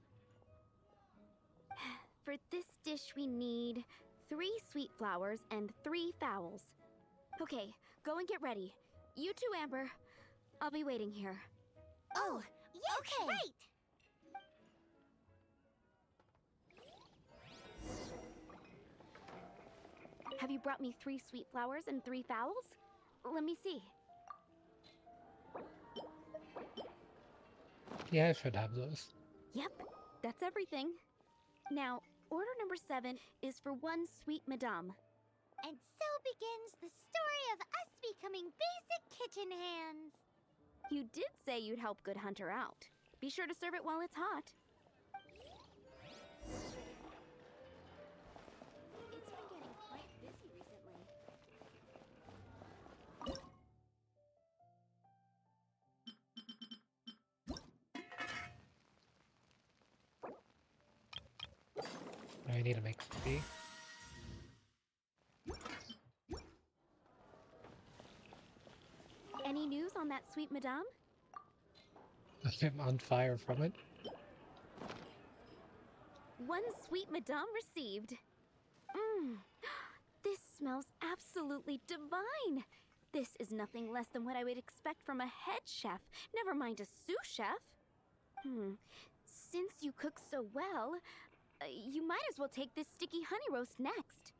K: For this dish we need 3 sweet flowers and 3 fowls. Okay, go and get ready. You too, Amber. I'll be waiting here.
C: Oh, yes,
D: okay.
C: Right!
K: Have you brought me 3 sweet flowers and 3 fowls? Let me see.
A: Yeah, I should have those.
K: Yep, that's everything. Now, order number 7 is for 1 sweet madame.
C: And so begins the story of us becoming basic kitchen hands.
K: You did say you'd help Good Hunter out. Be sure to serve it while it's hot. It's been getting quite busy recently.
A: I need to make tea.
K: Any news on that sweet madame?
A: I'm on fire from it.
K: 1 sweet madame received. This smells absolutely divine. This is nothing less than what I would expect from a head chef, never mind a sous chef. Since you cook so well, you might as well take this sticky honey roast next.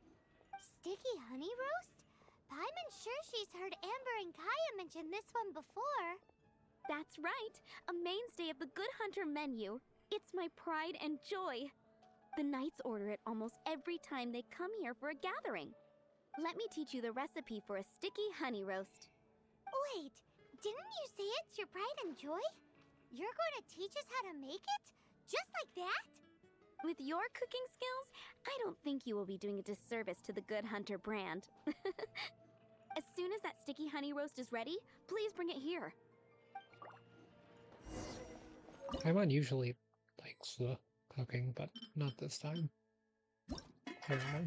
C: Sticky honey roast? I'm sure she's heard Amber and Kaya mention this one before.
K: That's right, a mainstay of the Good Hunter menu. It's my pride and joy. The knights order it almost every time they come here for a gathering. Let me teach you the recipe for a sticky honey roast.
C: Wait, didn't you say it's your pride and joy? You're going to teach us how to make it? Just like that?
K: With your cooking skills, I don't think you will be doing a disservice to the Good Hunter brand. As soon as that sticky honey roast is ready, please bring it here.
A: Paimon usually likes the cooking, but not this time. I don't know.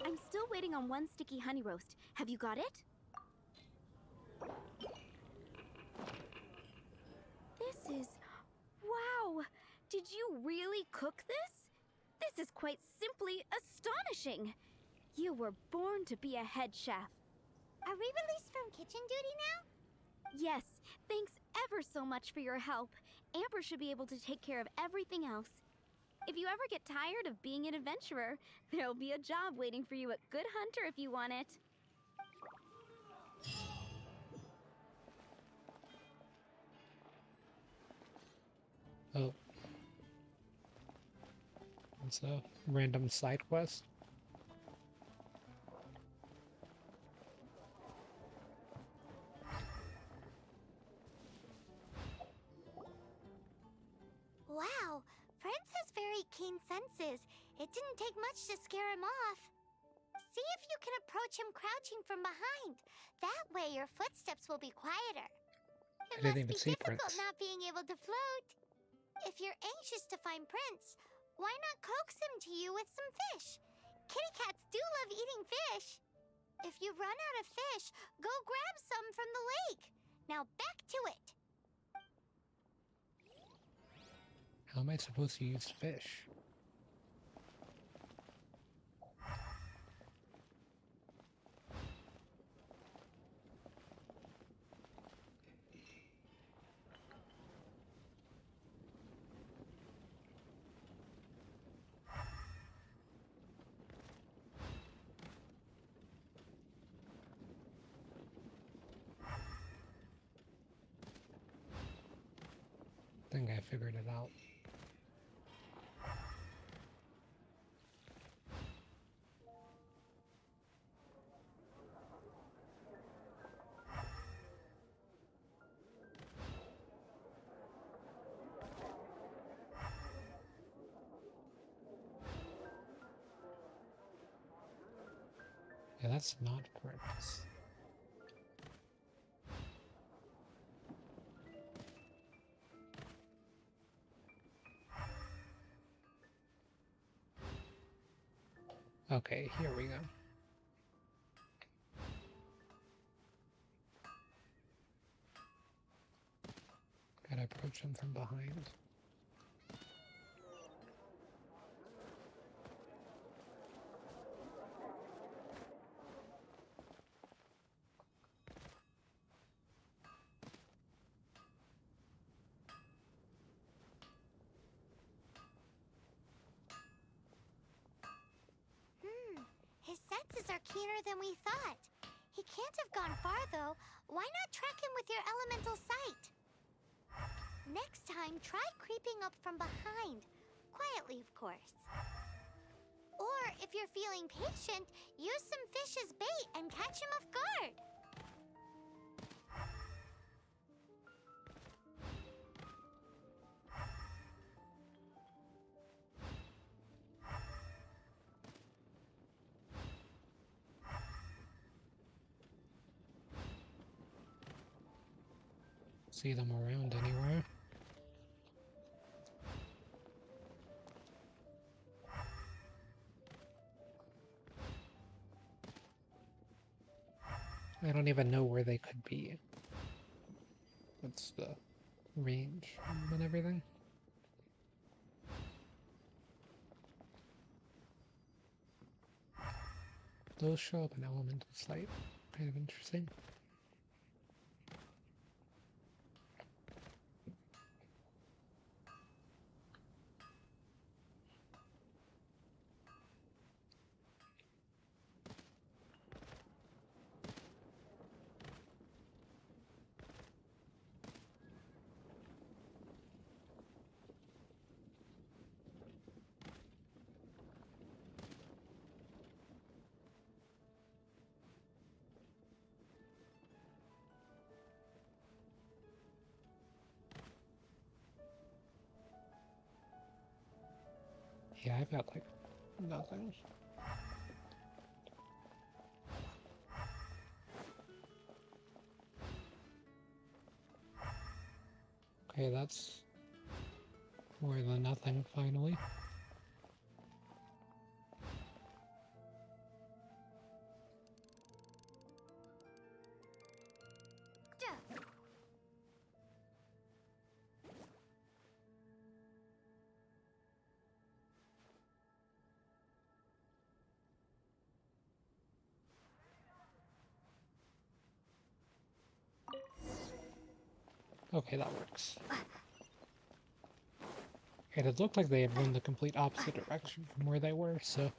K: I'm still waiting on 1 sticky honey roast. Have you got it? This is... Wow! Did you really cook this? This is quite simply astonishing! You were born to be a head chef.
C: Are we released from kitchen duty now?
K: Yes, thanks ever so much for your help. Amber should be able to take care of everything else. If you ever get tired of being an adventurer, there'll be a job waiting for you at Good Hunter if you want it.
A: Oh. It's a random side quest.
C: Wow, Prince has very keen senses. It didn't take much to scare him off. See if you can approach him crouching from behind. That way your footsteps will be quieter. It
A: I didn't
C: must
A: even
C: be
A: see
C: difficult
A: Prince.
C: not being able to float. If you're anxious to find Prince, why not coax him to you with some fish? Kitty cats do love eating fish. If you run out of fish, go grab some from the lake. Now back to it.
A: How am I supposed to use fish? figured it out. Yeah, that's not Prince. Okay, here we go. Gotta approach him from behind.
C: His senses are keener than we thought. He can't have gone far, though. Why not track him with your elemental sight? Next time, try creeping up from behind. Quietly, of course. Or, if you're feeling patient, use some fish as bait and catch him off guard.
A: See them around anywhere. I don't even know where they could be. What's the range and everything? Those show up in elemental sight. Kind of interesting. Yeah, I've got like nothing. Okay, that's more than nothing finally. Okay, that works. And it looked like they had run the complete opposite direction from where they were, so...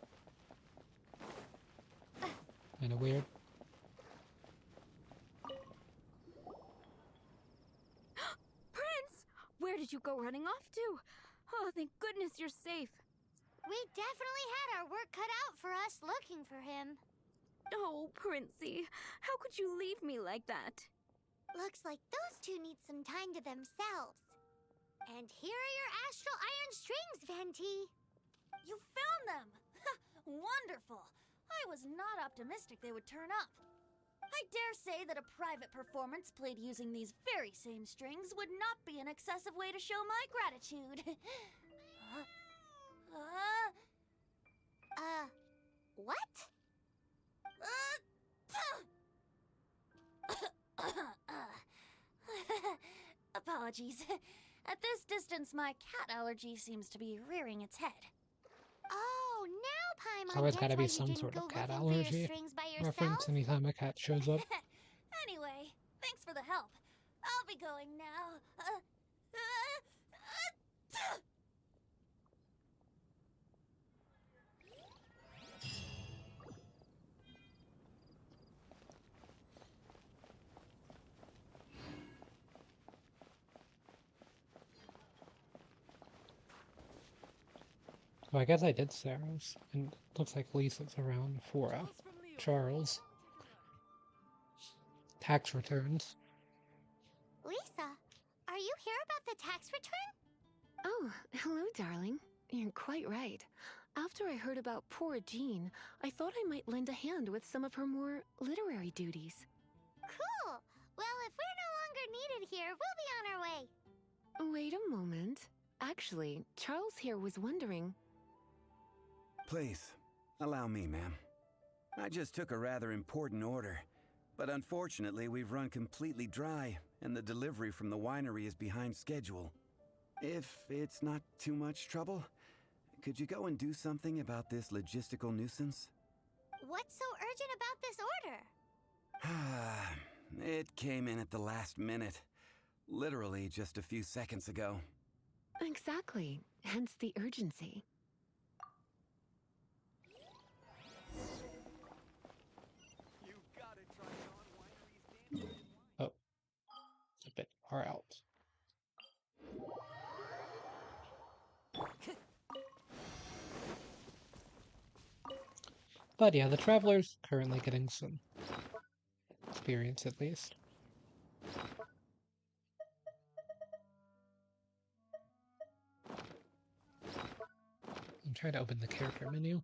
A: Kinda weird.
K: Prince! Where did you go running off to? Oh, thank goodness you're safe.
C: We definitely had our work cut out for us looking for him.
K: Oh, Princey, how could you leave me like that?
C: Looks like those two need some time to themselves. And here are your astral iron strings, Venti.
D: You found them! Wonderful! I was not optimistic they would turn up. I dare say that a private performance played using these very same strings would not be an excessive way to show my gratitude.
C: What?
D: Apologies. At this distance, my cat allergy seems to be rearing its head.
C: Oh, now Paimon
A: So it's
C: gets
A: gotta
C: why
A: be
C: you
A: some
C: didn't
A: sort
C: go
A: of cat
C: looking for your
A: allergy
C: strings by
A: reference
C: yourself.
A: anytime a cat shows up.
D: Anyway, thanks for the help. I'll be going now.
A: Well, I guess I did Sarah's, and it looks like Lisa's around for Charles. Tax returns.
C: Lisa, are you here about the tax return?
N: Oh, hello, darling. You're quite right. After I heard about poor Jean, I thought I might lend a hand with some of her more literary duties.
C: Cool! Well, if we're no longer needed here, we'll be on our way.
N: Wait a moment. Actually, Charles here was wondering...
O: Please, allow me, ma'am. I just took a rather important order, but unfortunately we've run completely dry, and the delivery from the winery is behind schedule. If it's not too much trouble, could you go and do something about this logistical nuisance?
C: What's so urgent about this order?
O: It came in at the last minute. Literally just a few seconds ago.
N: Exactly. Hence the urgency.
A: Oh. It's a bit far out. But yeah, the Traveler's currently getting some experience at least. I'm trying to open the character menu.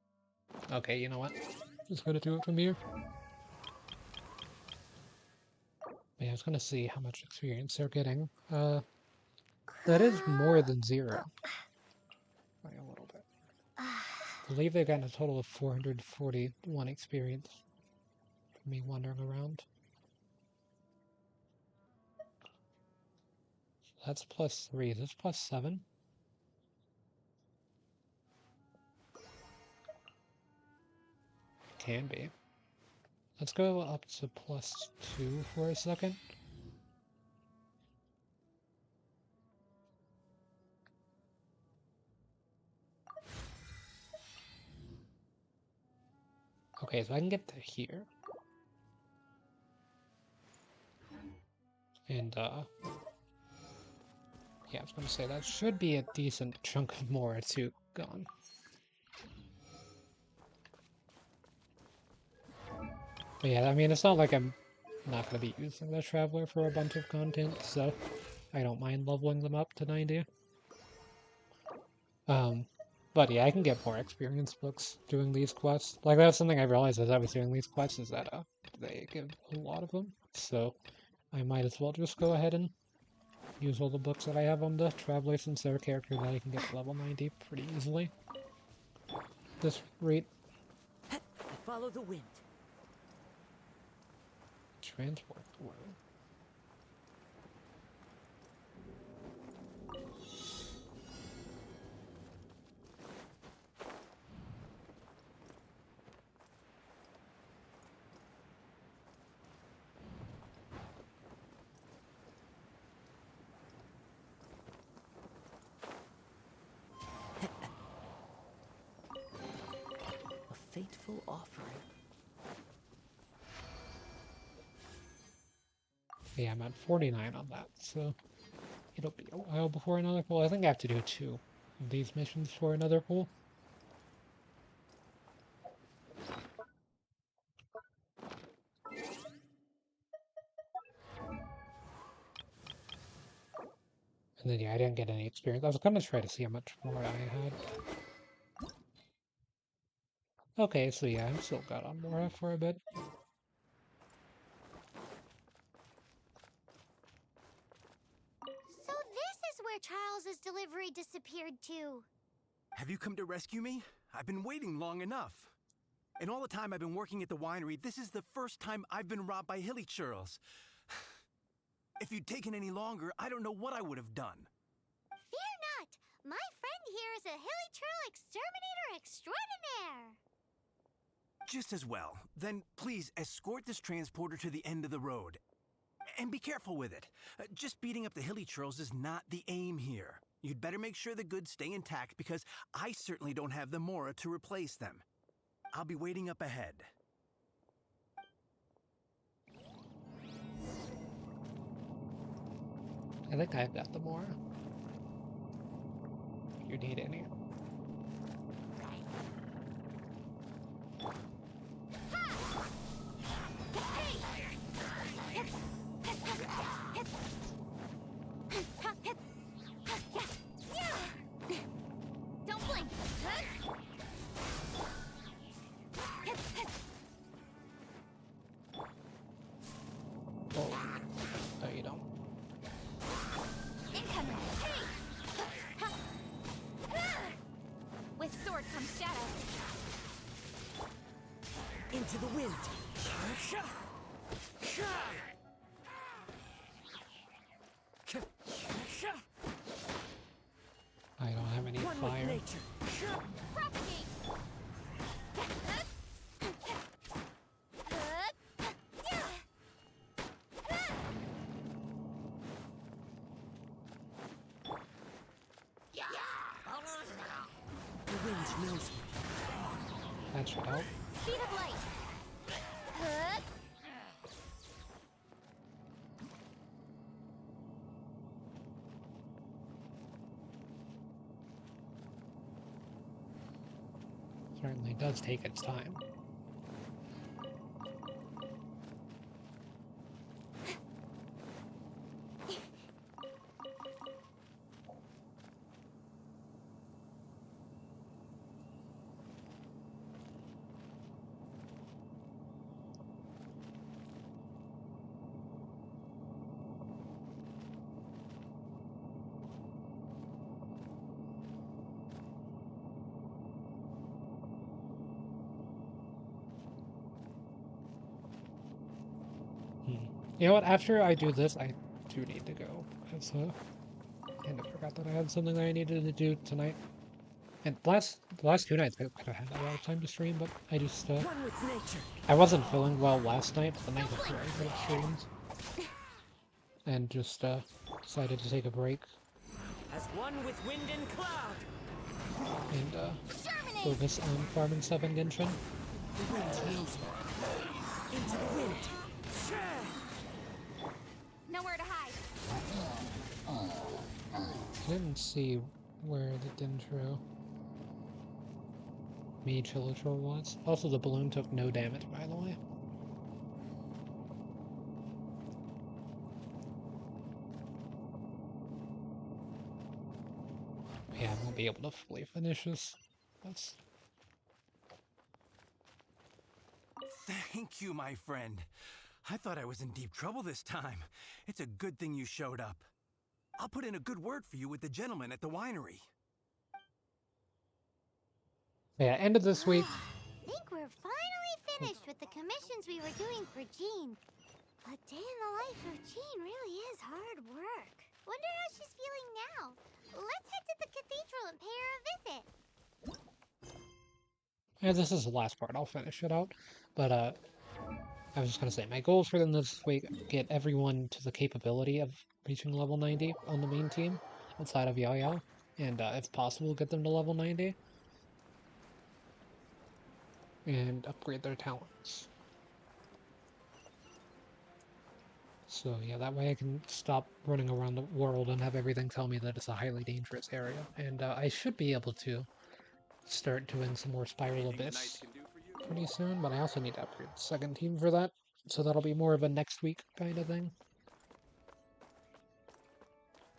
A: Okay, you know what? Just gonna do it from here. But yeah, I was gonna see how much experience they're getting. That is more than 0. Like a little bit. I believe they've gotten a total of 441 experience from me wandering around. So that's +3. Is this +7? Can be. Let's go up to +2 for a second. Okay, so I can get to here. And, yeah, I was gonna say, that should be a decent chunk of Mora too gone. But yeah, I mean, it's not like I'm not gonna be using the Traveler for a bunch of content, so I don't mind leveling them up to 90. But yeah, I can get more experience books doing these quests. Like, that's something I realized as I was doing these quests, is that, they give a lot of them, so I might as well just go ahead and use all the books that I have on the Traveler, since they're a character that I can get to level 90 pretty easily. This rate.
B: Follow the wind.
A: Transport world.
B: A fateful offering.
A: Yeah, I'm at 49 on that, so it'll be a while before another pool. I think I have to do 2 of these missions for another pool. And then yeah, I didn't get any experience. I was gonna try to see how much more I had. Okay, so yeah, I'm still got on Mora for a bit.
C: So this is where Charles's delivery disappeared to.
P: Have you come to rescue me? I've been waiting long enough. In all the time I've been working at the winery, this is the first time I've been robbed by hilly churls. If you'd taken any longer, I don't know what I would have done.
C: Fear not! My friend here is a hilly churl exterminator extraordinaire!
P: Just as well. Then please escort this transporter to the end of the road. And be careful with it. Just beating up the hilly churls is not the aim here. You'd better make sure the goods stay intact, because I certainly don't have the Mora to replace them. I'll be waiting up ahead.
A: I think I've got the Mora. You need any?
D: sword comes shadow.
B: Into the wind.
A: I don't have any
B: One
A: fire.
B: with nature.
D: Propagate.
B: The wind knows me.
A: That should help.
D: Speed of light.
A: Certainly does take its time. You know what? After I do this, I do need to go. Because, I kind of forgot that I had something that I needed to do tonight. And the last 2 nights, I could have had a lot of time to stream, but I just,
B: One with nature.
A: I wasn't feeling well last night, but the night before I could have streamed. And just, decided to take a break.
B: As one with wind and cloud.
A: And, focus on farming stuff in Genshin.
B: The wind knows me. Into the wind.
D: Nowhere to hide.
A: I didn't see where the Dintro Mage Hilichurl was. Also, the balloon took no damage, by the way. Yeah, I won't be able to fully finish this. That's...
P: Thank you, my friend. I thought I was in deep trouble this time. It's a good thing you showed up. I'll put in a good word for you with the gentleman at the winery.
A: Yeah, end of this week.
C: I think we're finally finished with the commissions we were doing for Jean. A day in the life of Jean really is hard work. Wonder how she's feeling now. Let's head to the cathedral and pay her a visit.
A: Yeah, this is the last part. I'll finish it out. But, I was just gonna say, my goals for them this week, get everyone to the capability of reaching level 90 on the main team, outside of Yao Yao, and if possible, get them to level 90. And upgrade their talents. So yeah, that way I can stop running around the world and have everything tell me that it's a highly dangerous area. And I should be able to start doing some more Spiral Abyss pretty soon, but I also need to upgrade the second team for that, so that'll be more of a next week kind of thing.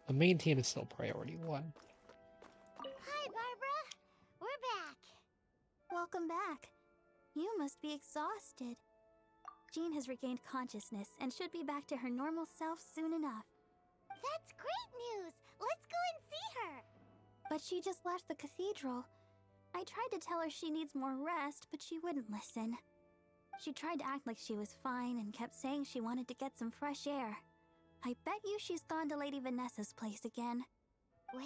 A: The main team is still priority 1.
C: Hi, Barbara. We're back.
Q: Welcome back. You must be exhausted. Jean has regained consciousness and should be back to her normal self soon enough.
C: That's great news. Let's go and see her.
Q: But she just left the cathedral. I tried to tell her she needs more rest, but she wouldn't listen. She tried to act like she was fine and kept saying she wanted to get some fresh air. I bet you she's gone to Lady Vanessa's place again.
C: Where?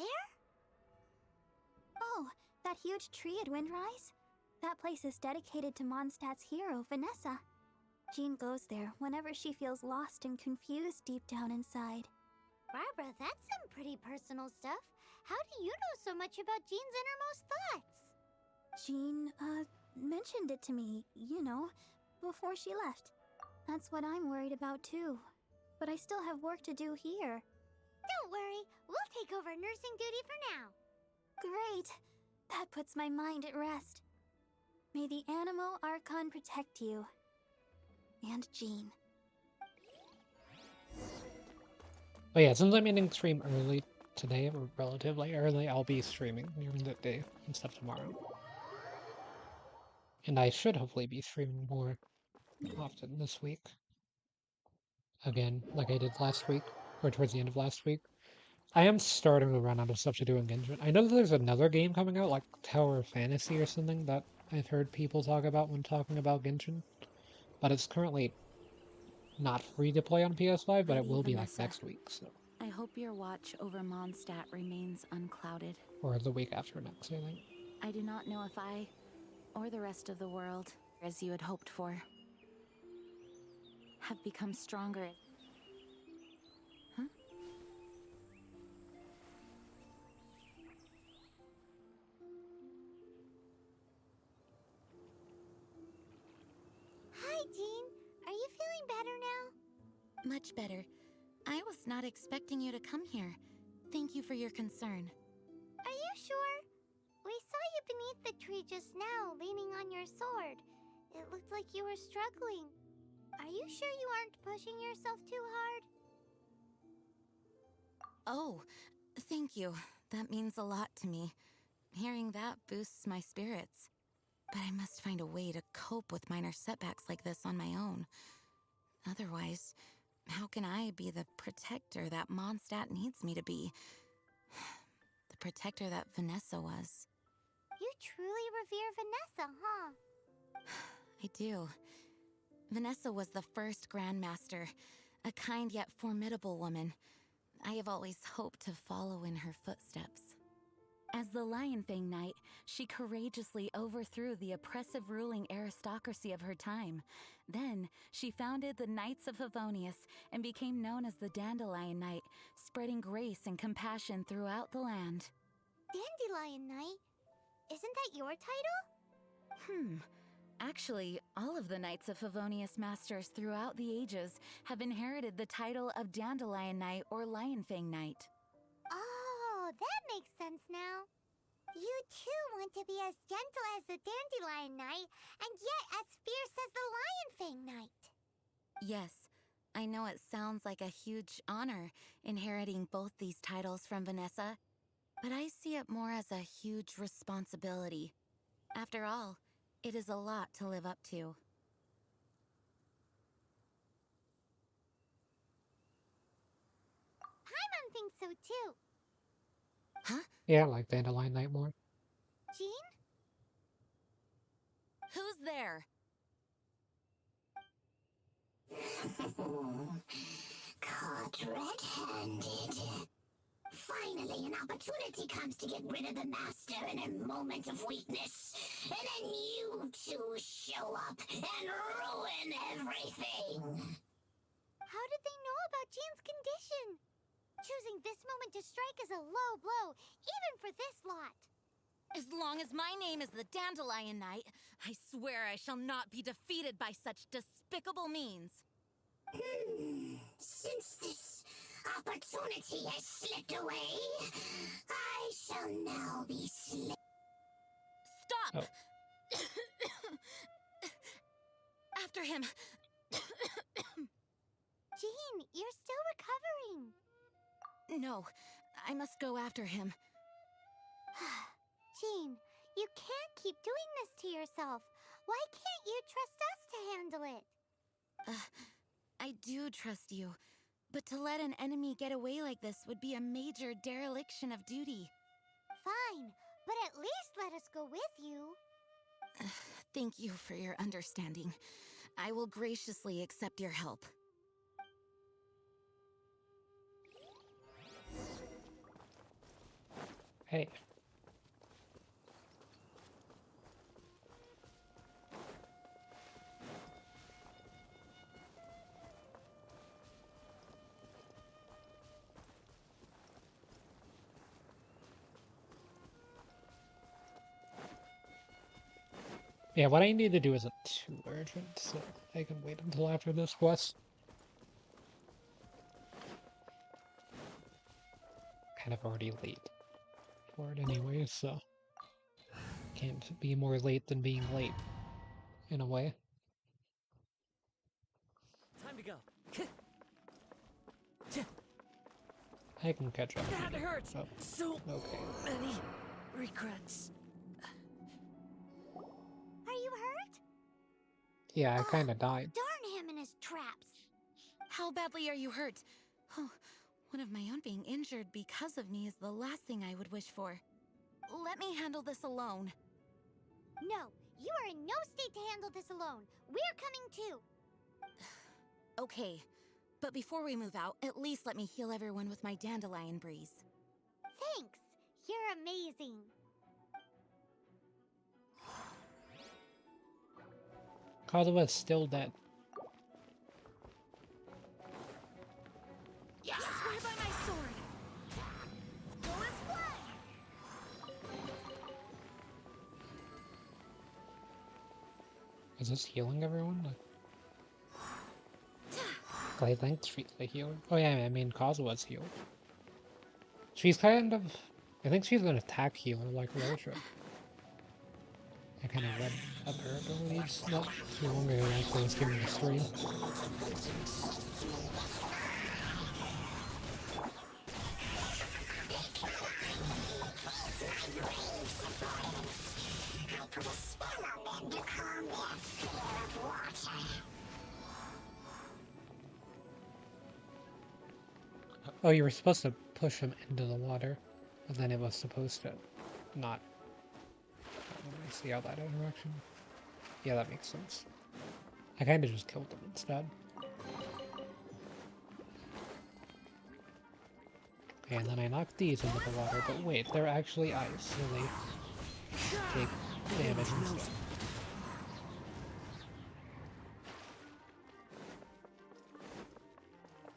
Q: Oh, that huge tree at Windrise? That place is dedicated to Mondstadt's hero, Vanessa. Jean goes there whenever she feels lost and confused deep down inside.
C: Barbara, that's some pretty personal stuff. How do you know so much about Jean's innermost thoughts?
Q: Jean, mentioned it to me, you know, before she left. That's what I'm worried about too. But I still have work to do here.
C: Don't worry, we'll take over nursing duty for now.
Q: Great! That puts my mind at rest. May the Animo Archon protect you. And Jean.
A: But yeah, since I'm ending stream early today, or relatively early, I'll be streaming during that day and stuff tomorrow. And I should hopefully be streaming more often this week. Again, like I did last week, or towards the end of last week. I am starting to run out of stuff to do in Genshin. I know that there's another game coming out, like Tower of Fantasy or something, that I've heard people talk about when talking about Genshin, but it's currently not free to play on PS5, but it
E: Lady
A: will be like
E: Vanessa,
A: next week, so.
E: I hope your watch over Mondstadt remains unclouded.
A: Or the week after next, I think.
E: I do not know if I, or the rest of the world, as you had hoped for, have become stronger. Huh?
C: Hi, Jean. Are you feeling better now?
E: Much better. I was not expecting you to come here. Thank you for your concern.
C: Are you sure? We saw you beneath the tree just now, leaning on your sword. It looked like you were struggling. Are you sure you aren't pushing yourself too hard?
E: Oh, thank you. That means a lot to me. Hearing that boosts my spirits. But I must find a way to cope with minor setbacks like this on my own. Otherwise, how can I be the protector that Mondstadt needs me to be? The protector that Vanessa was.
C: You truly revere Vanessa, huh?
E: I do. Vanessa was the first Grandmaster, a kind yet formidable woman. I have always hoped to follow in her footsteps. As the Lionfang Knight, she courageously overthrew the oppressive ruling aristocracy of her time. Then, she founded the Knights of Favonius and became known as the Dandelion Knight, spreading grace and compassion throughout the land.
C: Dandelion Knight? Isn't that your title?
E: Actually, all of the Knights of Favonius Masters throughout the ages have inherited the title of Dandelion Knight or Lionfang Knight.
C: Oh, that makes sense now. You too want to be as gentle as the Dandelion Knight, and yet as fierce as the Lionfang Knight.
E: Yes, I know it sounds like a huge honor inheriting both these titles from Vanessa, but I see it more as a huge responsibility. After all, it is a lot to live up to.
C: Paimon thinks so too.
E: Huh?
A: Yeah, I like Dandelion Knight more.
C: Jean?
E: Who's there?
L: Caught red-handed. Finally, an opportunity comes to get rid of the Master in a moment of weakness. And then you two show up and ruin everything.
C: How did they know about Jean's condition? Choosing this moment to strike is a low blow, even for this lot.
E: As long as my name is the Dandelion Knight, I swear I shall not be defeated by such despicable means.
L: Since this opportunity has slipped away, I shall now be
E: Stop! After him!
C: Jean, you're still recovering.
E: No, I must go after him.
C: Jean, you can't keep doing this to yourself. Why can't you trust us to handle it?
E: I do trust you, but to let an enemy get away like this would be a major dereliction of duty.
C: Fine, but at least let us go with you.
E: Thank you for your understanding. I will graciously accept your help.
A: Hey. Yeah, what I need to do isn't too urgent, so I can wait until after this quest. Kind of already late for it anyway, so can't be more late than being late, in a way.
B: Time to go.
A: I can catch up.
B: That hurts.
A: Oh,
B: so
A: okay.
B: many regrets.
C: Are you hurt?
A: Yeah, I kinda died.
C: Darn him and his traps.
E: How badly are you hurt? Oh, One of my own being injured because of me is the last thing I would wish for. Let me handle this alone.
C: No, you are in no state to handle this alone. We're coming too.
E: Okay, but before we move out, at least let me heal everyone with my dandelion breeze.
C: Thanks. You're amazing.
A: Kazuha's still dead.
D: Swear by my sword. Full display.
A: Is this healing everyone? I think she's the healer. Oh yeah, I mean Kazuha's healed. She's kind of... I think she's an attack healer like Rosha. I kind of read up her abilities not too long ago after I was giving the stream. Oh, you were supposed to push him into the water, but then it was supposed to not. Let me see how that interaction. Yeah, that makes sense. I kind of just killed him instead. Okay, and then I knocked these into the water, but wait, they're actually ice, so they take damage instead.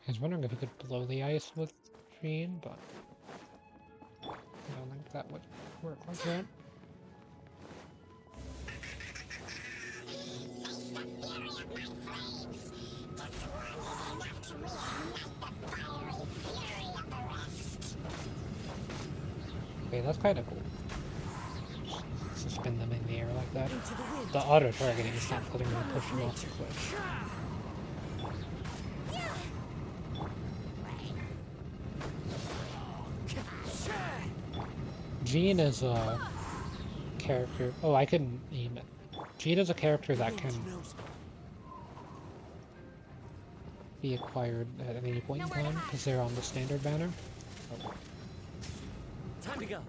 A: I was wondering if we could blow the ice with Jean, but I don't think that would work like that. Okay, that's kind of cool. Just spin them in the air like that. The auto targeting is not letting me push them off the cliff. Jean is a character. Oh, I couldn't aim it. Jean is a character that can be acquired at any point in time because they're on the standard banner. Oh.
B: Time to go.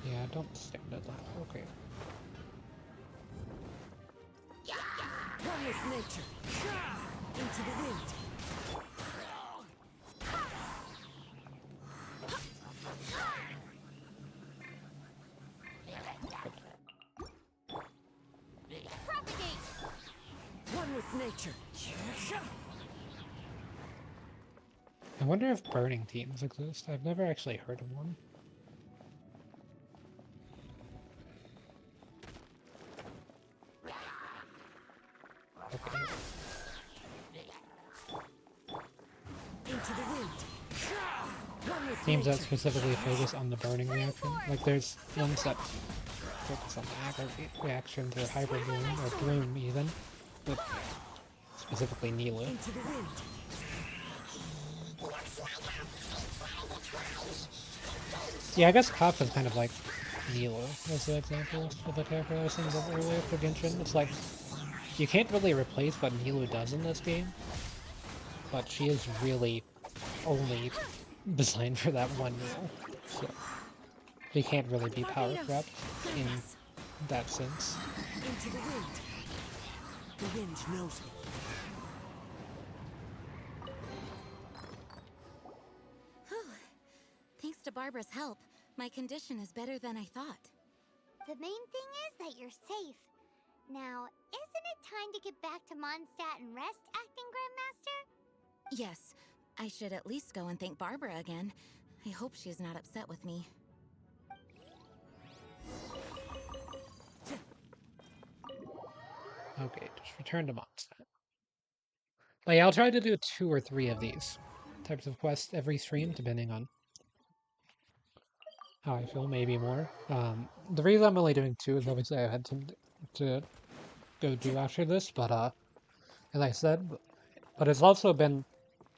A: Yeah, don't stand at that. Okay.
B: Run with nature. Into the wind.
D: Propagate.
B: One with nature.
A: I wonder if burning teams exist. I've never actually heard of one. Okay.
B: Into the wind.
A: Teams that specifically focus on the burning reaction. Like there's ones that focus on the agro reactions or hyper bloom or bloom even. With specifically Nilo.
B: Into the wind.
A: Yeah, I guess Cop is kind of like Nilo as an example of a character I was thinking of earlier for Genshin. It's like, you can't really replace what Nilo does in this game, but she is really only designed for that one role, so she can't really be power crept in that sense.
B: Into the wind. The wind knows me.
E: Thanks to Barbara's help, my condition is better than I thought.
C: The main thing is that you're safe. Now, isn't it time to get back to Mondstadt and rest, Acting Grandmaster?
E: Yes, I should at least go and thank Barbara again. I hope she's not upset with me.
A: Okay, just return to Mondstadt. But yeah, I'll try to do 2 or 3 of these types of quests every stream, depending on how I feel, maybe more. The reason I'm only doing 2 is obviously I had some to go do after this, but as I said, but it's also been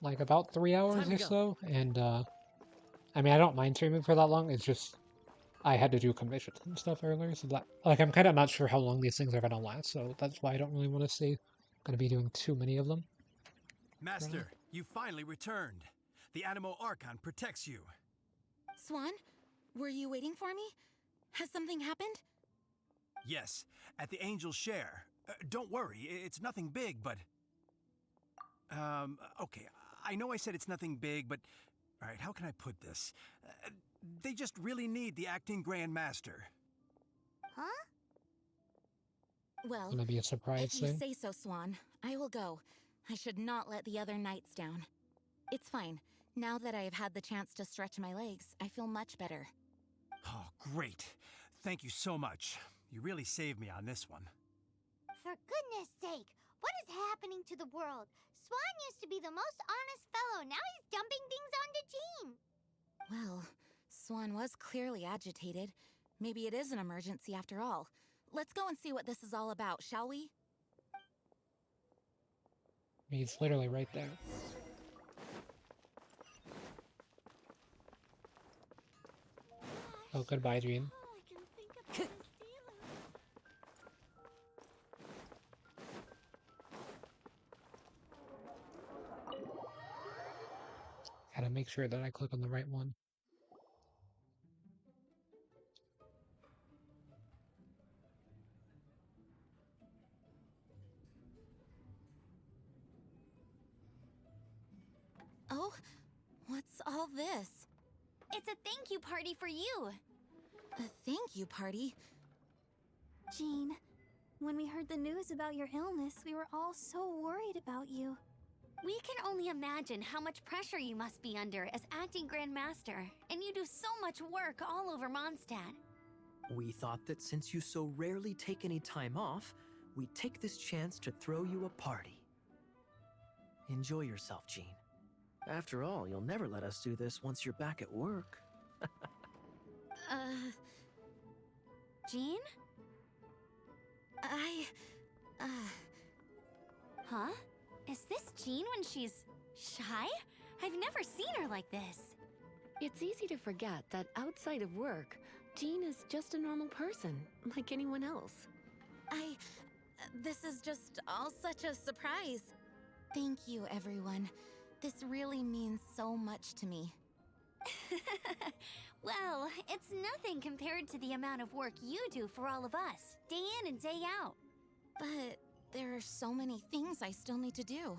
A: like about 3 hours or so, and I mean, I don't mind streaming for that long, it's just I had to do commissions and stuff earlier, so that like I'm kind of not sure how long these things are gonna last, so that's why I don't really want to say gonna be doing too many of them.
P: Master, you finally returned. The Animo Archon protects you.
E: Swan, were you waiting for me? Has something happened?
P: Yes, at the Angel's Share. Don't worry, it's nothing big, but... okay, I know I said it's nothing big, but... Alright, how can I put this? They just really need the acting Grand Master.
C: Huh?
E: Well,
A: Gonna be a surprise
E: if you
A: thing.
E: say so, Swan, I will go. I should not let the other knights down. It's fine. Now that I have had the chance to stretch my legs, I feel much better.
P: Oh, great. Thank you so much. You really saved me on this one.
C: For goodness sake, what is happening to the world? Swan used to be the most honest fellow. Now he's dumping things onto Jean.
E: Well, Swan was clearly agitated. Maybe it is an emergency after all. Let's go and see what this is all about, shall we?
A: He's literally right there. Oh, goodbye, Jean. Gotta make sure that I click on the right one.
E: Oh, what's all this?
D: It's a thank you party for you.
E: A thank you party?
Q: Jean, when we heard the news about your illness, we were all so worried about you.
D: We can only imagine how much pressure you must be under as acting Grand Master, and you do so much work all over Mondstadt.
M: We thought that since you so rarely take any time off, we'd take this chance to throw you a party. Enjoy yourself, Jean. After all, you'll never let us do this once you're back at work.
D: Jean? Huh? Is this Jean when she's shy? I've never seen her like this.
N: It's easy to forget that outside of work, Jean is just a normal person, like anyone else.
E: This is just all such a surprise. Thank you, everyone. This really means so much to me.
D: Well, it's nothing compared to the amount of work you do for all of us, day in and day out.
E: But there are so many things I still need to do.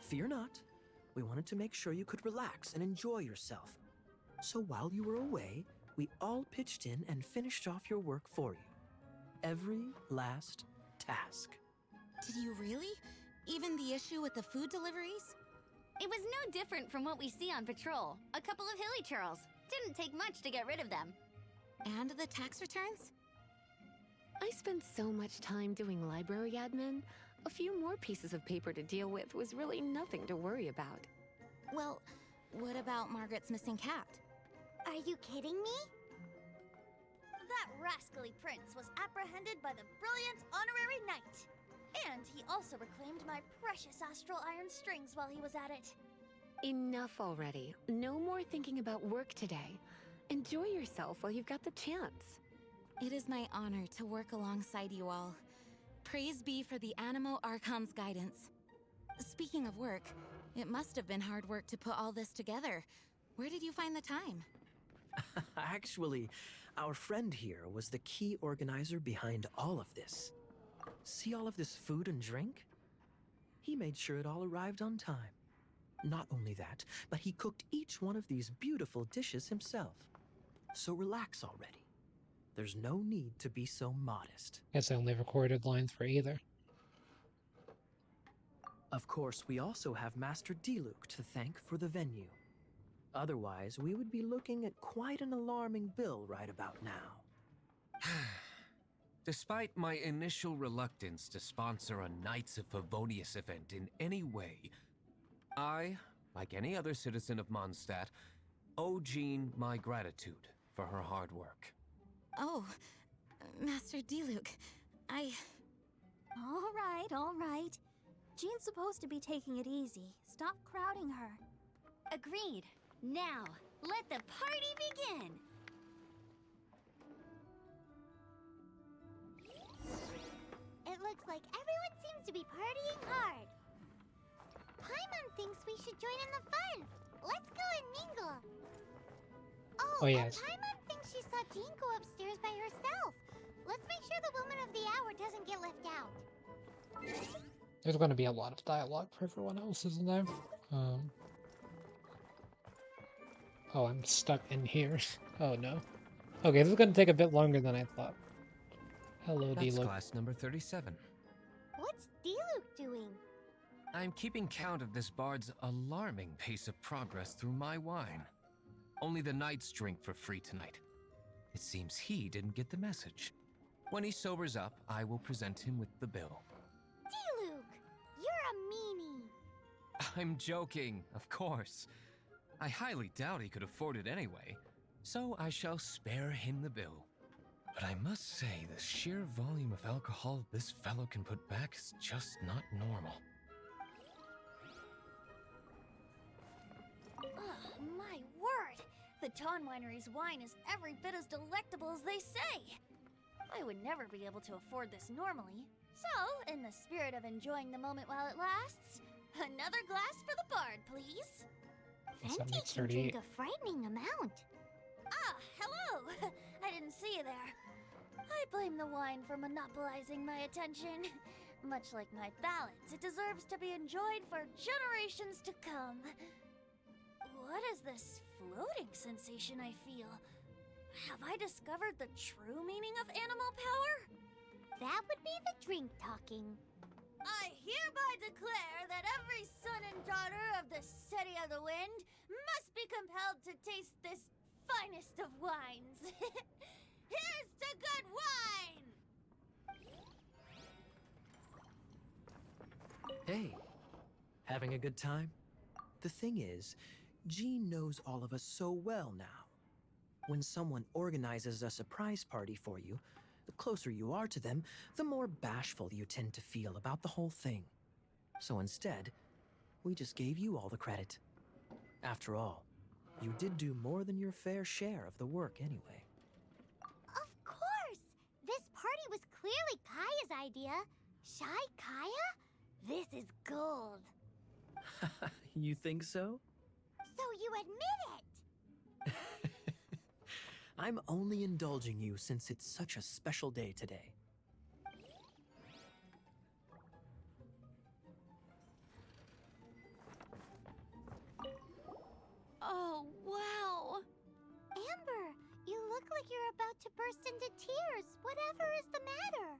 M: Fear not. We wanted to make sure you could relax and enjoy yourself. So while you were away, we all pitched in and finished off your work for you. Every last task.
E: Did you really? Even the issue with the food deliveries?
D: It was no different from what we see on patrol. A couple of hilly churls. Didn't take much to get rid of them.
E: And the tax returns?
N: I spent so much time doing library admin. A few more pieces of paper to deal with was really nothing to worry about.
E: Well, what about Margaret's missing cat?
C: Are you kidding me?
R: That rascally prince was apprehended by the brilliant honorary knight. And he also reclaimed my precious astral iron strings while he was at it.
N: Enough already. No more thinking about work today. Enjoy yourself while you've got the chance.
E: It is my honor to work alongside you all. Praise be for the Animo Archon's guidance. Speaking of work, it must have been hard work to put all this together. Where did you find the time?
M: Actually, our friend here was the key organizer behind all of this. See all of this food and drink? He made sure it all arrived on time. Not only that, but he cooked each one of these beautiful dishes himself. So relax already. There's no need to be so modest.
A: Guess I only recorded lines for either.
M: Of course, we also have Master Diluc to thank for the venue. Otherwise, we would be looking at quite an alarming bill right about now.
S: Despite my initial reluctance to sponsor a Knights of Favonius event in any way, I, like any other citizen of Mondstadt, owe Jean my gratitude for her hard work.
E: Oh, Master Diluc,
Q: All right. Jean's supposed to be taking it easy. Stop crowding her.
D: Agreed. Now, Let the party begin!
C: It looks like everyone seems to be partying hard. Paimon thinks we should join in the fun. Let's go and mingle.
A: Oh, yes.
C: And Paimon thinks she saw Jean go upstairs by herself. Let's make sure the woman of the hour doesn't get left out.
A: There's going to be a lot of dialogue for everyone else, isn't there? Oh, I'm stuck in here. Oh no. Okay, this is going to take a bit longer than I thought. Hello,
S: That's
A: D-Luke.
S: class number 37.
C: What's D-Luke doing?
S: I'm keeping count of this bard's alarming pace of progress through my wine. Only the knights drink for free tonight. It seems he didn't get the message. When he sobers up, I will present him with the bill.
C: D-Luke, you're a meanie.
S: I'm joking, of course. I highly doubt he could afford it anyway, so I shall spare him the bill. But I must say, the sheer volume of alcohol this fellow can put back is just not normal.
R: Oh, my word! The Dawn Winery's wine is every bit as delectable as they say. I would never be able to afford this normally. So, in the spirit of enjoying the moment while it lasts, another glass for the bard, please.
C: Venti can drink a frightening amount.
R: Ah, hello! I didn't see you there. I blame the wine for monopolizing my attention. Much like my ballads, it deserves to be enjoyed for generations to come. What is this floating sensation I feel? Have I discovered the true meaning of animal power?
C: That would be the drink talking.
R: I hereby declare that every son and daughter of the City of the Wind must be compelled to taste this finest of wines. Here's to good wine!
M: Hey, having a good time? The thing is, Jean knows all of us so well now. When someone organizes a surprise party for you, the closer you are to them, the more bashful you tend to feel about the whole thing. So instead, we just gave you all the credit. After all, you did do more than your fair share of the work anyway.
C: Of course! This party was clearly Kaya's idea. Shy Kaya? This is gold.
M: You think so?
C: So you admit it!
M: I'm only indulging you since it's such a special day today.
D: Oh, wow!
C: Amber, you look like you're about to burst into tears. Whatever is the matter?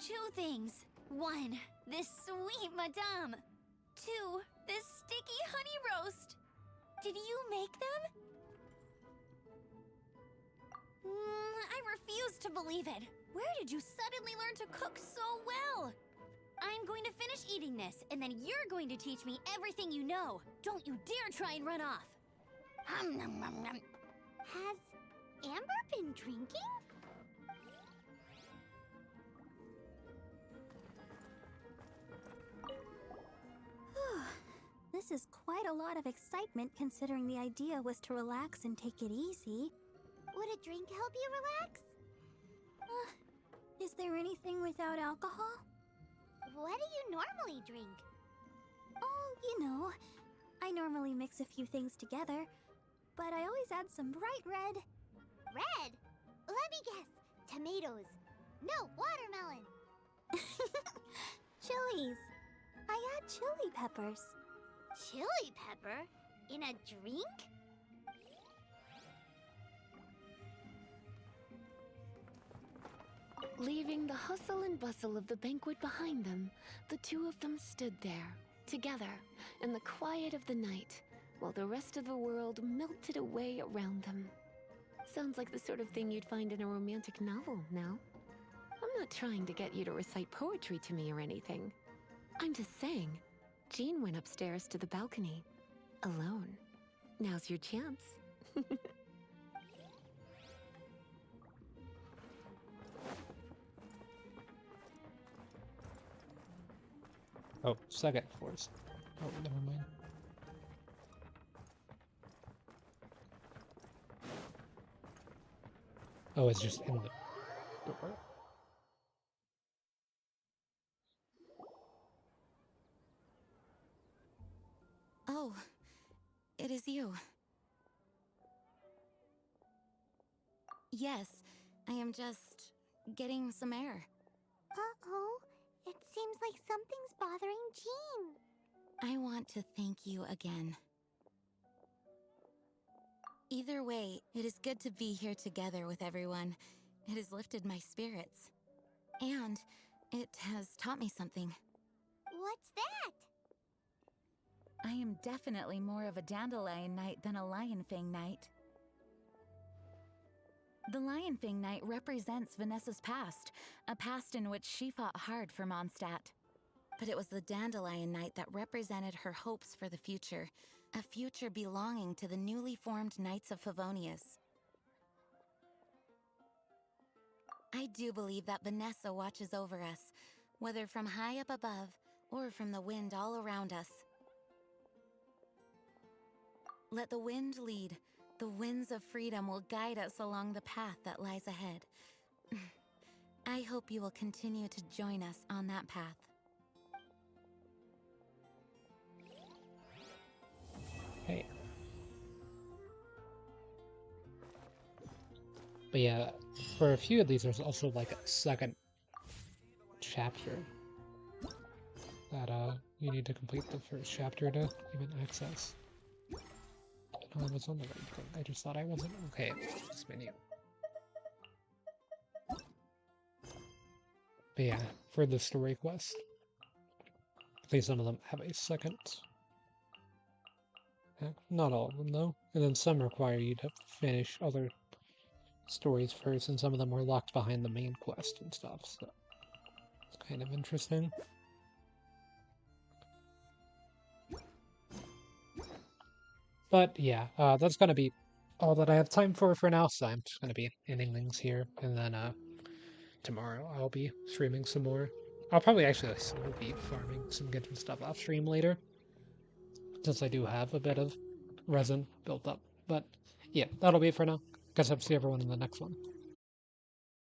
D: 2 things. 1, this sweet madame. 2, this sticky honey roast. Did you make them? I refuse to believe it. Where did you suddenly learn to cook so well? I'm going to finish eating this, and then you're going to teach me everything you know. Don't you dare try and run off.
C: Has Amber been drinking? This is quite a lot of excitement considering the idea was to relax and take it easy. Would a drink help you relax? Is there anything without alcohol? What do you normally drink? Oh, you know, I normally mix a few things together, but I always add some bright red. Red? Let me guess. Tomatoes. No, watermelon. Chilies. I add chili peppers. Chili pepper? In a drink?
N: Leaving the hustle and bustle of the banquet behind them, the two of them stood there, together, in the quiet of the night, while the rest of the world melted away around them. Sounds like the sort of thing you'd find in a romantic novel, no? I'm not trying to get you to recite poetry to me or anything. I'm just saying, Jean went upstairs to the balcony, alone. Now's your chance.
A: Oh, second floors. Oh, never mind. Oh, it's just in the door.
E: Oh, it is you. Yes, I am just getting some air.
C: Uh-oh. It seems like something's bothering Jean.
E: I want to thank you again. Either way, it is good to be here together with everyone. It has lifted my spirits. And it has taught me something.
C: What's that?
E: I am definitely more of a dandelion knight than a lion fang knight. The lion fang knight represents Vanessa's past, a past in which she fought hard for Mondstadt. But it was the dandelion knight that represented her hopes for the future, a future belonging to the newly formed Knights of Favonius. I do believe that Vanessa watches over us, whether from high up above or from the wind all around us. Let the wind lead. The winds of freedom will guide us along the path that lies ahead. I hope you will continue to join us on that path.
A: Hey. But yeah, for a few of these, there's also like a second chapter that you need to complete the first chapter to even access. No, I was on the right thing. I just thought I wasn't. Okay, this menu. But yeah, for the story quest, at least some of them have a second. Not all of them though, and then some require you to finish other stories first, and some of them are locked behind the main quest and stuff, so it's kind of interesting. But yeah, that's gonna be all that I have time for now, so I'm just gonna be ending things here, and then tomorrow I'll be streaming some more. I'll probably actually still be farming some Genshin stuff off stream later, since I do have a bit of resin built up. But yeah, that'll be it for now. Guess I'll see everyone in the next one.